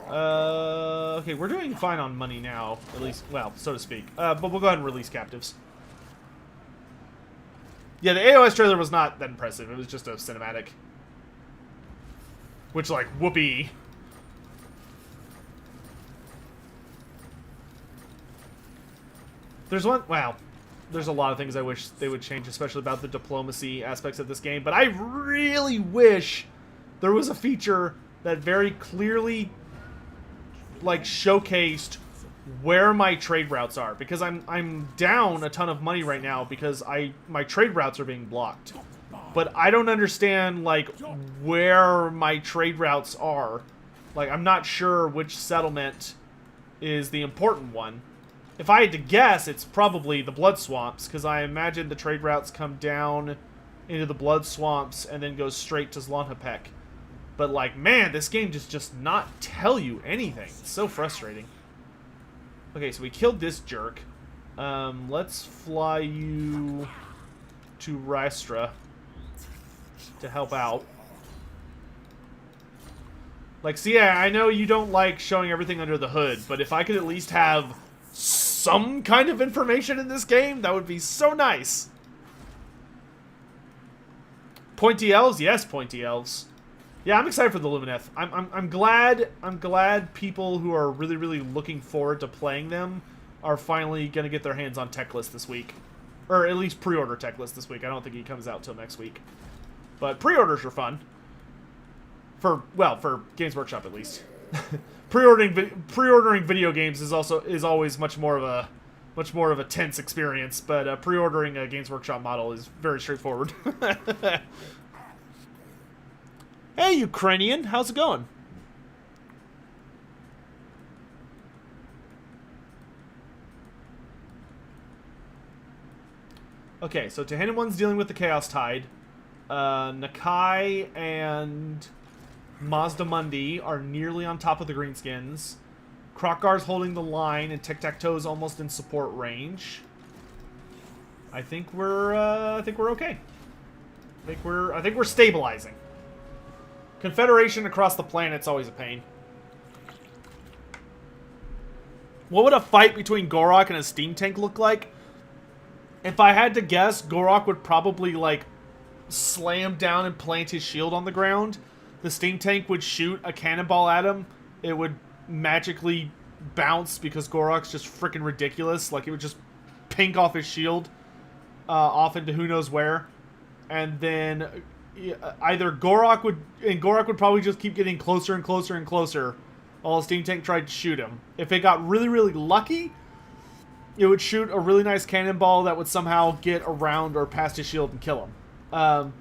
Okay, we're doing fine on money now, at least, well, so to speak. But we'll go ahead and release captives. Yeah, the AOS trailer was not that impressive. It was just a cinematic. Which, like, whoopee. There's one, wow. There's a lot of things I wish they would change, especially about the diplomacy aspects of this game. But I really wish there was a feature that very clearly, like, showcased where my trade routes are, because I'm down a ton of money right now because my trade routes are being blocked. But I don't understand, like, where my trade routes are. Like, I'm not sure which settlement is the important one. If I had to guess, it's probably the Blood Swamps, because I imagine the trade routes come down into the Blood Swamps and then go straight to Zlonhapek. But, like, man, this game just not tell you anything. It's so frustrating. Okay, so we killed this jerk. Let's fly you to Rystra to help out. Like, see, yeah, I know you don't like showing everything under the hood, but if I could at least have some kind of information in this game, that would be so nice. Pointy elves? Yes, pointy elves. Yeah, I'm excited for the Lumineth. I'm glad people who are really looking forward to playing them are finally gonna get their hands on Techlist this week. Or at least pre-order Techlist this week. I don't think he comes out till next week. But pre-orders are fun. For Games Workshop at least. Pre-ordering video games is always much more of a tense experience, but pre-ordering a Games Workshop model is very straightforward. Hey, Ukrainian, how's it going? Okay, so Tehenhauin's dealing with the Chaos Tide. Nakai and Mazdamundi are nearly on top of the Greenskins. Krokgar's holding the line, and Tic-Tac-Toe's almost in support range. I think we're okay. I think we're stabilizing. Confederation across the planet's always a pain. What would a fight between Gorok and a steam tank look like? If I had to guess, Gorok would probably, like, slam down and plant his shield on the ground. The steam tank would shoot a cannonball at him. It would magically bounce because Gorok's just freaking ridiculous. Like, it would just pink off his shield off into who knows where. And then either Gorok would probably just keep getting closer and closer and closer while the steam tank tried to shoot him. If it got really lucky, it would shoot a really nice cannonball that would somehow get around or past his shield and kill him.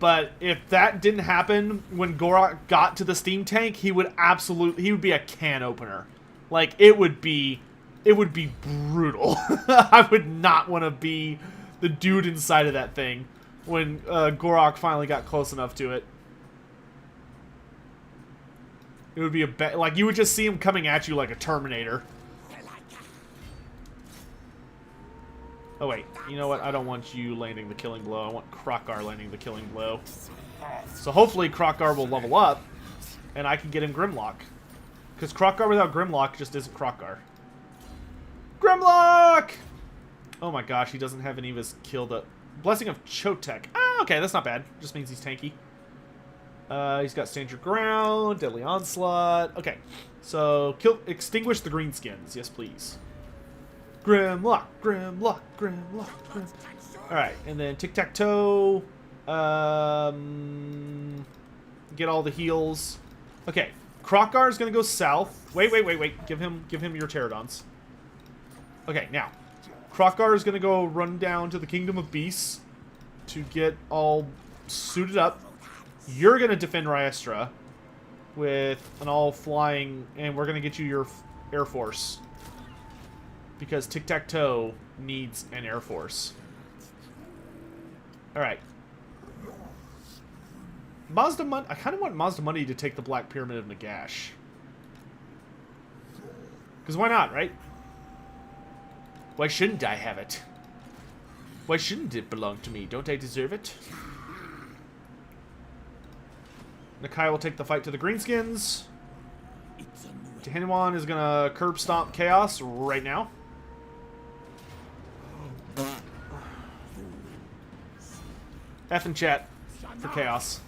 But if that didn't happen, when Gorok got to the steam tank, he would be a can opener. Like, it would be brutal. I would not want to be the dude inside of that thing when Gorok finally got close enough to it. It would be like, you would just see him coming at you like a Terminator. Oh wait, you know what? I don't want you landing the killing blow. I want Krokgar landing the killing blow. So hopefully Krokgar will level up, and I can get him Grimlock. Because Krokgar without Grimlock just isn't Krokgar. Grimlock! Oh my gosh, he doesn't have any of his killed up. Blessing of Sotek. Ah, okay, that's not bad. Just means he's tanky. He's got Stand Your Ground, Deadly Onslaught. Okay, so extinguish the greenskins. Yes, please. Grimlock, Grimlock, Grimlock, Grimlock. Alright, and then Tic-Tac-Toe. Get all the heals. Okay, Krokgar is going to go south. Wait. Give him your Pterodons. Okay, now. Krokgar is going to go run down to the Kingdom of Beasts to get all suited up. You're going to defend Rystra with an all-flying, and we're going to get you your Air Force. Because Tic-Tac-Toe needs an Air Force. Alright. I kind of want Mazdamundi to take the Black Pyramid of Nagash. Because why not, right? Why shouldn't I have it? Why shouldn't it belong to me? Don't I deserve it? Nakai will take the fight to the Greenskins. Tehenhauin is gonna curb stomp Chaos right now. F in chat for Chaos.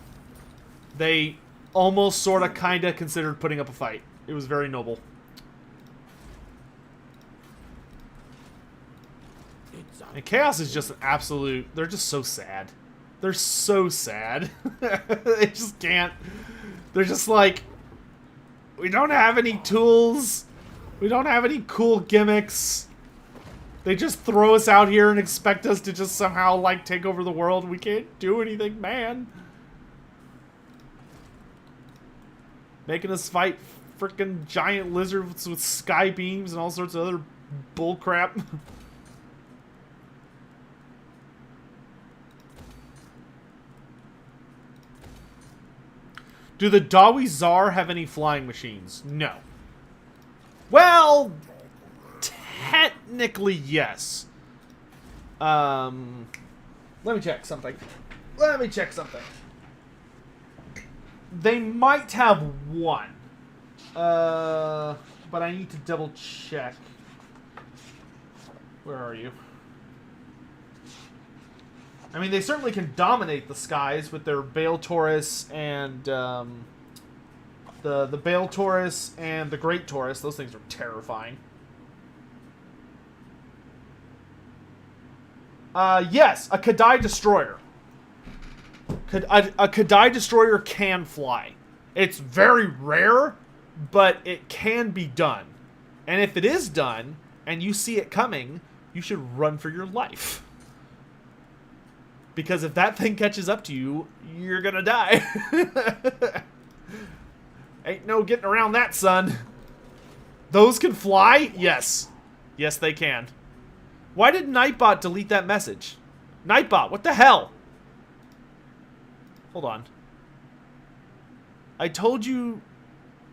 They almost sorta kinda considered putting up a fight. It was very noble. And Chaos is just an absolute... They're just so sad. They're so sad. They just can't... They're just like... We don't have any tools. We don't have any cool gimmicks. They just throw us out here and expect us to just somehow, like, take over the world. We can't do anything, man. Making us fight freaking giant lizards with sky beams and all sorts of other bullcrap. Do the Dawi Zar have any flying machines? No. Well, technically, yes. Let me check something. Let me check something. They might have one. But I need to double check. Where are you? I mean, they certainly can dominate the skies with their Bale Taurus and the Bale Taurus and the Great Taurus. Those things are terrifying. Yes, a Kadai Destroyer. A Kadai Destroyer can fly. It's very rare, but it can be done. And if it is done, and you see it coming, you should run for your life. Because if that thing catches up to you, you're gonna die. Ain't no getting around that, son. Those can fly? Yes. Yes, they can. Why did Nightbot delete that message? Nightbot, what the hell? Hold on. I told you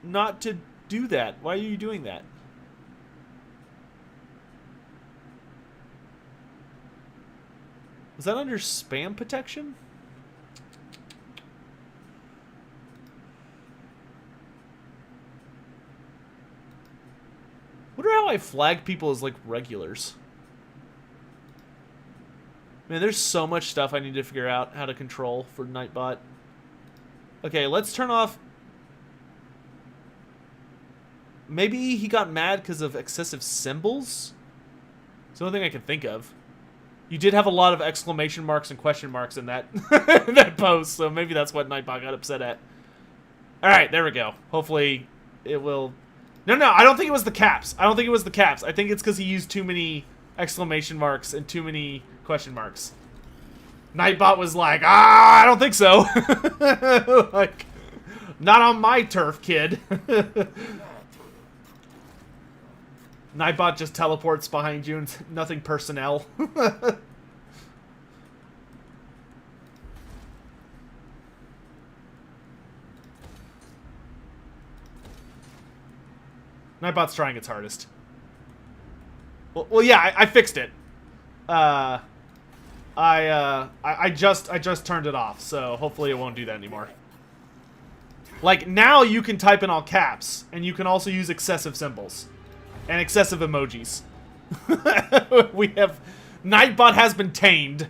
not to do that. Why are you doing that? Was that under spam protection? Wonder how I flag people as, like, regulars. Man, there's so much stuff I need to figure out how to control for Nightbot. Okay, let's turn off... Maybe he got mad because of excessive symbols? It's the only thing I can think of. You did have a lot of exclamation marks and question marks in that that post, so maybe that's what Nightbot got upset at. Alright, there we go. Hopefully it will... No, I don't think it was the caps. I don't think it was the caps. I think it's because he used too many exclamation marks and too many question marks. Nightbot was like, I don't think so. Like, not on my turf, kid. Nightbot just teleports behind you and nothing personnel. Nightbot's trying its hardest. Well, yeah, I fixed it. I just turned it off, so hopefully it won't do that anymore. Like, now you can type in all caps, and you can also use excessive symbols. And excessive emojis. We have... Nightbot has been tamed.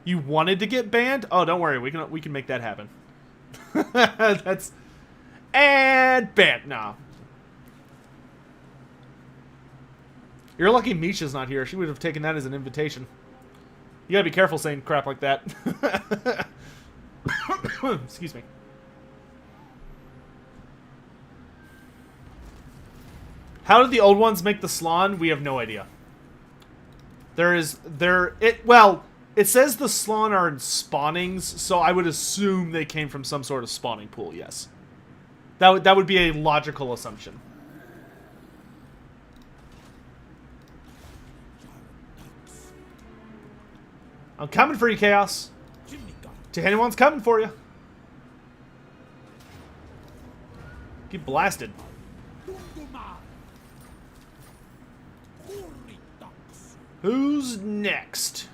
You wanted to get banned? Oh, don't worry. We can make that happen. That's... And banned. No. You're lucky Misha's not here. She would have taken that as an invitation. You gotta be careful saying crap like that. Excuse me. How did the old ones make the Slann? We have no idea. Well, it says the Slann are in spawnings, so I would assume they came from some sort of spawning pool, yes. That would be a logical assumption. I'm coming for you, Chaos. Tehenhauin's coming for you. Get blasted. Who's next?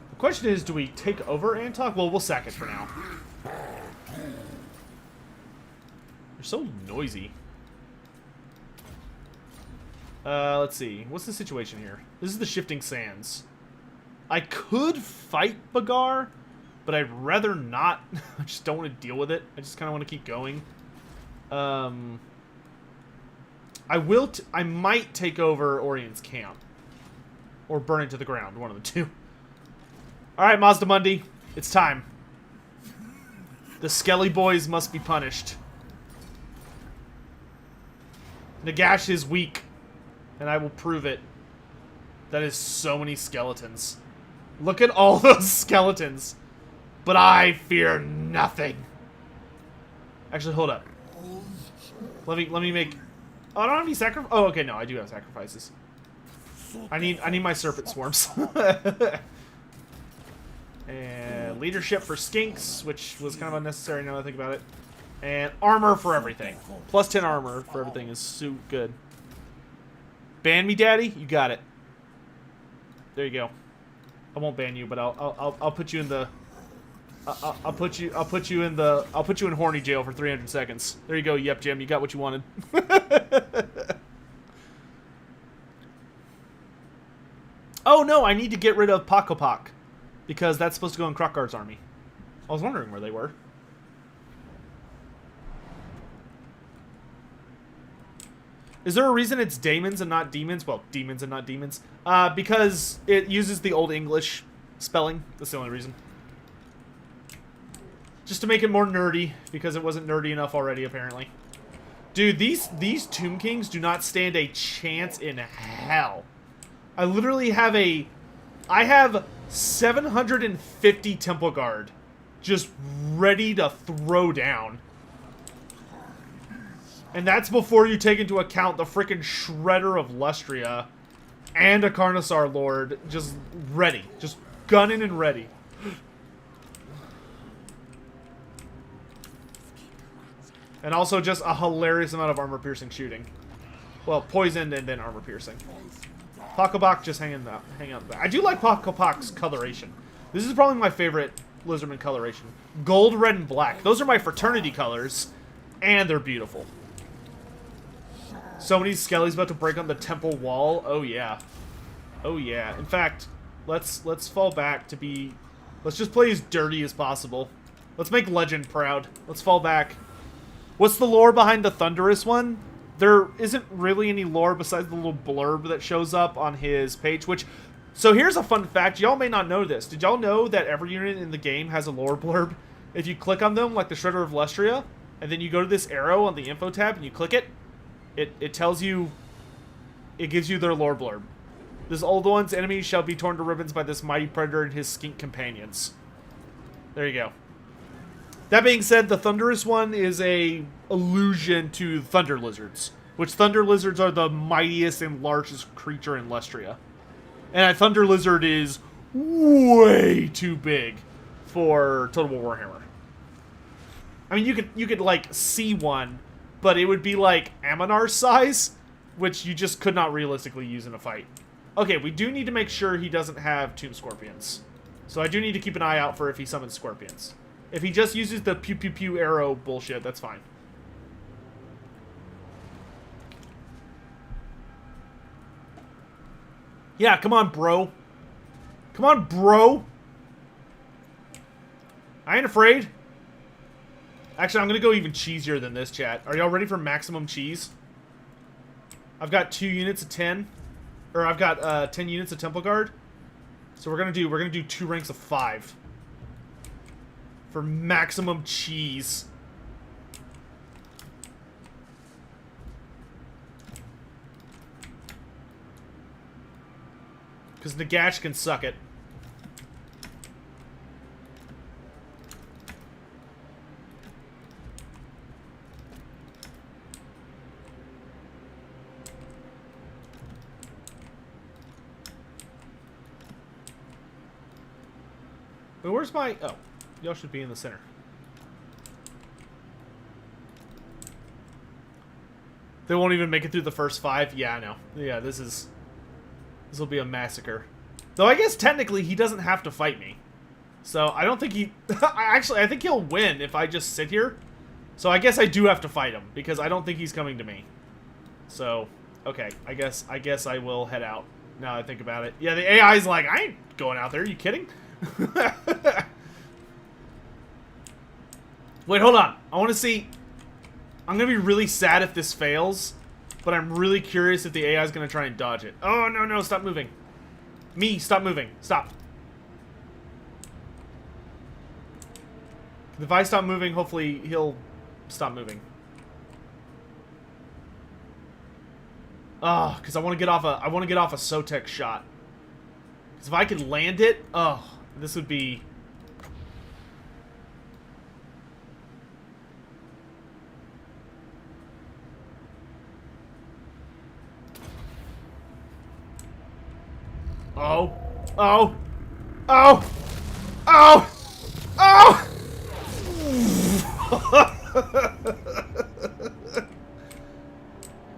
The question is, do we take over Antok? Well, we'll sack it for now. They're so noisy. Let's see. What's the situation here? This is the Shifting Sands. I could fight Bagar, but I'd rather not. I just don't want to deal with it. I just kind of want to keep going. I might take over Orion's camp. Or burn it to the ground. One of the two. Alright, Mazda Mundi. It's time. The Skelly boys must be punished. Nagash is weak. And I will prove it. That is so many skeletons. Look at all those skeletons. But I fear nothing. Actually, hold up. Let me make... Oh, I don't have any sacrifices. Oh, okay, no, I do have sacrifices. I need my serpent swarms. And leadership for skinks, which was kind of unnecessary now that I think about it. And armor for everything. Plus 10 armor for everything is so good. Ban me, daddy. You got it. There you go. I won't ban you, but I'll put you in the. I'll put you in horny jail for 300 seconds. There you go. Yep, Jim. You got what you wanted. Oh no! I need to get rid of Pakopok because that's supposed to go in Krokgar's army. I was wondering where they were. Is there a reason it's daemons and not demons? Well, demons and not demons. Because it uses the Old English spelling. That's the only reason. Just to make it more nerdy, because it wasn't nerdy enough already, apparently. Dude, these Tomb Kings do not stand a chance in hell. I literally have I have 750 Temple Guard just ready to throw down. And that's before you take into account the frickin' Shredder of Lustria and a Carnosaur Lord just ready. Just gunning and ready. And also just a hilarious amount of armor-piercing shooting. Well, poisoned and then armor-piercing. Pakopok just hanging out the back. I do like Pakopok's coloration. This is probably my favorite Lizardman coloration. Gold, red, and black. Those are my fraternity colors, and they're beautiful. So many skellies about to break on the temple wall. Oh yeah. Oh yeah. In fact, let's fall back to be... Let's just play as dirty as possible. Let's make Legend proud. Let's fall back. What's the lore behind the Thunderous one? There isn't really any lore besides the little blurb that shows up on his page, which... So here's a fun fact. Y'all may not know this. Did y'all know that every unit in the game has a lore blurb? If you click on them, like the Shredder of Lustria, and then you go to this arrow on the info tab and you click it, it tells you... It gives you their lore blurb. This old one's enemies shall be torn to ribbons by this mighty predator and his skink companions. There you go. That being said, the Thunderous one is a allusion to Thunder Lizards, which Thunder Lizards are the mightiest and largest creature in Lustria. And a Thunder Lizard is way too big for Total War Warhammer. I mean, you could like see one, but it would be like Aminar's size, which you just could not realistically use in a fight. Okay, we do need to make sure he doesn't have Tomb Scorpions. So I do need to keep an eye out for if he summons Scorpions. If he just uses the pew pew pew arrow bullshit, that's fine. Yeah, come on, bro. Come on, bro. I ain't afraid. Actually, I'm going to go even cheesier than this, chat. Are y'all ready for maximum cheese? I've got 2 units of 10. Or I've got 10 units of Temple Guard. So we're going to do 2 ranks of 5. For maximum cheese. Because Nagash can suck it. Wait, where's my... Oh, y'all should be in the center. They won't even make it through the first 5? Yeah, I know. Yeah, this will be a massacre. Though I guess technically he doesn't have to fight me. So I don't think he... Actually, I think he'll win if I just sit here. So I guess I do have to fight him, because I don't think he's coming to me. So, okay. I guess I will head out, now that I think about it. Yeah, the AI's like, I ain't going out there. Are you kidding? Wait, hold on. I want to see... I'm going to be really sad if this fails, but I'm really curious if the AI is going to try and dodge it. Oh, no, no, stop moving. Me, stop moving. Stop. If I stop moving, hopefully he'll stop moving. Oh, because I want to get off a Sotek shot. Because if I could land it, oh, this would be... Oh. Oh. Oh. Oh. Oh.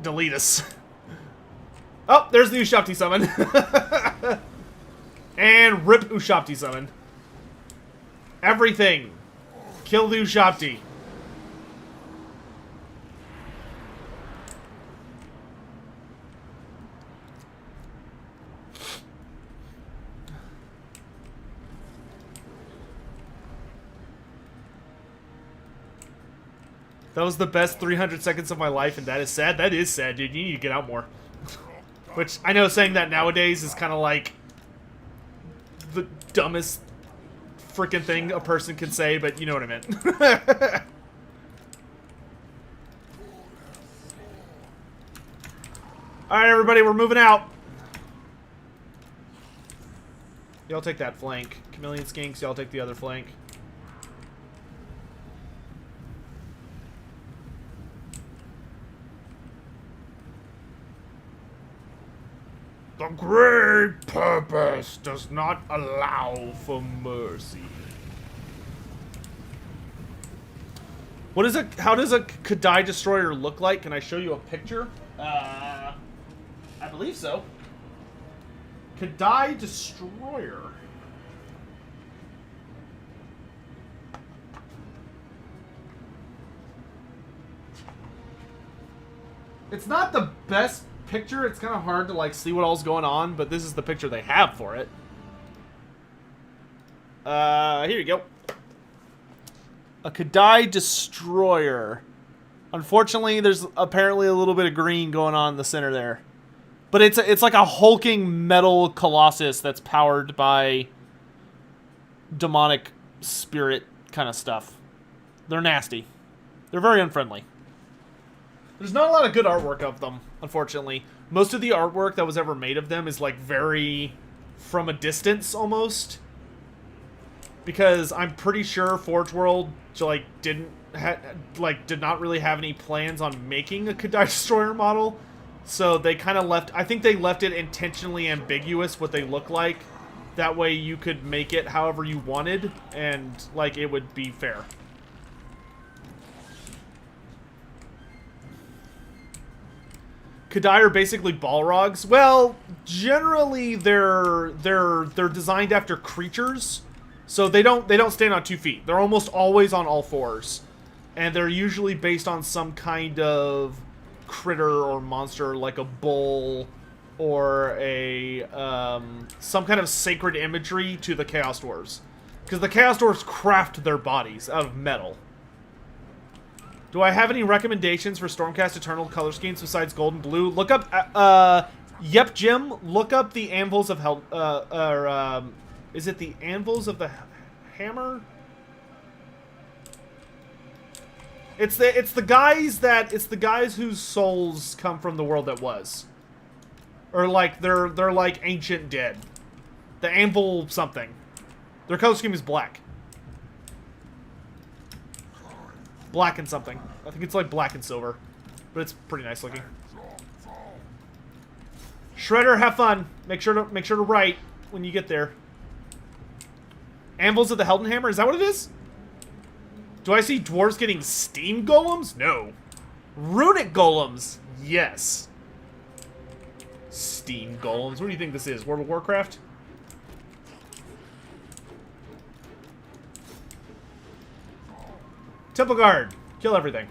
Delete us. Oh, there's the Ushapti summon. And rip Ushapti summon. Everything. Kill the Ushapti. That was the best 300 seconds of my life, and that is sad. That is sad, dude. You need to get out more. Which, I know saying that nowadays is kind of like the dumbest freaking thing a person can say, but you know what I meant. Alright, everybody, we're moving out. Y'all take that flank. Chameleon Skinks, y'all take the other flank. The great purpose does not allow for mercy. What is how does a Kadai Destroyer look like? Can I show you a picture? I believe so. Kadai Destroyer. It's not the best picture. It's kind of hard to like see what all's going on, but this is the picture they have for it. Here you go. A Kadai Destroyer. Unfortunately, there's apparently a little bit of green going on in the center there. But it's like a hulking metal colossus that's powered by demonic spirit kind of stuff. They're nasty. They're very unfriendly. There's not a lot of good artwork of them, unfortunately. Most of the artwork that was ever made of them is like very from a distance almost. Because I'm pretty sure Forge World like did not really have any plans on making a Kadai Destroyer model. So they kind of left, I think they left it intentionally ambiguous what they look like. That way you could make it however you wanted and like it would be fair. Kadai are basically Balrogs. Well, generally they're designed after creatures, so they don't stand on 2 feet. They're almost always on all fours, and they're usually based on some kind of critter or monster, like a bull or a some kind of sacred imagery to the Chaos Dwarves, because the Chaos Dwarves craft their bodies out of metal. Do I have any recommendations for Stormcast Eternal color schemes besides gold and blue? Look up, yep, Jim, look up the Anvils of Hell, is it the Anvils of the Hammer? It's the guys whose souls come from the world that was. Or like, they're like ancient dead. The Anvil something. Their color scheme is black. Black and something. I think it's like black and silver. But it's pretty nice looking. Shredder, have fun. Make sure to write when you get there. Anvils of the Heldenhammer? Is that what it is? Do I see dwarves getting steam golems? No. Runic golems? Yes. Steam golems. What do you think this is? World of Warcraft? Temple Guard. Kill everything.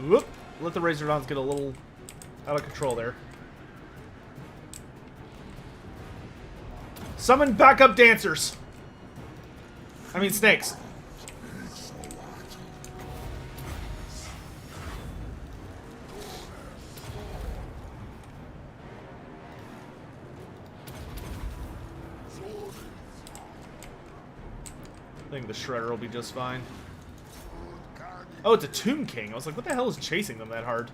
Whoop. Let the Razordons get a little out of control there. Summon backup dancers. I mean snakes. I think the Shredder will be just fine. Oh, it's a Tomb King. I was like, what the hell is chasing them that hard?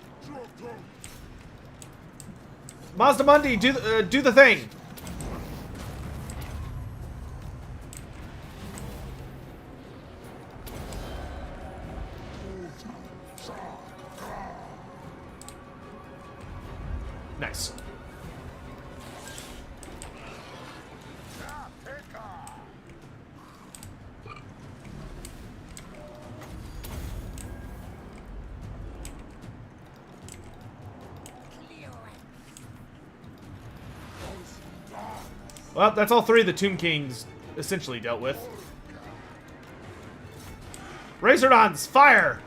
Mazda Mundi, do the thing. Nice. Well, that's all three of the Tomb Kings essentially dealt with. Razordons, fire!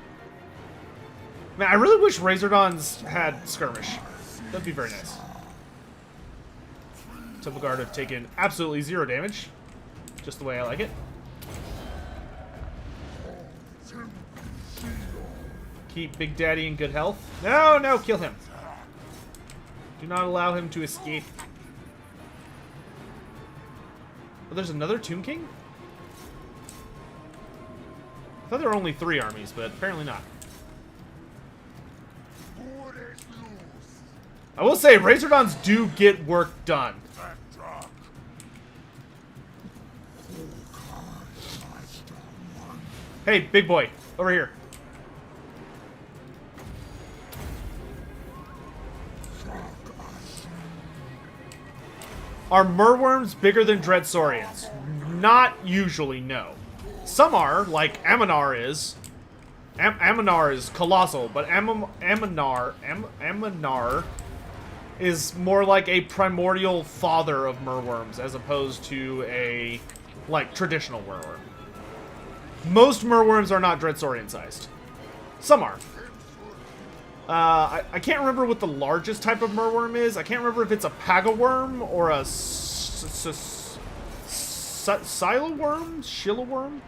Man, I really wish Razordons had skirmish. That'd be very nice. Temple Guard have taken absolutely 0 damage. Just the way I like it. Keep Big Daddy in good health. No, no, kill him. Do not allow him to escape. Oh, there's another Tomb King? I thought there were only 3 armies, but apparently not. I will say, Razordons do get work done. Hey, big boy, over here. Are merworms bigger than Dreadsaurians? Not usually, no. Some are, like Aminar is. Aminar is colossal, but Aminar is more like a primordial father of merworms as opposed to a, like, traditional merworm. Most merworms are not Dreadsaurian sized. Some are. I can't remember what the largest type of merworm is. I can't remember if it's a pagaworm or a siloworm? Shiloworm?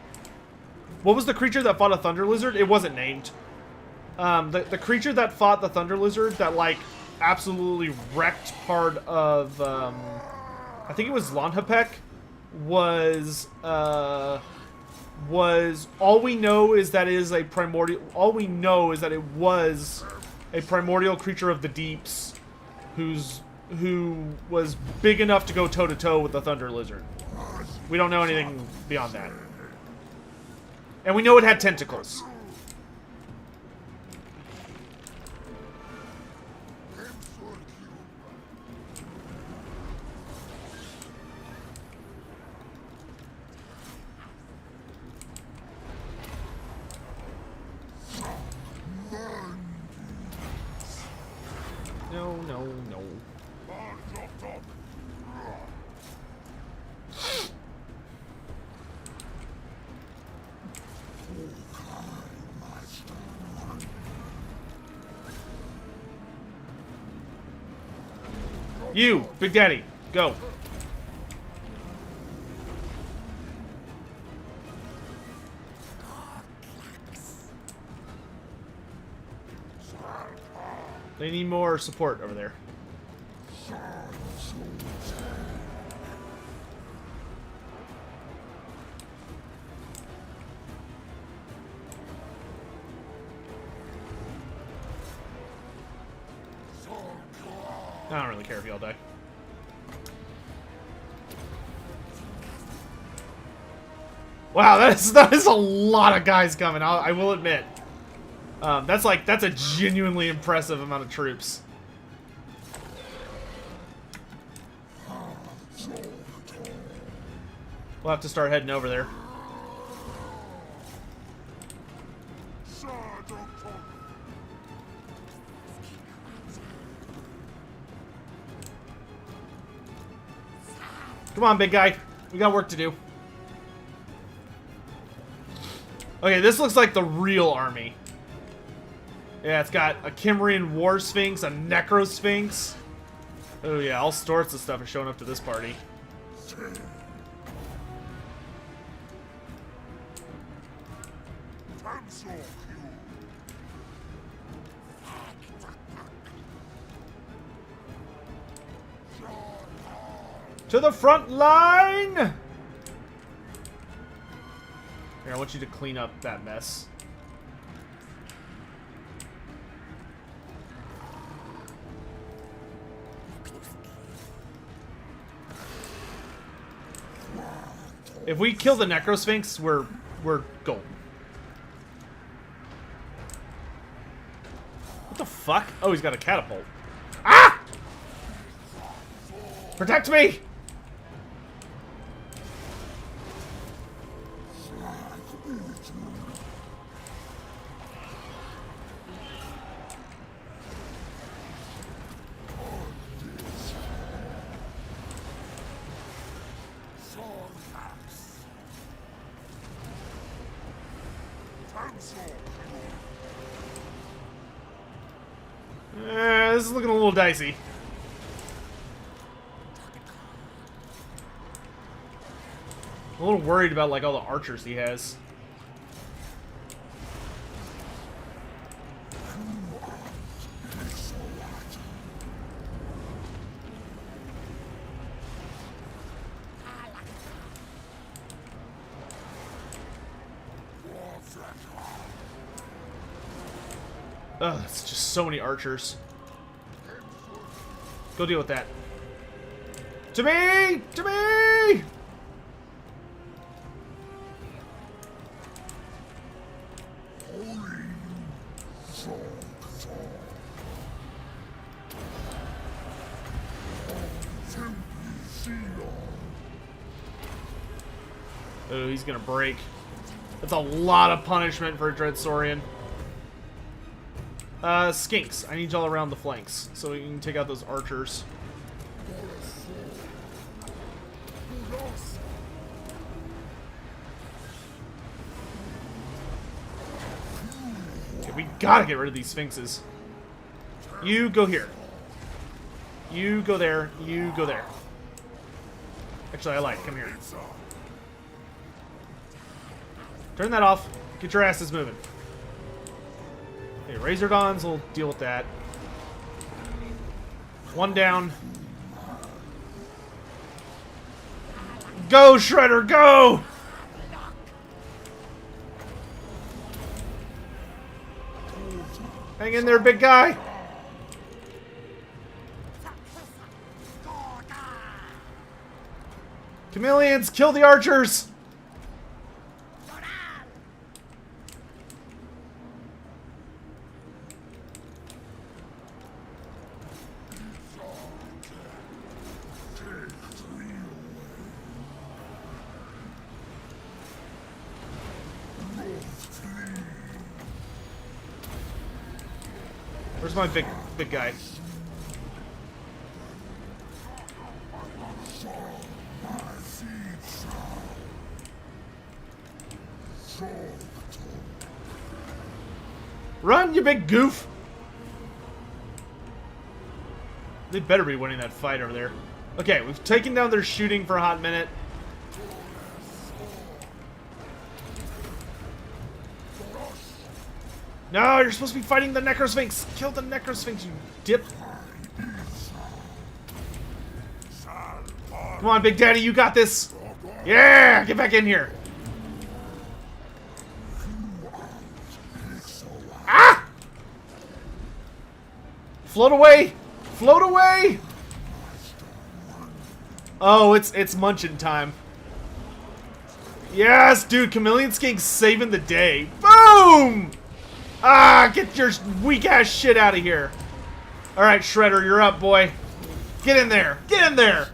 What was the creature that fought a thunder lizard? It wasn't named. The creature that fought the thunder lizard that, like, absolutely wrecked part of, I think it was Lonhapek, was all we know is that it is a primordial, all we know is that it was a primordial creature of the deeps who was big enough to go toe-to-toe with the thunder lizard. We don't know anything beyond that. And we know it had tentacles. No, no, no. You, Big Daddy, go. They need more support over there. I don't really care if y'all die. Wow, that is a lot of guys coming. I will admit. That's a genuinely impressive amount of troops. We'll have to start heading over there. Come on, big guy. We got work to do. Okay, this looks like the real army. Yeah, it's got a Kimrian War Sphinx, a Necro Sphinx. Oh yeah, all sorts of stuff is showing up to this party. To the front line! Here, I want you to clean up that mess. If we kill the Necro Sphinx, we're golden. What the fuck? Oh, he's got a catapult. Ah! Protect me! This is looking a little dicey. I'm a little worried about like all the archers he has. Ugh, it's just so many archers. Go deal with that. To me! To me! Oh, he's gonna break. That's a lot of punishment for a Dread Saurian. Skinks. I need y'all around the flanks so we can take out those archers. Okay, we gotta get rid of these Sphinxes. You go here. You go there. You go there. Actually, I like. Come here. Turn that off. Get your asses moving. Okay, Razordons will deal with that. One down. Go, Shredder, go! Hang in there, big guy. Chameleons, kill the archers! Where's my big guy? Run, you big goof! They better be winning that fight over there. Okay, we've taken down their shooting for a hot minute. No, you're supposed to be fighting the Necrosphinx! Kill the Necrosphinx, you dip! Come on, Big Daddy, you got this! Yeah! Get back in here! Ah! Float away! Float away! Oh, it's munching time. Yes, dude, Chameleon Skink's saving the day. Boom! Ah, get your weak-ass shit out of here. Alright, Shredder, you're up, boy. Get in there. Get in there.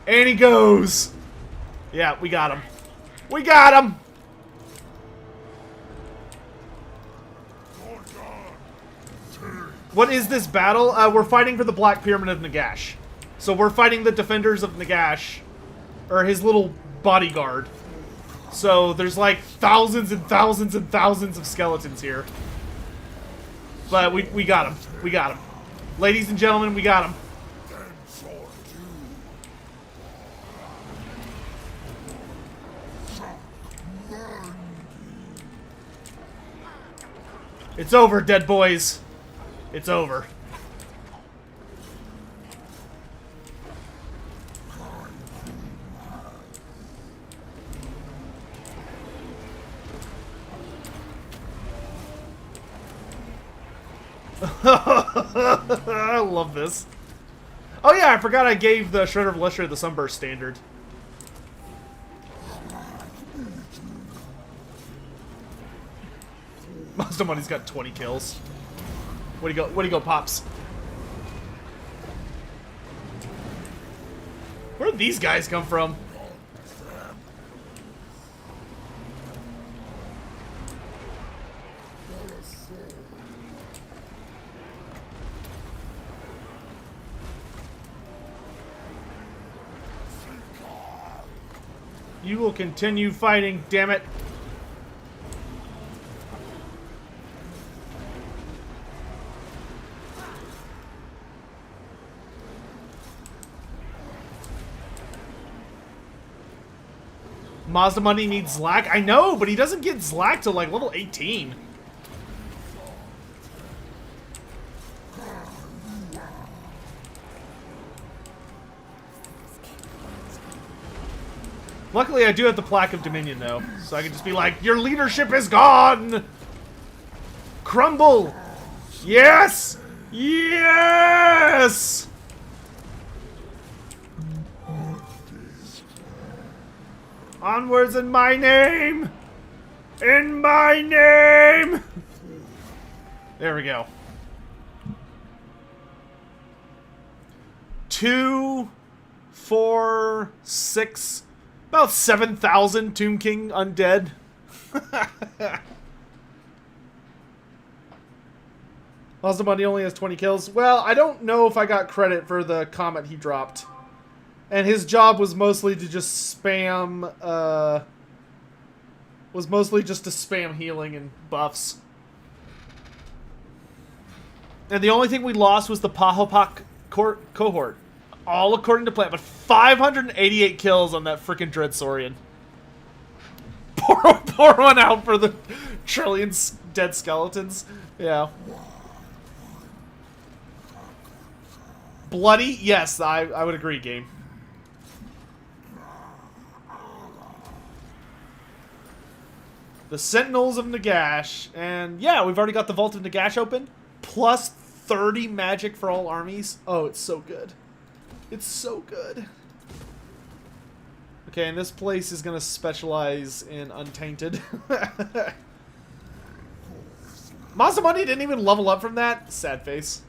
And he goes. Yeah, we got him. We got him. What is this battle? We're fighting for the Black Pyramid of Nagash. So we're fighting the defenders of Nagash. Or his little bodyguard. So there's like thousands and thousands and thousands of skeletons here. But we got him. We got him. Ladies and gentlemen, we got him. It's over, dead boys. It's over. I love this. Oh yeah, I forgot I gave the Shredder of Lusher the Sunburst standard. Monster Money's got 20 kills. Where'd he go? Where'd he go, Pops? Where'd these guys come from? You will continue fighting, damn it. Mazda Money needs Zlak. I know, but he doesn't get Zlak till like level 18. Luckily, I do have the Plaque of Dominion, though, so I can just be like, your leadership is gone! Crumble! Yes! Yes! Onwards in my name! In my name! There we go. 2, 4, 6... About 7,000 Tomb King undead. Mazda Money only has 20 kills. Well, I don't know if I got credit for the comment he dropped. And his job was mostly to just spam, healing and buffs. And the only thing we lost was the Pahopak cohort. All according to plan, but 588 kills on that freaking Dreadsaurian. Pour one out for the trillion dead skeletons. Yeah. Bloody? Yes, I would agree, game. The Sentinels of Nagash. And yeah, we've already got the Vault of Nagash open. Plus 30 magic for all armies. Oh, it's so good. It's so good. Okay, and this place is going to specialize in Untainted. Mazda Money didn't even level up from that. Sad face.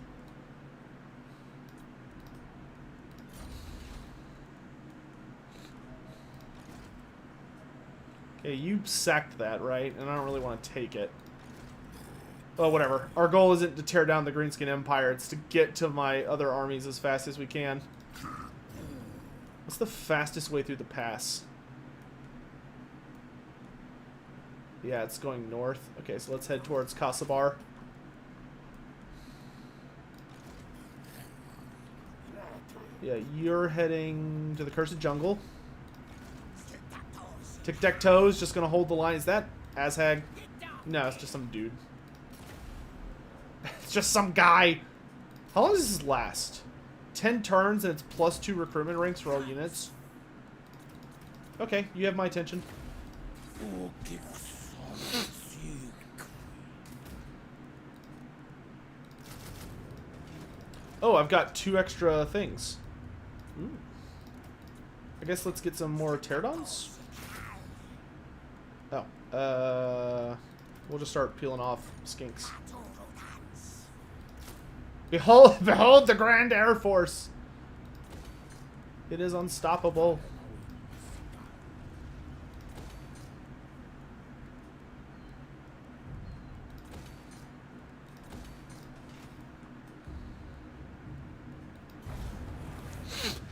Okay, you sacked that, right? And I don't really want to take it. Oh, whatever. Our goal isn't to tear down the Greenskin Empire. It's to get to my other armies as fast as we can. What's the fastest way through the pass? Yeah, it's going north. Okay, so let's head towards Kasabar. Yeah, you're heading to the Cursed Jungle. Tic-Tac-Toe's just gonna hold the line. Is that Azhag? No, it's just some dude. It's just some guy. How long does this last? 10 turns and it's plus 2 recruitment ranks for all units. Okay, you have my attention. Oh, I've got 2 extra things. Ooh. I guess let's get some more pterodons. Oh, we'll just start peeling off skinks. Behold, behold the Grand Air Force. It is unstoppable.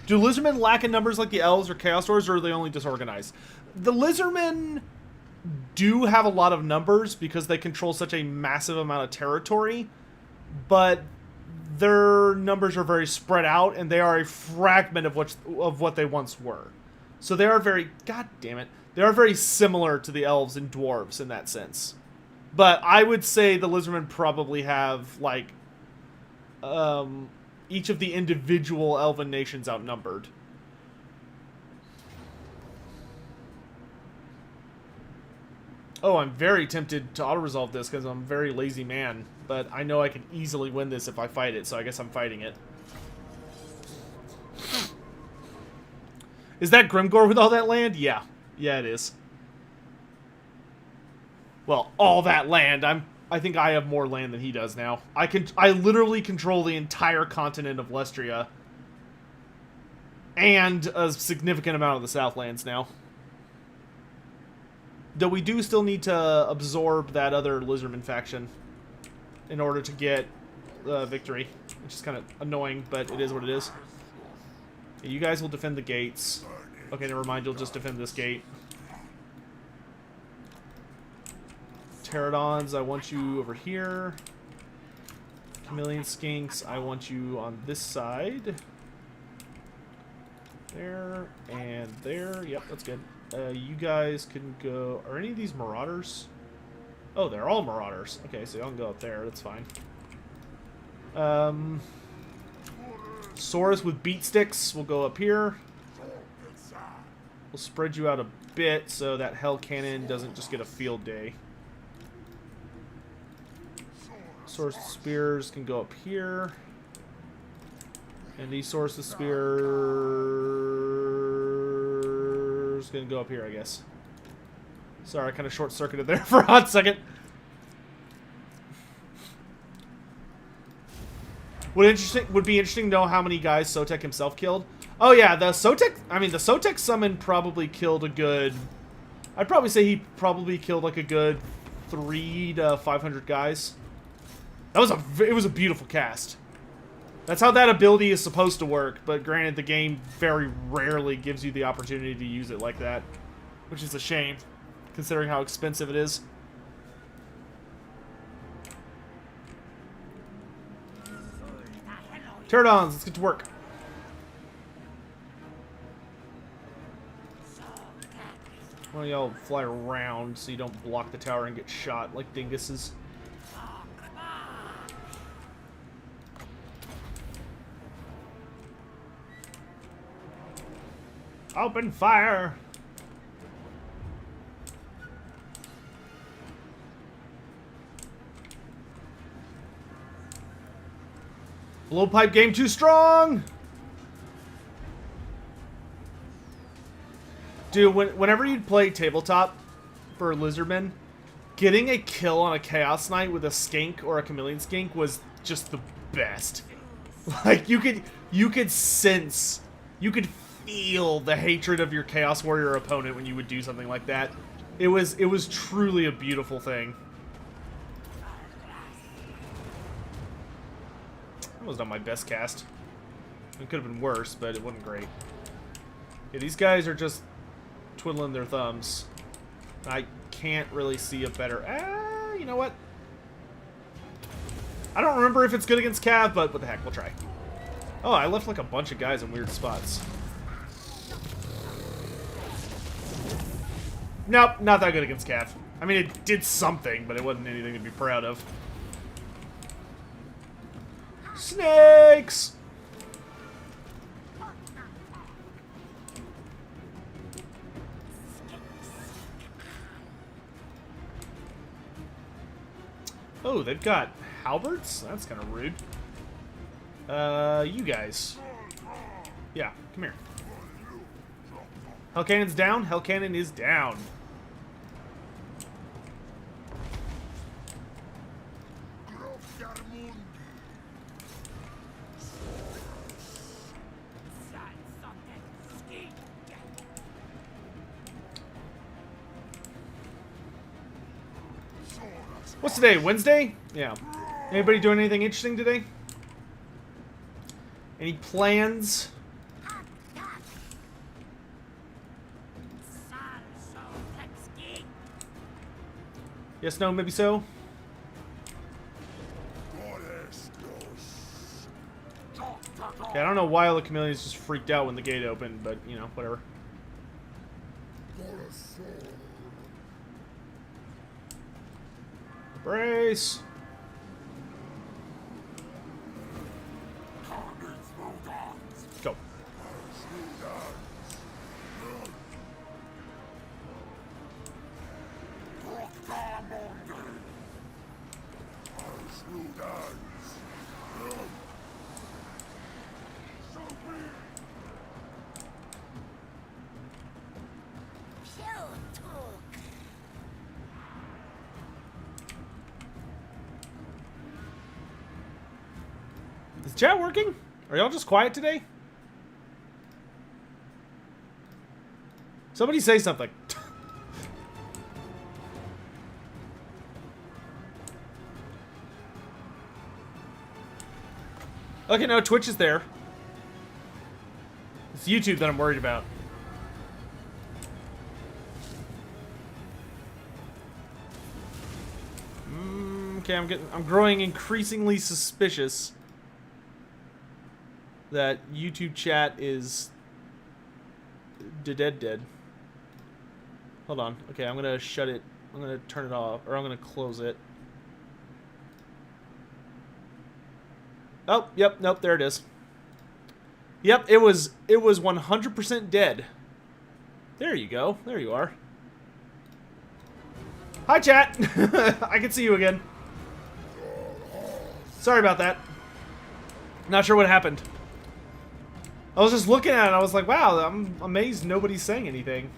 Do Lizardmen lack in numbers like the Elves or Chaos Dwarves, or are they only disorganized? The Lizardmen do have a lot of numbers because they control such a massive amount of territory, but their numbers are very spread out, and they are a fragment of what they once were. So they are very, god damn it, they are very similar to the Elves and Dwarves in that sense. But I would say the Lizardmen probably have, like, each of the individual elven nations outnumbered. Oh, I'm very tempted to auto-resolve this because I'm a very lazy man. But I know I can easily win this if I fight it, so I guess I'm fighting it. Is that Grimgore with all that land? Yeah. Yeah, it is. Well, all that land. I think I have more land than he does now. I literally control the entire continent of Lestria. And a significant amount of the Southlands now. Though we do still need to absorb that other Lizardman faction in order to get victory. Which is kind of annoying, but it is what it is. Yeah, you guys will defend the gates. Okay, never mind, you'll just defend this gate. Pterodons, I want you over here. Chameleon Skinks, I want you on this side. There, and there. Yep, that's good. You guys can go... Are any of these Marauders? Oh, they're all Marauders. Okay, so y'all can go up there. That's fine. Saurus with beat sticks will go up here. We'll spread you out a bit so that Hell Cannon doesn't just get a field day. Saurus Spears can go up here. And these Saurus Spears gonna go up here, I guess. Sorry, I kind of short-circuited there for a hot second. Would be interesting to know how many guys Sotek himself killed. Oh yeah, the Sotek summon probably killed a good... I'd probably say he probably killed like a good 300 to 500 guys. It was a beautiful cast. That's how that ability is supposed to work, but granted, the game very rarely gives you the opportunity to use it like that, which is a shame, considering how expensive it is. Pterodons, let's get to work. Why don't y'all fly around so you don't block the tower and get shot like dinguses. Open fire! Blowpipe game too strong! Dude, whenever you'd play tabletop for Lizardmen, getting a kill on a Chaos Knight with a skink or a Chameleon Skink was just the best. Like, you could sense, you could feel the hatred of your Chaos Warrior opponent when you would do something like that. It was truly a beautiful thing. That was not my best cast. It could have been worse, but it wasn't great. Yeah, these guys are just twiddling their thumbs. I can't really see a better... you know what? I don't remember if it's good against Cav, but what the heck, we'll try. Oh, I left like a bunch of guys in weird spots. Nope, not that good against Cav. I mean, it did something, but it wasn't anything to be proud of. Snakes! Oh, they've got halberds? That's kind of rude. You guys. Yeah, come here. Hell Cannon's down. Hell Cannon is down. What's today? Wednesday? Yeah. Anybody doing anything interesting today? Any plans? Yes, no, maybe so? Okay, I don't know why all the chameleons just freaked out when the gate opened, but, you know, whatever. Brace! Go. Is chat working? Are y'all just quiet today? Somebody say something. Okay, no, Twitch is there. It's YouTube that I'm worried about. Okay, I'm growing increasingly suspicious that YouTube chat is dead. Hold on. Okay, I'm gonna shut it. I'm gonna turn it off, or I'm gonna close it. Oh, yep, nope, there it is. Yep, it was 100% dead. There you go. There you are. Hi, chat. I can see you again. Sorry about that. Not sure what happened. I was just looking at it and I was like, wow, I'm amazed nobody's saying anything.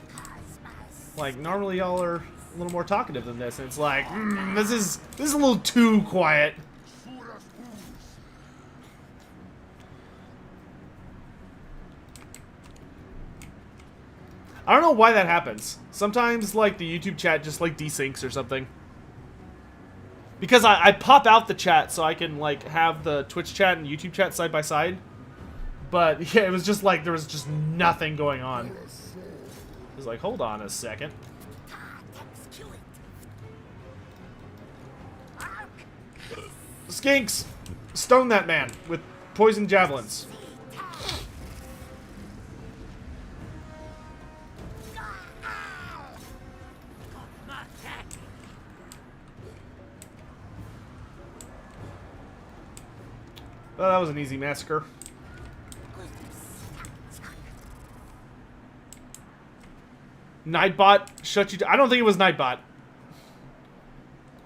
Like, normally y'all are a little more talkative than this, and it's like, this is a little too quiet. I don't know why that happens. Sometimes, like, the YouTube chat just, like, desyncs or something. Because I pop out the chat so I can, like, have the Twitch chat and YouTube chat side by side. But, yeah, it was just like there was just nothing going on. It was like, hold on a second. Skinks! Stone that man with poison javelins. Well, that was an easy massacre. Nightbot shut you down. I don't think it was Nightbot.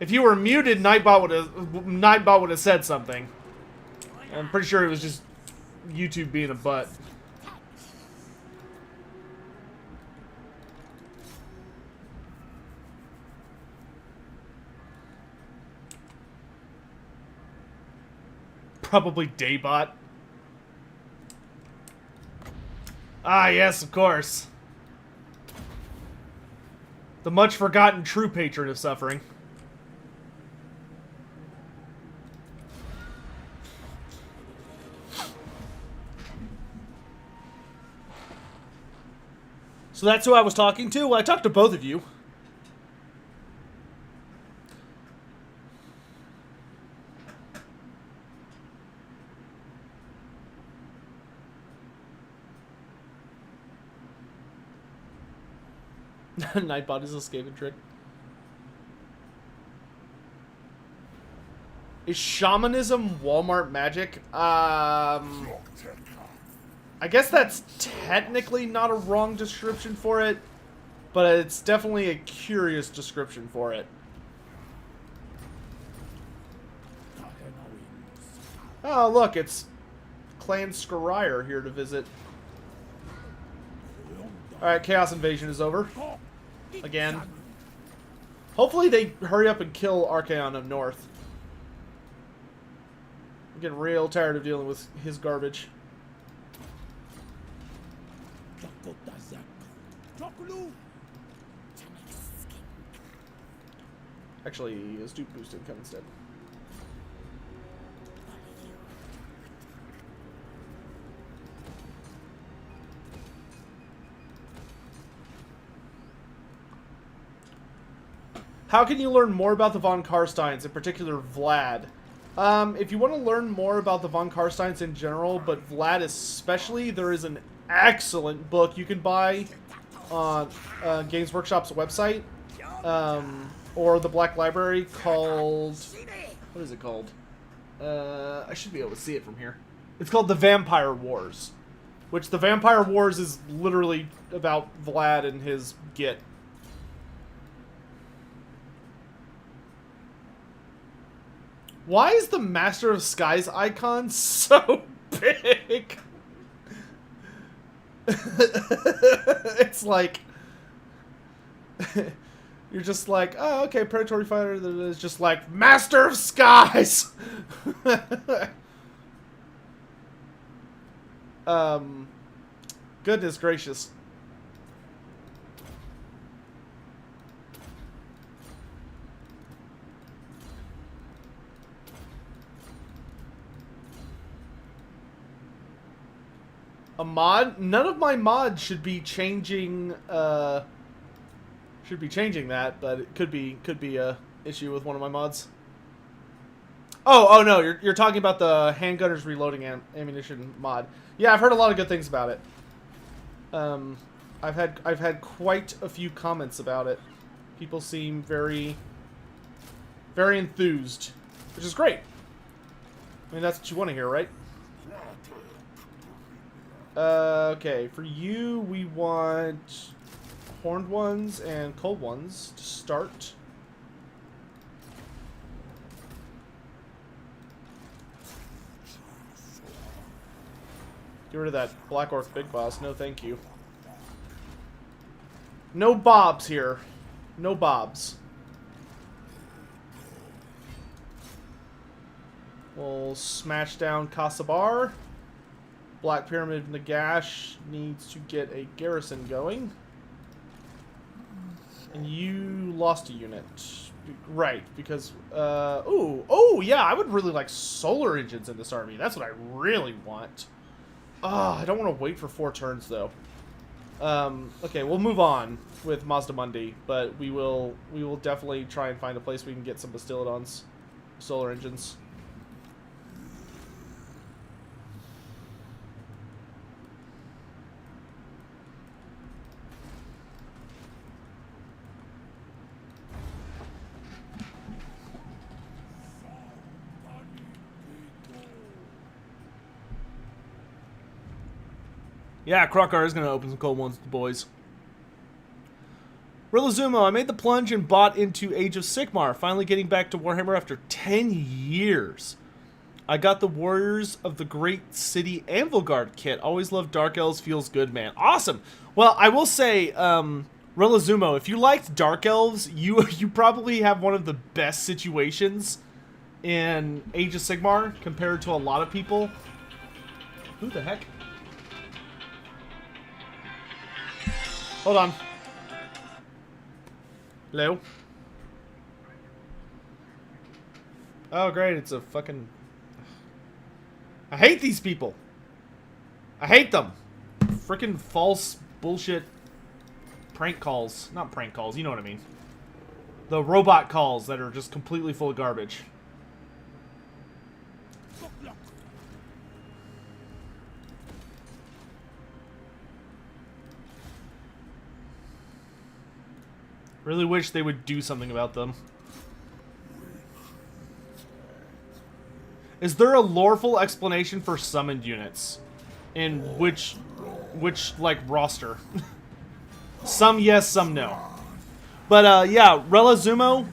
If you were muted, Nightbot would have said something. I'm pretty sure it was just YouTube being a butt. Probably Daybot. Ah, yes, of course. The much forgotten true patron of suffering. So that's who I was talking to? Well, I talked to both of you. Nightbot is escaping trick. Is shamanism Walmart magic? I guess that's technically not a wrong description for it, but it's definitely a curious description for it. Oh, look, it's Clan Scryer here to visit. Alright, Chaos Invasion is over. Again. Hopefully they hurry up and kill Archaon of North. I'm getting real tired of dealing with his garbage. Actually, let's do boosted come instead. How can you learn more about the von Karsteins, in particular Vlad? If you want to learn more about the von Karsteins in general, but Vlad especially, there is an excellent book you can buy on Games Workshop's website, or the Black Library, called... What is it called? I should be able to see it from here. It's called The Vampire Wars, which the Vampire Wars is literally about Vlad and his git. Why is the Master of Skies icon so big? It's like... You're just like, oh, okay, Predatory Fighter. It's just like, Master of Skies! Goodness gracious. A mod? None of my mods should be changing, that, but it could be a issue with one of my mods. Oh no, you're talking about the handgunners reloading ammunition mod. Yeah, I've heard a lot of good things about it. I've had quite a few comments about it. People seem very enthused, which is great. I mean, that's what you want to hear, right? Okay, for you, we want horned ones and cold ones to start. Get rid of that Black Orc Big Boss. No, thank you. No bobs here. No bobs. We'll smash down Kasabar. Black Pyramid Nagash needs to get a garrison going. And you lost a unit. Right, because, oh, yeah, I would really like solar engines in this army. That's what I really want. I don't want to wait for 4 turns, though. Okay, we'll move on with Mazda Mundi, but we will definitely try and find a place we can get some Bastillodons, solar engines. Yeah, Krokar is going to open some cold ones with the boys. Rillazumo, I made the plunge and bought into Age of Sigmar, finally getting back to Warhammer after 10 years. I got the Warriors of the Great City Anvilguard kit. Always loved Dark Elves, feels good, man. Awesome! Well, I will say, Rillazumo, if you liked Dark Elves, you probably have one of the best situations in Age of Sigmar compared to a lot of people. Who the heck? Hold on. Hello? Oh, great. It's a fucking... I hate these people. I hate them. Freaking false bullshit prank calls. Not prank calls, you know what I mean. The robot calls that are just completely full of garbage. Really wish they would do something about them. Is there a loreful explanation for summoned units? In which like, roster? Some yes, some no. But, yeah, Rillazumo,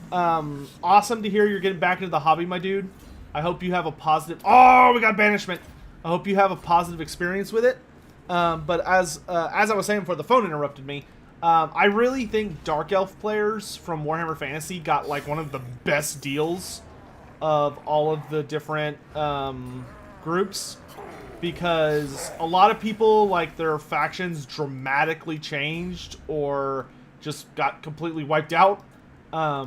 awesome to hear you're getting back into the hobby, my dude. I hope you have a positive... Oh, we got banishment! I hope you have a positive experience with it. But as I was saying before the phone interrupted me, I really think Dark Elf players from Warhammer Fantasy got like one of the best deals of all of the different groups, because a lot of people, like, their factions dramatically changed or just got completely wiped out. But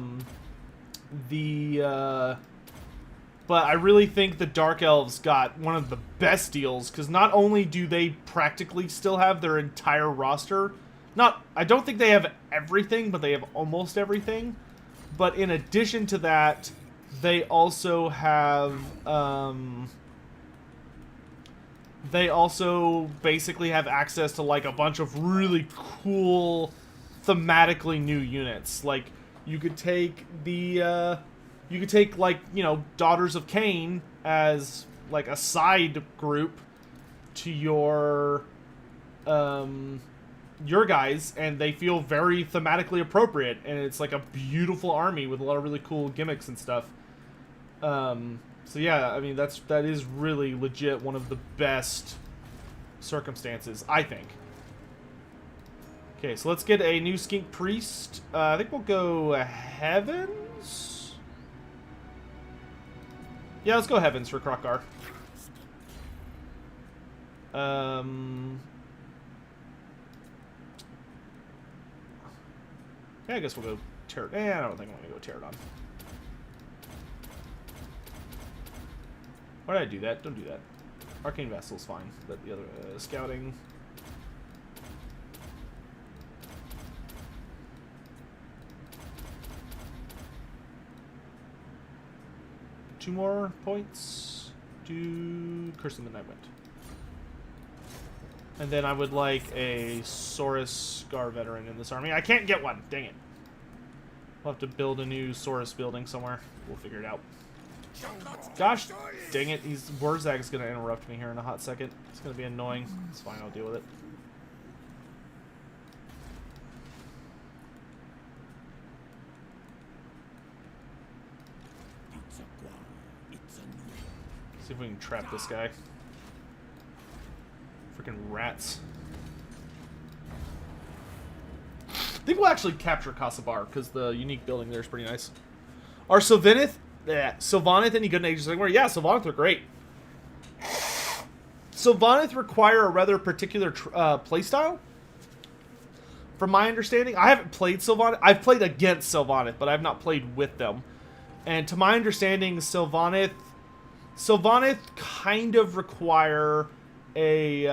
I really think the Dark Elves got one of the best deals, because not only do they practically still have their entire roster, I don't think they have everything, but they have almost everything. But in addition to that, they also have, they also basically have access to, like, a bunch of really cool, thematically new units. Like, you could take like, you know, Daughters of Cain as, like, a side group to your guys, and they feel very thematically appropriate, and it's like a beautiful army with a lot of really cool gimmicks and stuff. So yeah, I mean, that is really legit one of the best circumstances, I think. Okay, so let's get a new Skink Priest. I think we'll go Heavens? Yeah, let's go Heavens for Krokgar. Yeah, I guess we'll go I don't think I'm going to go Pterodon. Why did I do that? Don't do that. Arcane Vessel's fine, but the other Scouting. Two more points to Curse of the Midnight Wind. And then I would like a Saurus Scar Veteran in this army. I can't get one. Dang it. We'll have to build a new Saurus building somewhere. We'll figure it out. Gosh, dang it. Wurzag is going to interrupt me here in a hot second. It's going to be annoying. It's fine. I'll deal with it. See if we can trap this guy. Freaking rats. I think we'll actually capture Kasabar, because the unique building there is pretty nice. Are Sylvaneth? Yeah, Sylvaneth any good in Ages of Sigmar? Yeah, Sylvaneth are great. Sylvaneth require a rather particular playstyle. From my understanding, I haven't played Sylvaneth. I've played against Sylvaneth, but I've not played with them. And to my understanding, Sylvaneth kind of require a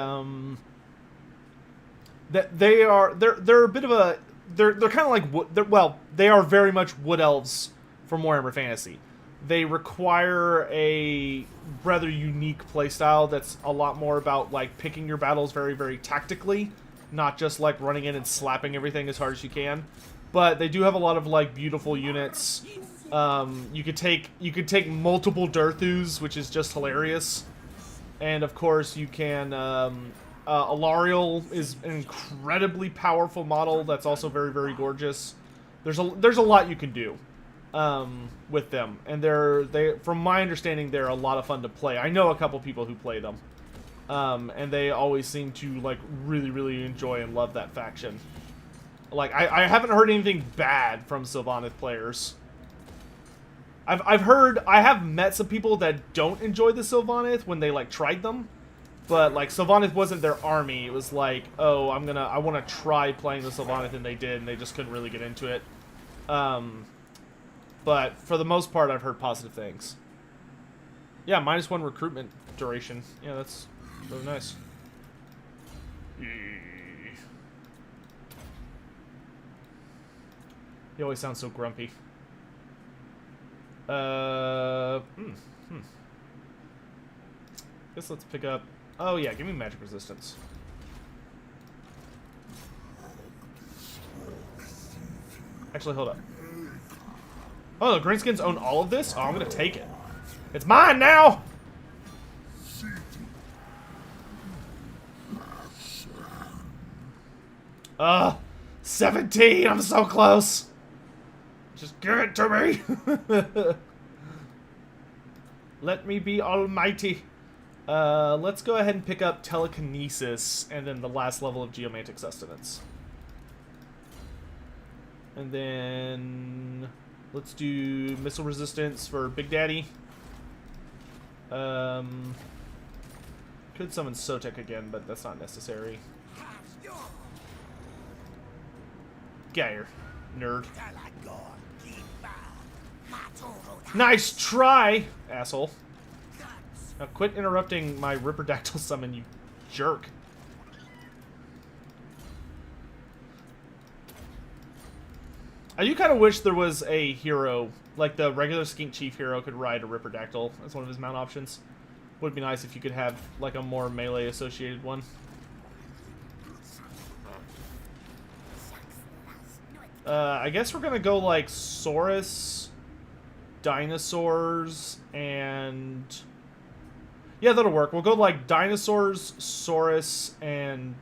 that they're a bit of a they're kind of like well, they are very much wood elves from Warhammer Fantasy. They require a rather unique playstyle that's a lot more about, like, picking your battles very, very tactically, not just like running in and slapping everything as hard as you can. But they do have a lot of, like, beautiful units. You could take multiple Durthus, which is just hilarious. And of course you can Alariel is an incredibly powerful model that's also very, very gorgeous. There's a lot you can do with them, and they from my understanding they're a lot of fun to play. I know a couple people who play them, and they always seem to, like, really, really enjoy and love that faction. Like, I haven't heard anything bad from Sylvaneth players. I have met some people that don't enjoy the Sylvaneth when they, like, tried them, but, like, Sylvaneth wasn't their army. It was like, oh, I want to try playing the Sylvaneth, and they did, and they just couldn't really get into it. But for the most part, I've heard positive things. Yeah, -1 recruitment duration. Yeah, that's really nice. He always sounds so grumpy. Guess let's pick up... Oh, yeah, give me magic resistance. Actually, hold up. Oh, the Greenskins own all of this? Oh, I'm gonna take it. It's mine now! 17! I'm so close! Just give it to me! Let me be almighty. Let's go ahead and pick up Telekinesis, and then the last level of Geomantic Sustenance. And then let's do Missile Resistance for Big Daddy. Could summon Sotek again, but that's not necessary. Get here, nerd. Nice try, asshole. Now quit interrupting my Ripperdactyl summon, you jerk. I do kind of wish there was a hero, like the regular Skink Chief hero could ride a Ripperdactyl as one of his mount options. Would be nice if you could have like a more melee associated one. I guess we're gonna go like Saurus, dinosaurs, and yeah, that'll work. We'll go like dinosaurs, Saurus, and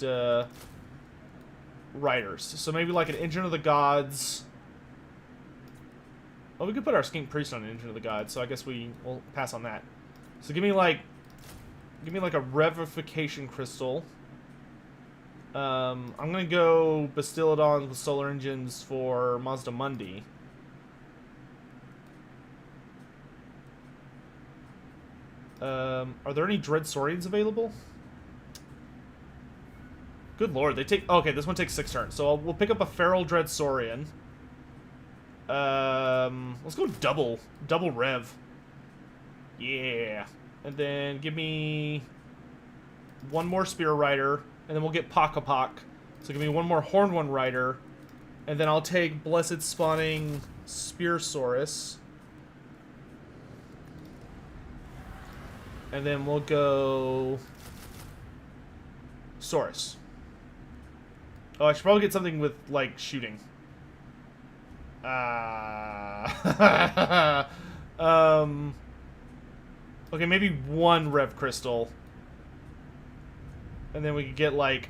riders. So maybe like an Engine of the Gods. Well, we could put our Skink Priest on an Engine of the Gods, so I guess we'll pass on that. So give me like a Revivification Crystal. I'm gonna go Bastillodons with Solar Engines for Mazda Mundi. Are there any Dread Saurians available? Good lord, they take... Okay, this one takes 6 turns. So we'll pick up a Feral Dread Saurian. Let's go double Rev. Yeah. And then give me one more Spear Rider, and then we'll get Pock. So give me one more Horned One Rider, and then I'll take Blessed Spawning Spearsaurus. And then we'll go Saurus. Oh, I should probably get something with, like, shooting. Okay, maybe one Rev Crystal. And then we could get, like...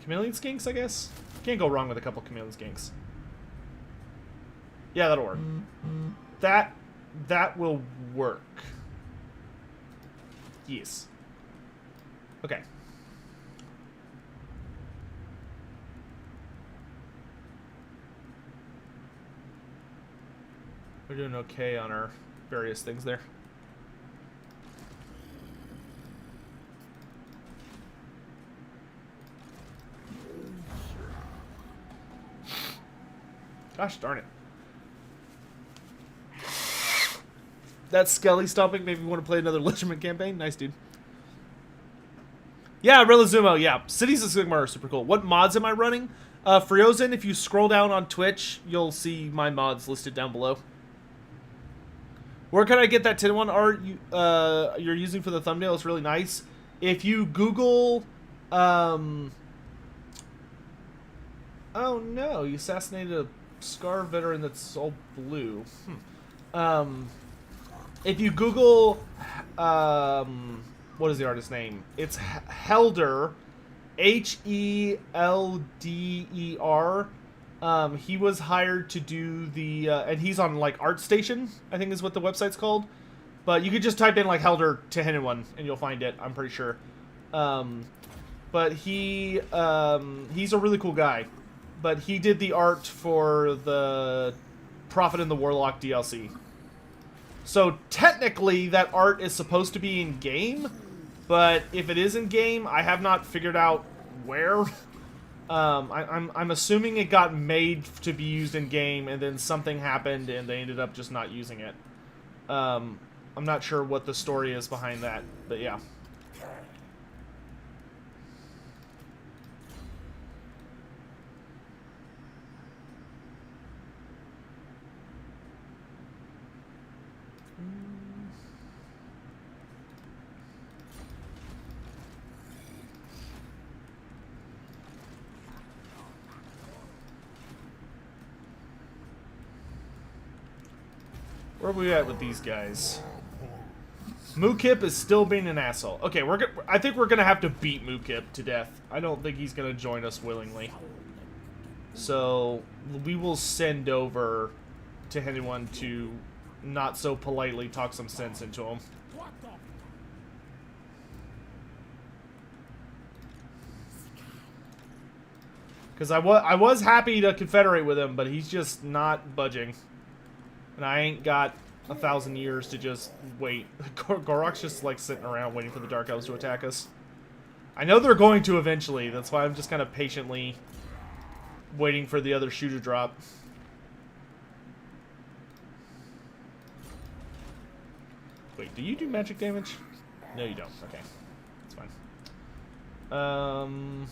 Chameleon Skinks, I guess? Can't go wrong with a couple Chameleon Skinks. Yeah, that'll work. That will work. Yes. Okay. We're doing okay on our various things there. Gosh darn it. That Skelly stomping made me want to play another Lizardmen campaign. Nice, dude. Yeah, Relizumo, yeah. Cities of Sigmar are super cool. What mods am I running? Friozen, if you scroll down on Twitch, you'll see my mods listed down below. Where can I get that Tehenhauin art you're using for the thumbnail? It's really nice. If you Google... Oh no, you assassinated a Scar veteran that's all blue. If you Google... what is the artist's name? It's Helder. Helder. He was hired to do the... and he's on, like, ArtStation, I think is what the website's called. But you could just type in, like, Helder Tehenhauin, and you'll find it, I'm pretty sure. But he's a really cool guy. But he did the art for the Prophet and the Warlock DLC. So, technically, that art is supposed to be in-game. But if it is in-game, I have not figured out where... I'm assuming it got made to be used in game, and then something happened, and they ended up just not using it. I'm not sure what the story is behind that, but yeah. Where are we at with these guys? Mookip is still being an asshole. Okay, I think we're gonna have to beat Mookip to death. I don't think he's gonna join us willingly. So we will send over Tehenhauin to not so politely talk some sense into him. Because I was happy to confederate with him, but he's just not budging. And I ain't got 1,000 years to just wait. Gorok's just like sitting around waiting for the Dark Elves to attack us. I know they're going to eventually. That's why I'm just kind of patiently waiting for the other shoe to drop. Wait, do you do magic damage? No, you don't. Okay. That's fine.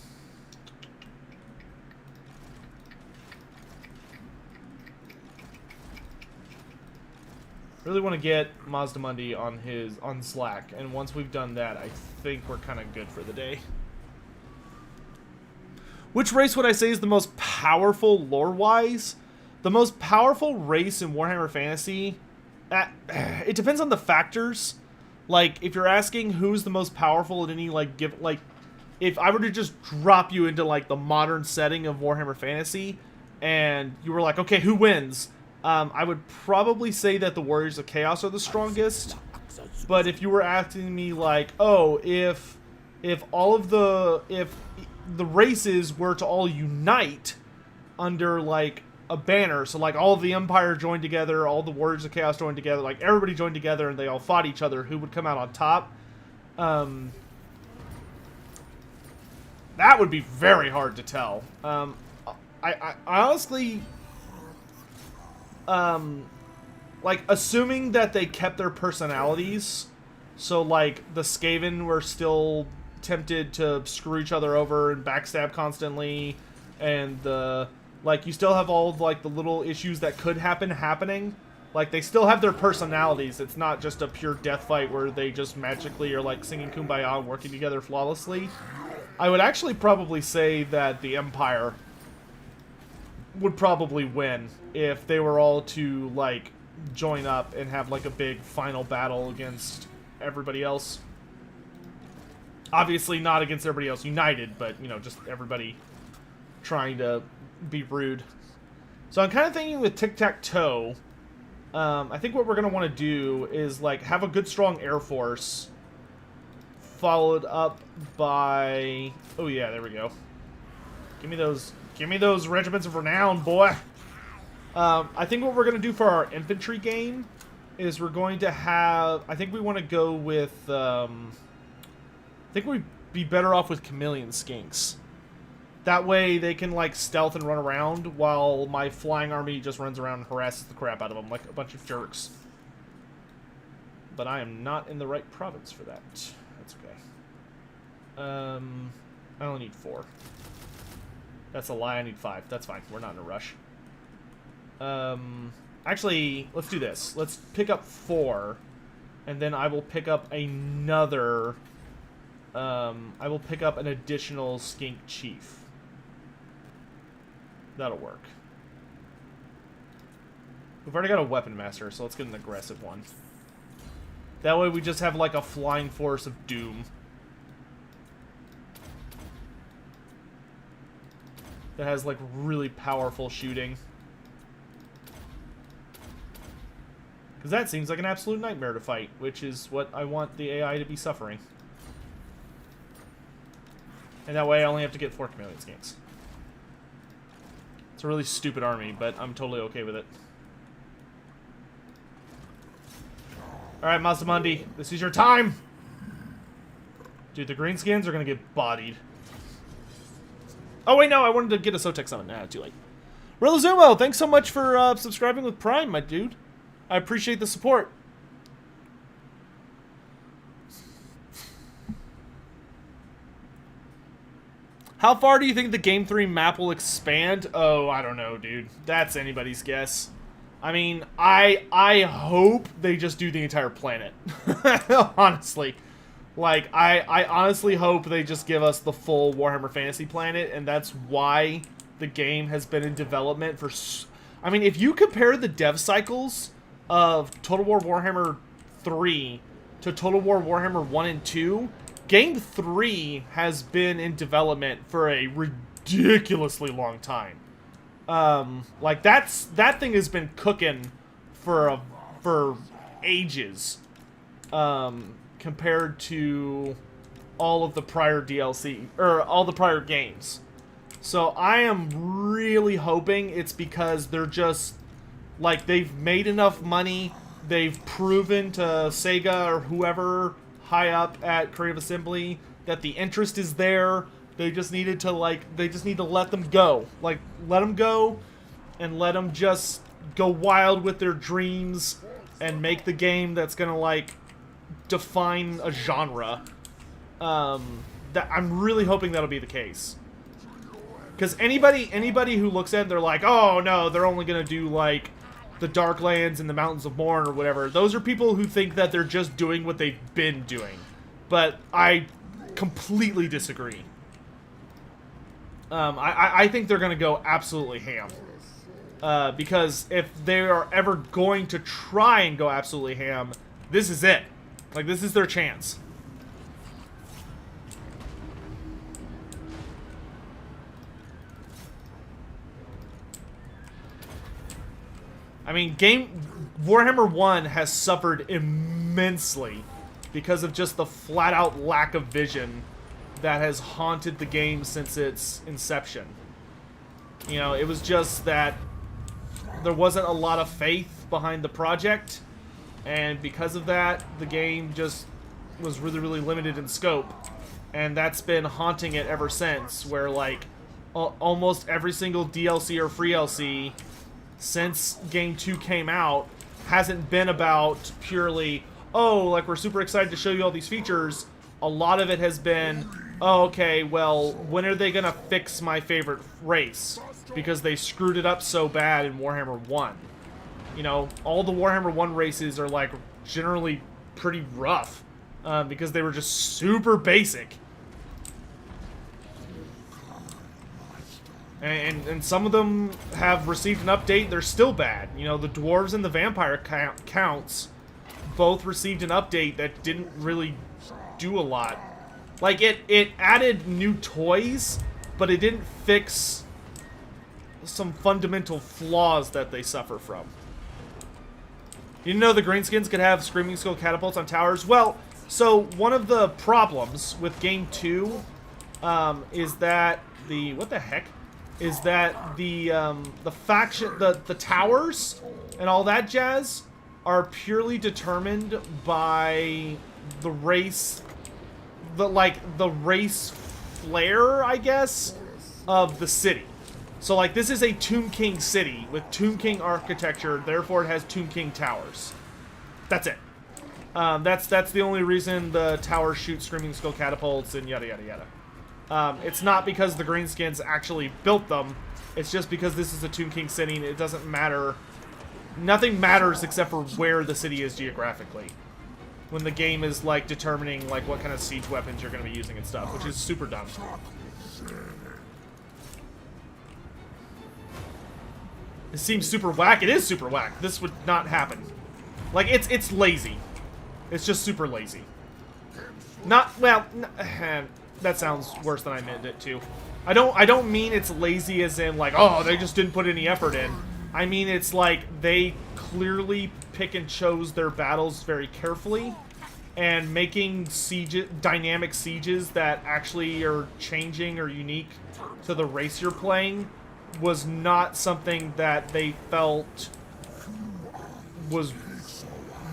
Really want to get Mazdamundi on Slack, and once we've done that, I think we're kind of good for the day. Which race would I say is the most powerful lore-wise? The most powerful race in Warhammer Fantasy? It depends on the factors. Like, if you're asking who's the most powerful at any, like, if I were to just drop you into, like, the modern setting of Warhammer Fantasy, and you were like, okay, who wins? I would probably say that the Warriors of Chaos are the strongest. But if you were asking me, like, oh, if the races were to all unite under, like, a banner, so, like, all of the Empire joined together, all the Warriors of Chaos joined together, like, everybody joined together and they all fought each other, who would come out on top? That would be very hard to tell. I honestly... like, assuming that they kept their personalities, so, like, the Skaven were still tempted to screw each other over and backstab constantly, and like, you still have all of, like, the little issues that could happen happening. Like, they still have their personalities. It's not just a pure death fight where they just magically are, like, singing Kumbaya and working together flawlessly. I would actually probably say that the Empire would probably win if they were all to, like, join up and have, like, a big final battle against everybody else. Obviously not against everybody else united, but, you know, just everybody trying to be rude. So I'm kind of thinking with tic-tac-toe, I think what we're going to want to do is, like, have a good strong Air Force, followed up by... Oh, yeah, there we go. Give me those regiments of renown, boy. I think what we're going to do for our infantry game is we're going to have... I think we want to go with... I think we'd be better off with chameleon skinks. That way they can, like, stealth and run around while my flying army just runs around and harasses the crap out of them like a bunch of jerks. But I am not in the right province for that. That's okay. I only need 4. That's a lie, I need 5. That's fine, we're not in a rush. Actually, let's do this. Let's pick up 4, and then I will pick up another... I will pick up an additional skink chief. That'll work. We've already got a weapon master, so let's get an aggressive one. That way we just have, like, a flying force of doom. That has, like, really powerful shooting. Because that seems like an absolute nightmare to fight, which is what I want the AI to be suffering. And that way I only have to get 4 chameleon skinks. It's a really stupid army, but I'm totally okay with it. Alright, Mazdamundi, this is your time! Dude, the greenskins are gonna get bodied. Oh, wait, no, I wanted to get a Sotek summon. Nah, too late. Rillazumo, thanks so much for subscribing with Prime, my dude. I appreciate the support. How far do you think the Game 3 map will expand? Oh, I don't know, dude. That's anybody's guess. I mean, I hope they just do the entire planet. Honestly. Like, I honestly hope they just give us the full Warhammer Fantasy planet, and that's why the game has been in development for... I mean, if you compare the dev cycles of Total War Warhammer 3 to Total War Warhammer 1 and 2... Game 3 has been in development for a ridiculously long time. Like that thing has been cooking for ages, compared to all of the prior DLC or all the prior games. So I am really hoping it's because they're just like they've made enough money, they've proven to Sega or whoever high up at Creative Assembly that the interest is there. They just needed to they just need to let them go. Like, let them go and let them just go wild with their dreams and make the game that's gonna, like, define a genre. That I'm really hoping that'll be the case. Because anybody who looks at it, they're like, oh no, they're only gonna do, like, the Darklands and the Mountains of Morn or whatever. Those are people who think that they're just doing what they've been doing. But I completely disagree. I think they're going to go absolutely ham. Because if they are ever going to try and go absolutely ham, this is it. Like, this is their chance. I mean, Warhammer 1 has suffered immensely because of just the flat-out lack of vision that has haunted the game since its inception. You know, it was just that there wasn't a lot of faith behind the project, and because of that, the game just was really, really limited in scope. And that's been haunting it ever since, where, like, almost every single DLC or free LC since Game 2 came out hasn't been about purely, oh, like, we're super excited to show you all these features. A lot of it has been, oh, okay, well, when are they going to fix my favorite race? Because they screwed it up so bad in Warhammer 1. You know, all the Warhammer 1 races are, like, generally pretty rough. Because they were just super basic. And some of them have received an update, they're still bad. You know, the Dwarves and the Vampire counts both received an update that didn't really do a lot. Like, it added new toys, but it didn't fix some fundamental flaws that they suffer from. You know the Greenskins could have Screaming Skull catapults on towers? Well, so one of the problems with Game 2 is that the... what the heck? Is that the faction... the towers and all that jazz are purely determined by the race... the race flair, I guess, of the city. So, like, this is a Tomb King city with Tomb King architecture, therefore it has Tomb King towers. That's it. That's the only reason the towers shoot Screaming Skull catapults and yada yada yada. It's not because the Greenskins actually built them, it's just because this is a Tomb King city and it doesn't matter. Nothing matters except for where the city is geographically. When the game is, like, determining, like, what kind of siege weapons you're going to be using and stuff, which is super dumb. It seems super whack. It is super whack. This would not happen. Like, it's lazy. It's just super lazy. Not, well, that sounds worse than I meant it to. I don't mean it's lazy as in, like, oh, they just didn't put any effort in. I mean it's like they clearly pick and chose their battles very carefully, and making dynamic sieges that actually are changing or unique to the race you're playing was not something that they felt was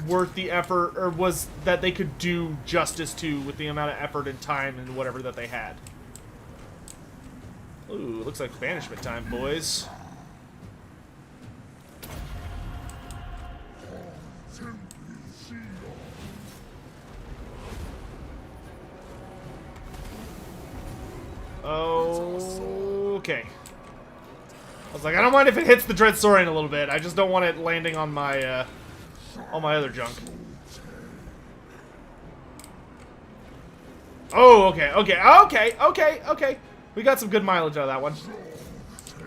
worth the effort, or was that they could do justice to with the amount of effort and time and whatever that they had. Ooh, looks like banishment time, boys. Okay. I was like, I don't mind if it hits the Dreadsaurian a little bit. I just don't want it landing on my other junk. Oh, okay. We got some good mileage out of that one.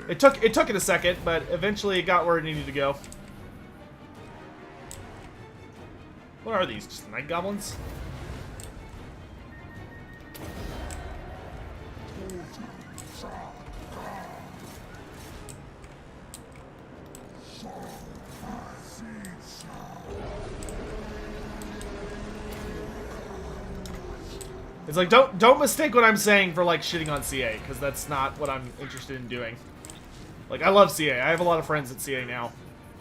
It took it a second, but eventually it got where it needed to go. What are these? Just night goblins? It's like, don't mistake what I'm saying for, like, shitting on CA, because that's not what I'm interested in doing. Like, I love CA. I have a lot of friends at CA now.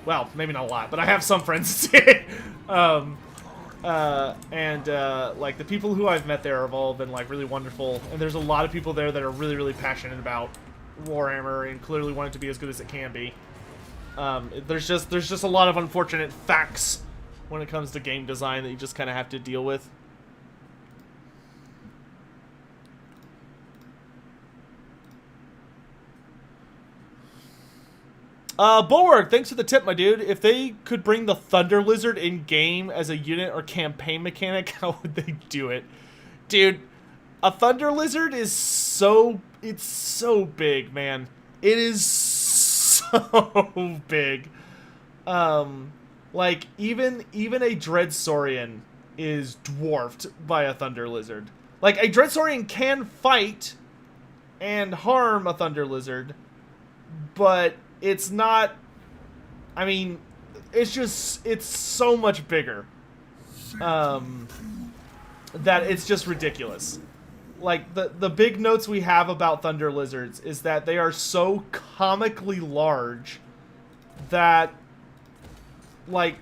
Well, maybe not a lot, but I have some friends at CA. Like, the people who I've met there have all been, like, really wonderful, and there's a lot of people there that are really, really passionate about Warhammer and clearly want it to be as good as it can be. There's just a lot of unfortunate facts when it comes to game design that you just kind of have to deal with. Bulwark, thanks for the tip, my dude. If they could bring the Thunder Lizard in-game as a unit or campaign mechanic, how would they do it? Dude, a Thunder Lizard is so... It's so big, man. It is so big. Like, even a Dreadsaurian is dwarfed by a Thunder Lizard. Like, a Dreadsaurian can fight and harm a Thunder Lizard, but... It's not, I mean, it's so much bigger, that it's just ridiculous. Like, the big notes we have about Thunder Lizards is that they are so comically large that, like,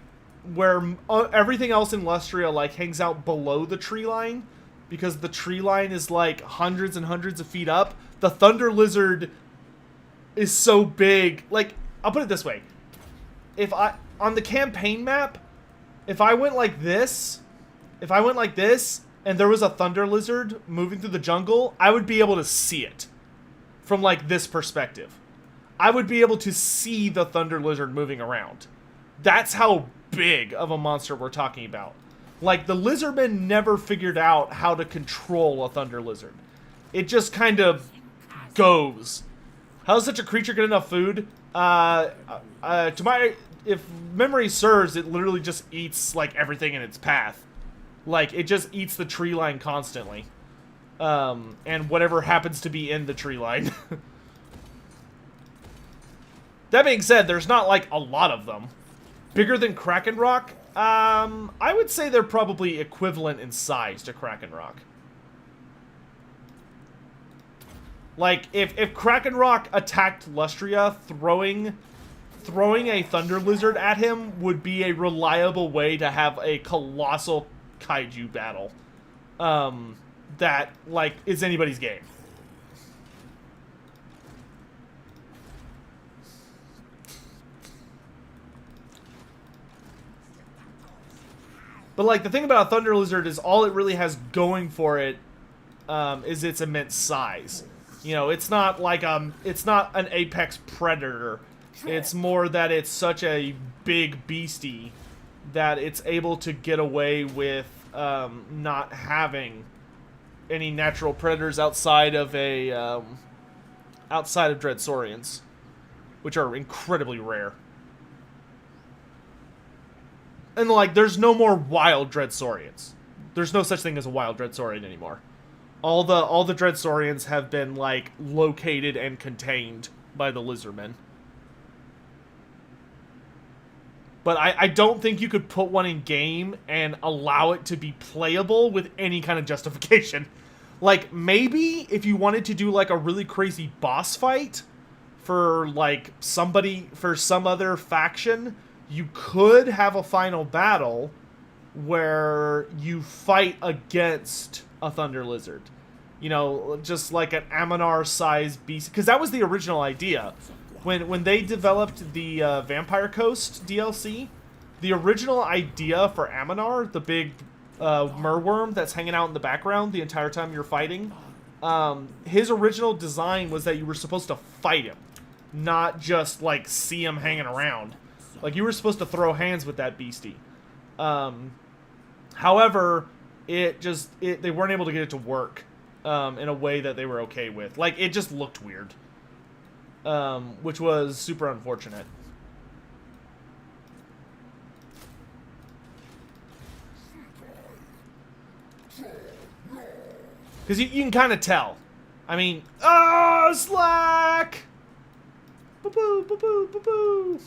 where everything else in Lustria, like, hangs out below the tree line, because the tree line is, like, hundreds and hundreds of feet up, the Thunder Lizard is so big. Like, I'll put it this way. On the campaign map, if I went like this, and there was a Thunder Lizard moving through the jungle, I would be able to see it from, like, this perspective. I would be able to see the Thunder Lizard moving around. That's how big of a monster we're talking about. Like, the Lizardmen never figured out how to control a Thunder Lizard. It just kind of goes. How does such a creature get enough food? If memory serves, it literally just eats, like, everything in its path. Like, it just eats the tree line constantly. And whatever happens to be in the tree line. That being said, there's not, like, a lot of them. Bigger than Kraken Rock? I would say they're probably equivalent in size to Kraken Rock. Like, if Kraken Rock attacked Lustria, throwing a Thunder Lizard at him would be a reliable way to have a colossal kaiju battle. That, like, is anybody's game. But, like, the thing about a Thunder Lizard is all it really has going for it is its immense size. You know, it's not like it's not an apex predator. It's more that it's such a big beastie that it's able to get away with not having any natural predators outside of Dreadsaurians, which are incredibly rare. And, like, there's no more wild Dreadsaurians. There's no such thing as a wild Dreadsaurian anymore. All the Dreadsaurians have been, like, located and contained by the Lizardmen. But I don't think you could put one in game and allow it to be playable with any kind of justification. Like, maybe if you wanted to do, like, a really crazy boss fight for, like, some other faction, you could have a final battle where you fight against a Thunder Lizard. You know, just like an Aminar-sized beast. Because that was the original idea. When they developed the Vampire Coast DLC, the original idea for Aminar, the big merworm that's hanging out in the background the entire time you're fighting, his original design was that you were supposed to fight him, not just, like, see him hanging around. Like, you were supposed to throw hands with that beastie. However, they weren't able to get it to work in a way that they were okay with. Like, it just looked weird. Which was super unfortunate. Because you can kind of tell. I mean, slack! Boo-boo, boo-boo, boo-boo.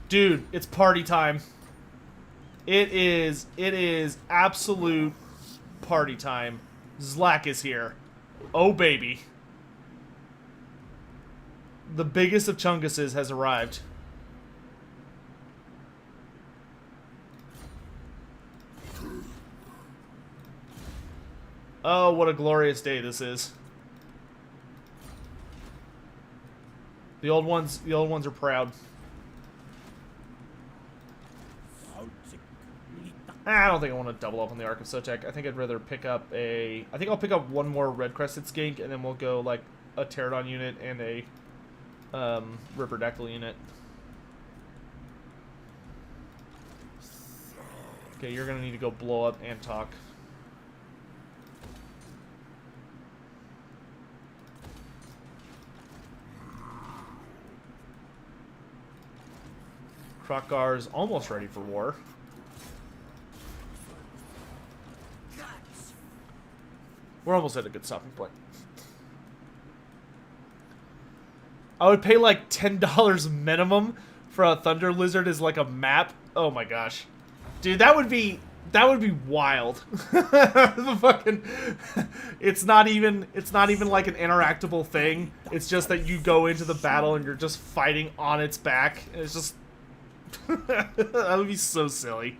Dude, it's party time. It is absolute party time. Zlak is here. Oh, baby. The biggest of Chunguses has arrived. Oh, what a glorious day this is. The old ones are proud. I don't think I want to double up on the Ark of Sotek. I think I'd rather pick up a... I think I'll pick up one more red-crested skink, and then we'll go, like, a pterodon unit and a Ripperdactyl unit. Okay, you're gonna need to go blow up and talk. Krokgar's almost ready for war. We're almost at a good stopping point. I would pay like $10 minimum for a Thunder Lizard as like a map. Oh my gosh. Dude, that would be wild. The fucking it's not even like an interactable thing. It's just that you go into the battle and you're just fighting on its back. It's just that would be so silly.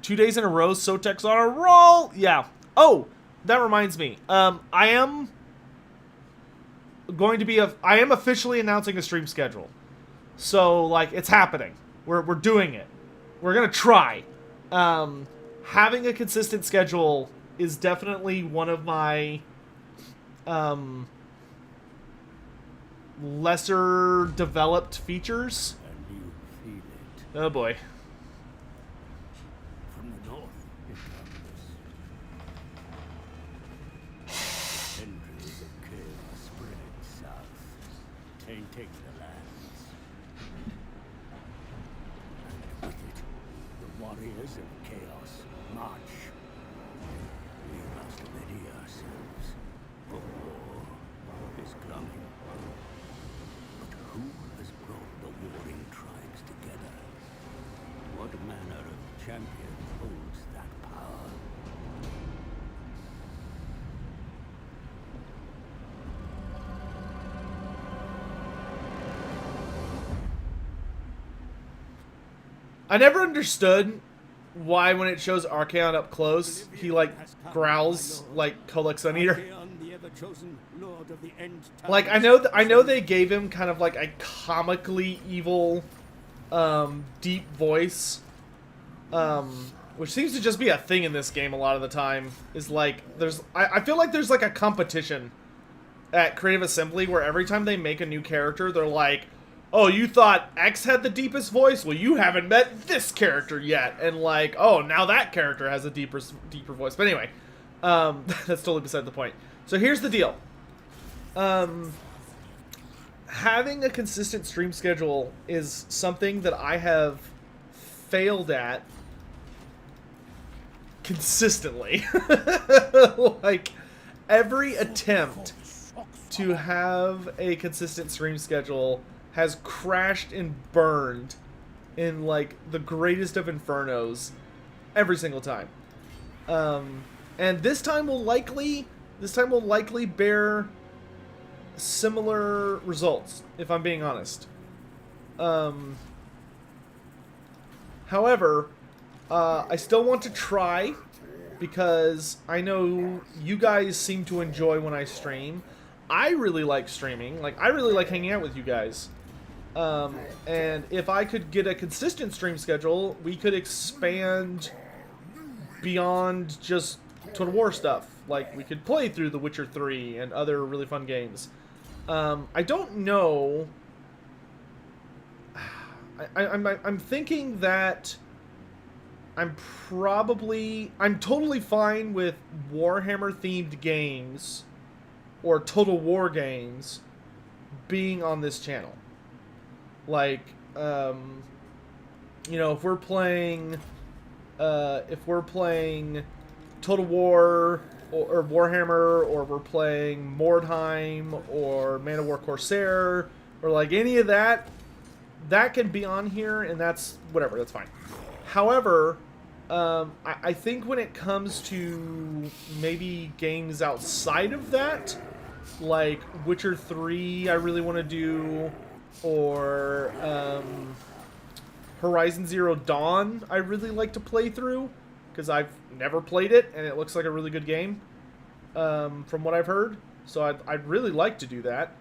2 days in a row, Sotek's on a roll. Yeah. Oh, that reminds me. I am officially announcing a stream schedule. So like it's happening. We're doing it. We're gonna try. Having a consistent schedule is definitely one of my lesser developed features. And you feel it. Oh boy. From the north, it comes. Centuries of chaos spread south, tainting the lands. And with it, the warriors of chaos march. We must ready ourselves, for war is coming. But who has brought the warring tribes together? What manner of champion holds that power? I never understood why when it shows Archaon up close, he like growls like Kolek Suneater. Archaon, the ever-chosen lord of the end times. Like I know they gave him kind of like a comically evil deep voice. Which seems to just be a thing in this game a lot of the time. Is like I feel like there's like a competition at Creative Assembly where every time they make a new character, they're like, oh, you thought X had the deepest voice? Well, you haven't met this character yet. And like, oh, now that character has a deeper voice. But anyway, that's totally beside the point. So here's the deal. Having a consistent stream schedule is something that I have failed at consistently. Like, every attempt to have a consistent stream schedule has crashed and burned in like the greatest of infernos every single time. And this time will likely bear similar results, if I'm being honest. However, I still want to try because I know you guys seem to enjoy when I stream. I really like streaming. Like, I really like hanging out with you guys. And if I could get a consistent stream schedule, we could expand beyond just Total War stuff. Like, we could play through The Witcher 3 and other really fun games. I don't know. I'm thinking that I'm totally fine with Warhammer-themed games or Total War games being on this channel. Like, you know, if we're playing Total War or Warhammer, or we're playing Mordheim or Man of War Corsair, or like any of that, that can be on here, and that's whatever, that's fine. However, I think when it comes to maybe games outside of that, like Witcher 3 I really want to do, or Horizon Zero Dawn I really like to play through, because I've never played it, and it looks like a really good game, from what I've heard. So I'd really like to do that.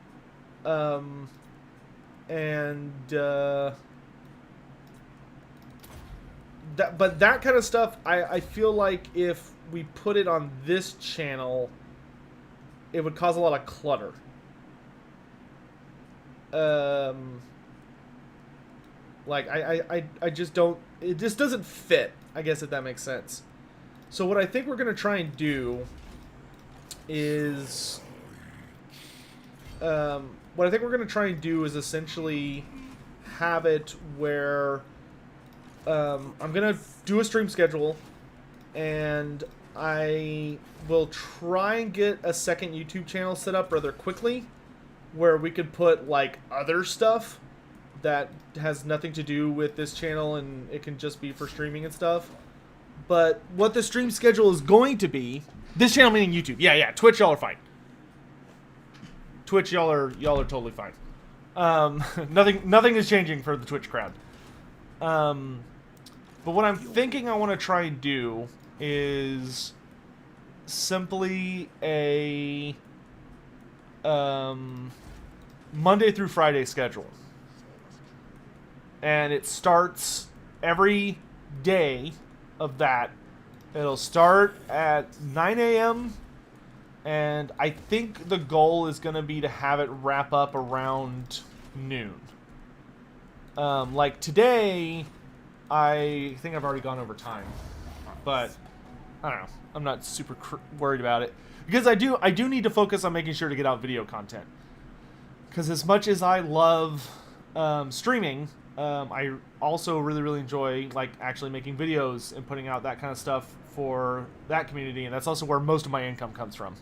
But that kind of stuff, I feel like if we put it on this channel, it would cause a lot of clutter. Like, I just don't... It just doesn't fit, I guess, if that makes sense. So what I think we're going to try and do is... what I think we're going to try and do is essentially have it where... I'm going to do a stream schedule, and I will try and get a second YouTube channel set up rather quickly, where we could put, like, other stuff that has nothing to do with this channel, and it can just be for streaming and stuff. But what the stream schedule is going to be... This channel meaning YouTube. Yeah, Twitch, y'all are fine. Twitch, y'all are totally fine. Nothing is changing for the Twitch crowd. But what I'm thinking I want to try and do is simply a Monday through Friday schedule. And it starts every day of that. It'll start at 9 a.m. And I think the goal is going to be to have it wrap up around noon. Like today... I think I've already gone over time, but I don't know. I'm not super worried about it, because I do need to focus on making sure to get out video content. Because as much as I love streaming, I also really enjoy like actually making videos and putting out that kind of stuff for that community, and that's also where most of my income comes from.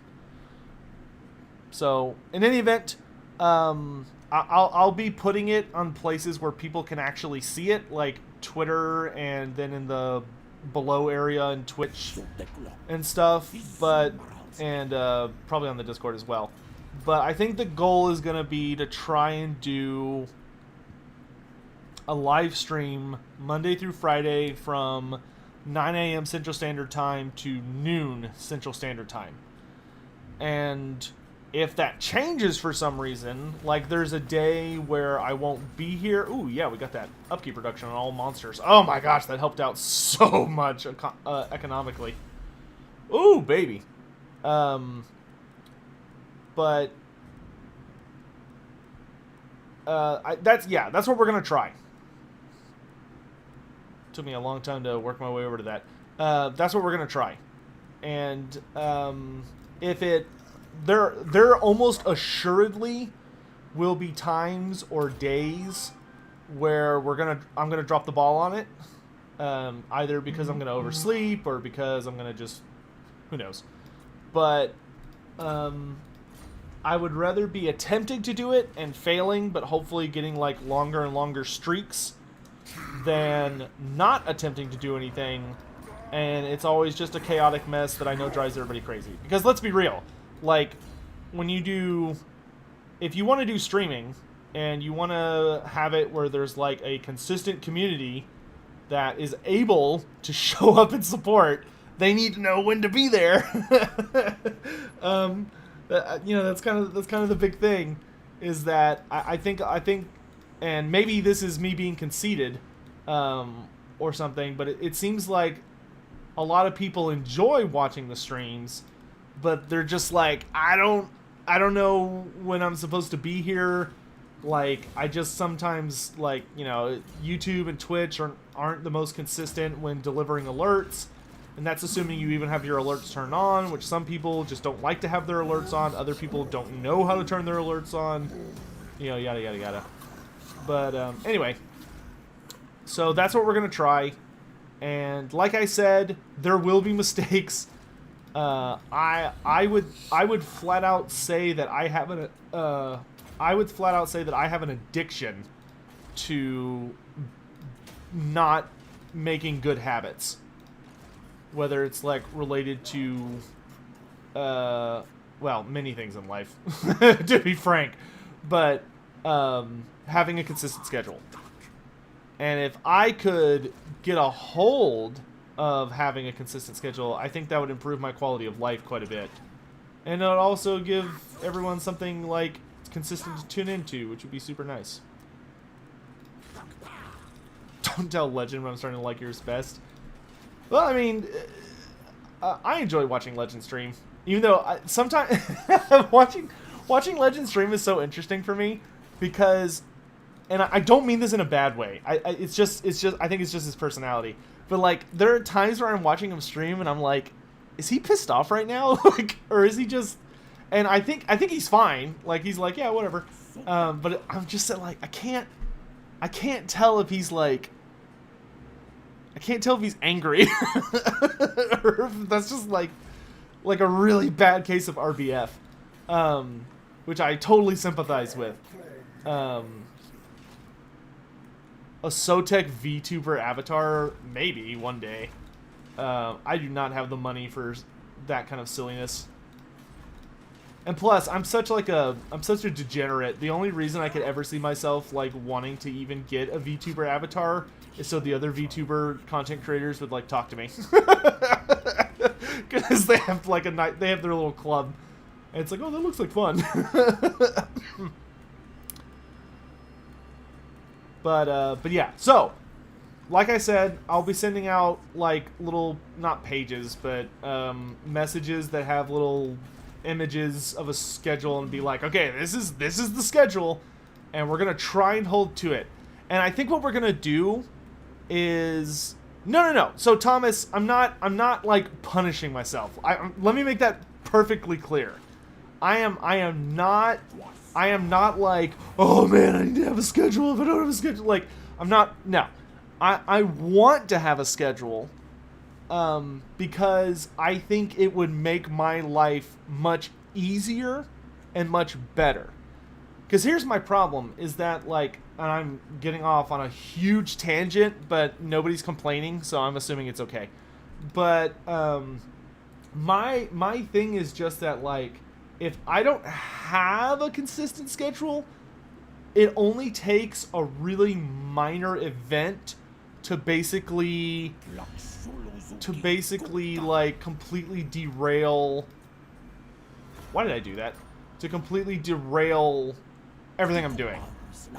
So in any event, I'll be putting it on places where people can actually see it, like Twitter, and then in the below area and Twitch and stuff, and probably on the Discord as well. But I think the goal is going to be to try and do a live stream Monday through Friday from 9 a.m. Central Standard Time to noon Central Standard Time. And if that changes for some reason, like there's a day where I won't be here. Ooh, yeah, we got that upkeep reduction on all monsters. Oh my gosh, that helped out so much economically. Ooh, baby. But that's what we're gonna try. Took me a long time to work my way over to that. That's what we're gonna try, and if it. There almost assuredly will be times or days where I'm gonna drop the ball on it, either because I'm gonna oversleep or because I'm gonna just, who knows. But I would rather be attempting to do it and failing, but hopefully getting like longer and longer streaks, than not attempting to do anything, and it's always just a chaotic mess that I know drives everybody crazy. Because let's be real. Like, when you do... If you want to do streaming, and you want to have it where there's, like, a consistent community that is able to show up and support, they need to know when to be there. That's kind of the big thing, is that I think, and maybe this is me being conceited, or something, but it seems like a lot of people enjoy watching the streams, but they're just like, I don't know when I'm supposed to be here. Like, I just sometimes, like, YouTube and Twitch aren't the most consistent when delivering alerts, and that's assuming you even have your alerts turned on, which some people just don't like to have their alerts on. Other people don't know how to turn their alerts on, yada yada yada. But anyway, so that's what we're gonna try, and like I said, there will be mistakes. I would flat out say that I have an addiction to not making good habits. whether it's like related to, well, many things in life, to be frank, but having a consistent schedule. And if I could get a hold of having a consistent schedule, I think that would improve my quality of life quite a bit. And it would also give everyone something like consistent to tune into, which would be super nice. Don't tell Legend when I'm starting to like yours best. Well, I mean, I enjoy watching Legend stream, even though sometimes watching Legend stream is so interesting for me because, and I don't mean this in a bad way. It's just I think it's just his personality. But like, there are times where I'm watching him stream and I'm like, is he pissed off right now? Like, or is he just? And I think he's fine. Like, he's like, yeah, whatever. But I'm just like, I can't tell if he's like, I can't tell if he's angry or if that's just like a really bad case of RBF, which I totally sympathize with. A Sotek VTuber avatar, maybe one day. I do not have the money for that kind of silliness. And plus, I'm such a degenerate. The only reason I could ever see myself like wanting to even get a VTuber avatar is so the other VTuber content creators would like talk to me, because they have like they have their little club, and it's like, oh, that looks like fun. But yeah. So, like I said, I'll be sending out like little, not pages, but messages that have little images of a schedule and be like, okay, this is the schedule, and we're gonna try and hold to it. And I think what we're gonna do is no. So Thomas, I'm not like punishing myself. Let me make that perfectly clear. I am not like, oh man, I need to have a schedule. If I don't have a schedule, like, I'm not. No, I want to have a schedule. Because I think it would make my life much easier and much better. Because here's my problem, is that, like, and I'm getting off on a huge tangent, but nobody's complaining, so I'm assuming it's okay. But, my thing is just that, like, if I don't have a consistent schedule, it only takes a really minor event to basically like completely derail. Why did I do that? To completely derail everything I'm doing.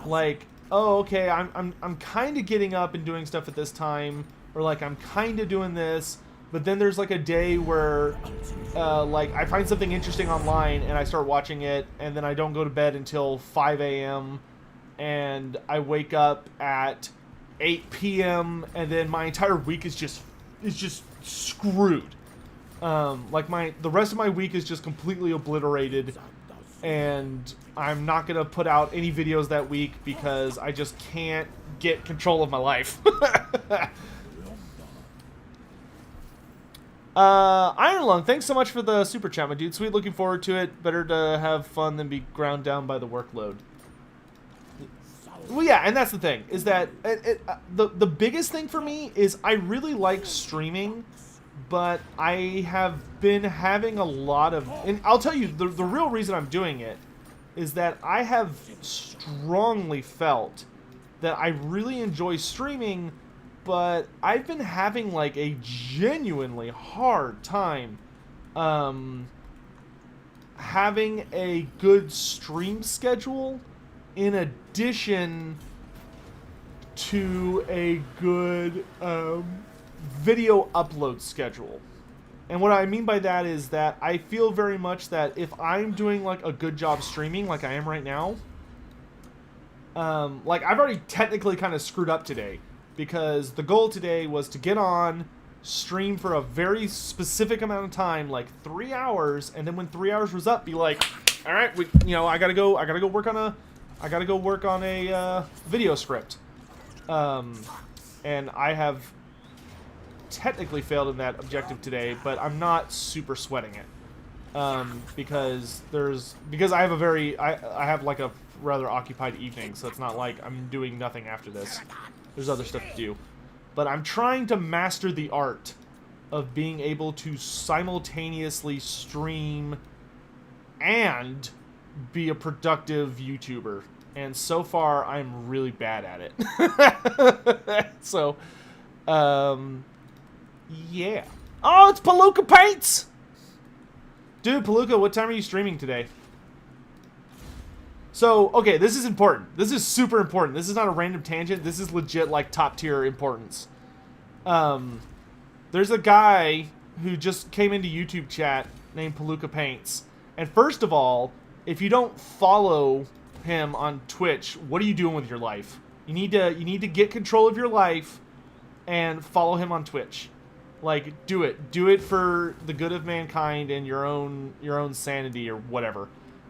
Like, oh, okay, I'm kind of getting up and doing stuff at this time, or like I'm kind of doing this, but then there's like a day where like I find something interesting online and I start watching it, and then I don't go to bed until 5 a.m. and I wake up at 8 p.m. and then my entire week is just screwed. Like the rest of my week is just completely obliterated, and I'm not gonna put out any videos that week because I just can't get control of my life. Iron Lung, thanks so much for the super chat, my dude. Sweet, looking forward to it. Better to have fun than be ground down by the workload. Well, yeah, and that's the thing, is that the biggest thing for me is I really like streaming, but I have been having a lot of, and I'll tell you, the real reason I'm doing it is that I have strongly felt that I really enjoy streaming, but I've been having like a genuinely hard time having a good stream schedule in addition to a good video upload schedule. And what I mean by that is that I feel very much that if I'm doing like a good job streaming like I am right now, like I've already technically kind of screwed up today, because the goal today was to get on, stream for a very specific amount of time, like 3 hours, and then when 3 hours was up, be like, all right, I gotta go work on a video script. And I have technically failed in that objective today, but I'm not super sweating it. Because I have like a rather occupied evening, so it's not like I'm doing nothing after this. There's other stuff to do. But I'm trying to master the art of being able to simultaneously stream and be a productive YouTuber. And so far, I'm really bad at it. So, yeah. Oh, it's Palooka Paints! Dude, Palooka, what time are you streaming today? So, okay, this is important. This is super important. This is not a random tangent. This is legit, like, top-tier importance. There's a guy who just came into YouTube chat named Palooka Paints. And first of all, if you don't follow him on Twitch, what are you doing with your life? You need to get control of your life and follow him on Twitch. Like, do it. Do it for the good of mankind and your own sanity or whatever.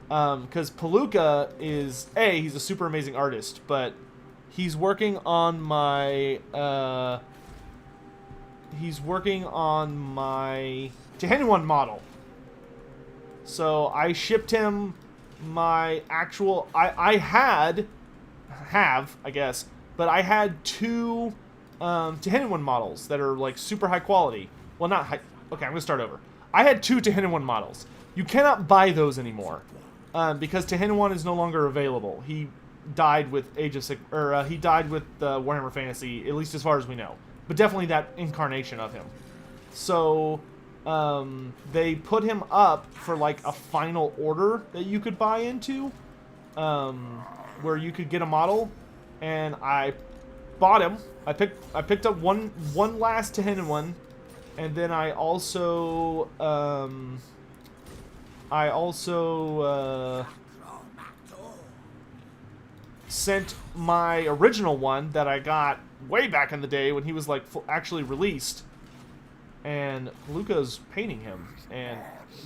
Because Palooka is, he's a super amazing artist, but he's working on my, Tehenhauin model. So I shipped him my actual, I had two Tehenhauin models that are like super high quality. Well, not high. Okay, I'm gonna start over. I had two Tehenhauin models. You cannot buy those anymore because Tehenhauin is no longer available. He died with he died with Warhammer Fantasy, at least as far as we know. But definitely that incarnation of him. So they put him up for like a final order that you could buy into, where you could get a model, and I bought him. I picked up one last Tehenhauin, and then I also sent my original one that I got way back in the day when he was like actually released, and Palooka's painting him and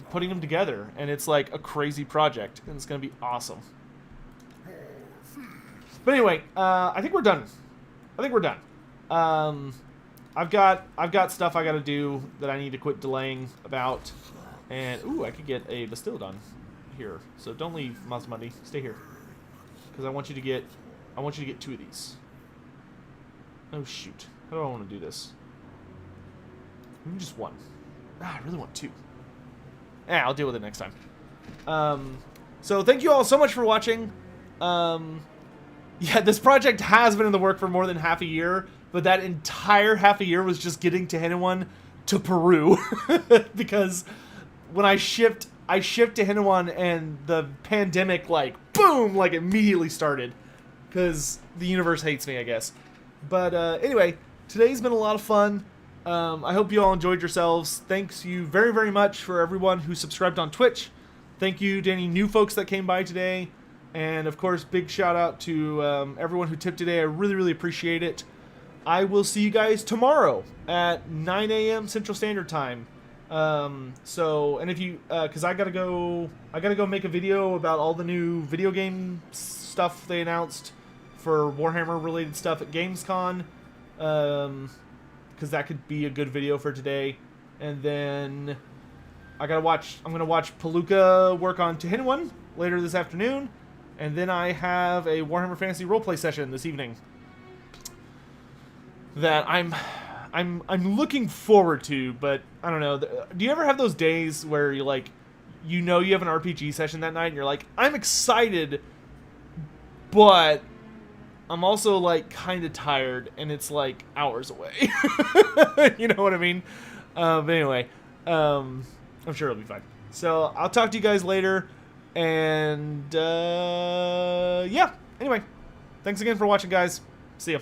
putting him together, and it's like a crazy project, and it's gonna be awesome. But anyway, I think we're done. I've got stuff I gotta do that I need to quit delaying about, and ooh, I could get a Bastildon here. So don't leave, Mazmundi. Stay here, because I want you to get two of these. Oh shoot, how do I want to do this? Maybe just one. I really want two. I'll deal with it next time. So thank you all so much for watching. Yeah, this project has been in the work for more than half a year, but that entire half a year was just getting Tehenhauin to Peru. Because when I shipped Tehenhauin, and the pandemic, like, boom, like, immediately started. Because the universe hates me, I guess. But anyway, today's been a lot of fun. I hope you all enjoyed yourselves. Thanks you very, very much for everyone who subscribed on Twitch. Thank you to any new folks that came by today. And, of course, big shout out to everyone who tipped today. I really, really appreciate it. I will see you guys tomorrow at 9 a.m. Central Standard Time. And if you, because I gotta go make a video about all the new video game stuff they announced for Warhammer related stuff at Gamescom. Because that could be a good video for today. And then I'm gonna watch Palooka work on Tehenhauin later this afternoon. And then I have a Warhammer Fantasy roleplay session this evening that I'm looking forward to, but I don't know. Do you ever have those days where you like, you have an RPG session that night and you're like, I'm excited, but I'm also like kind of tired and it's like hours away. You know what I mean? But anyway, I'm sure it'll be fine. So I'll talk to you guys later. And, yeah. Anyway, thanks again for watching, guys. See ya.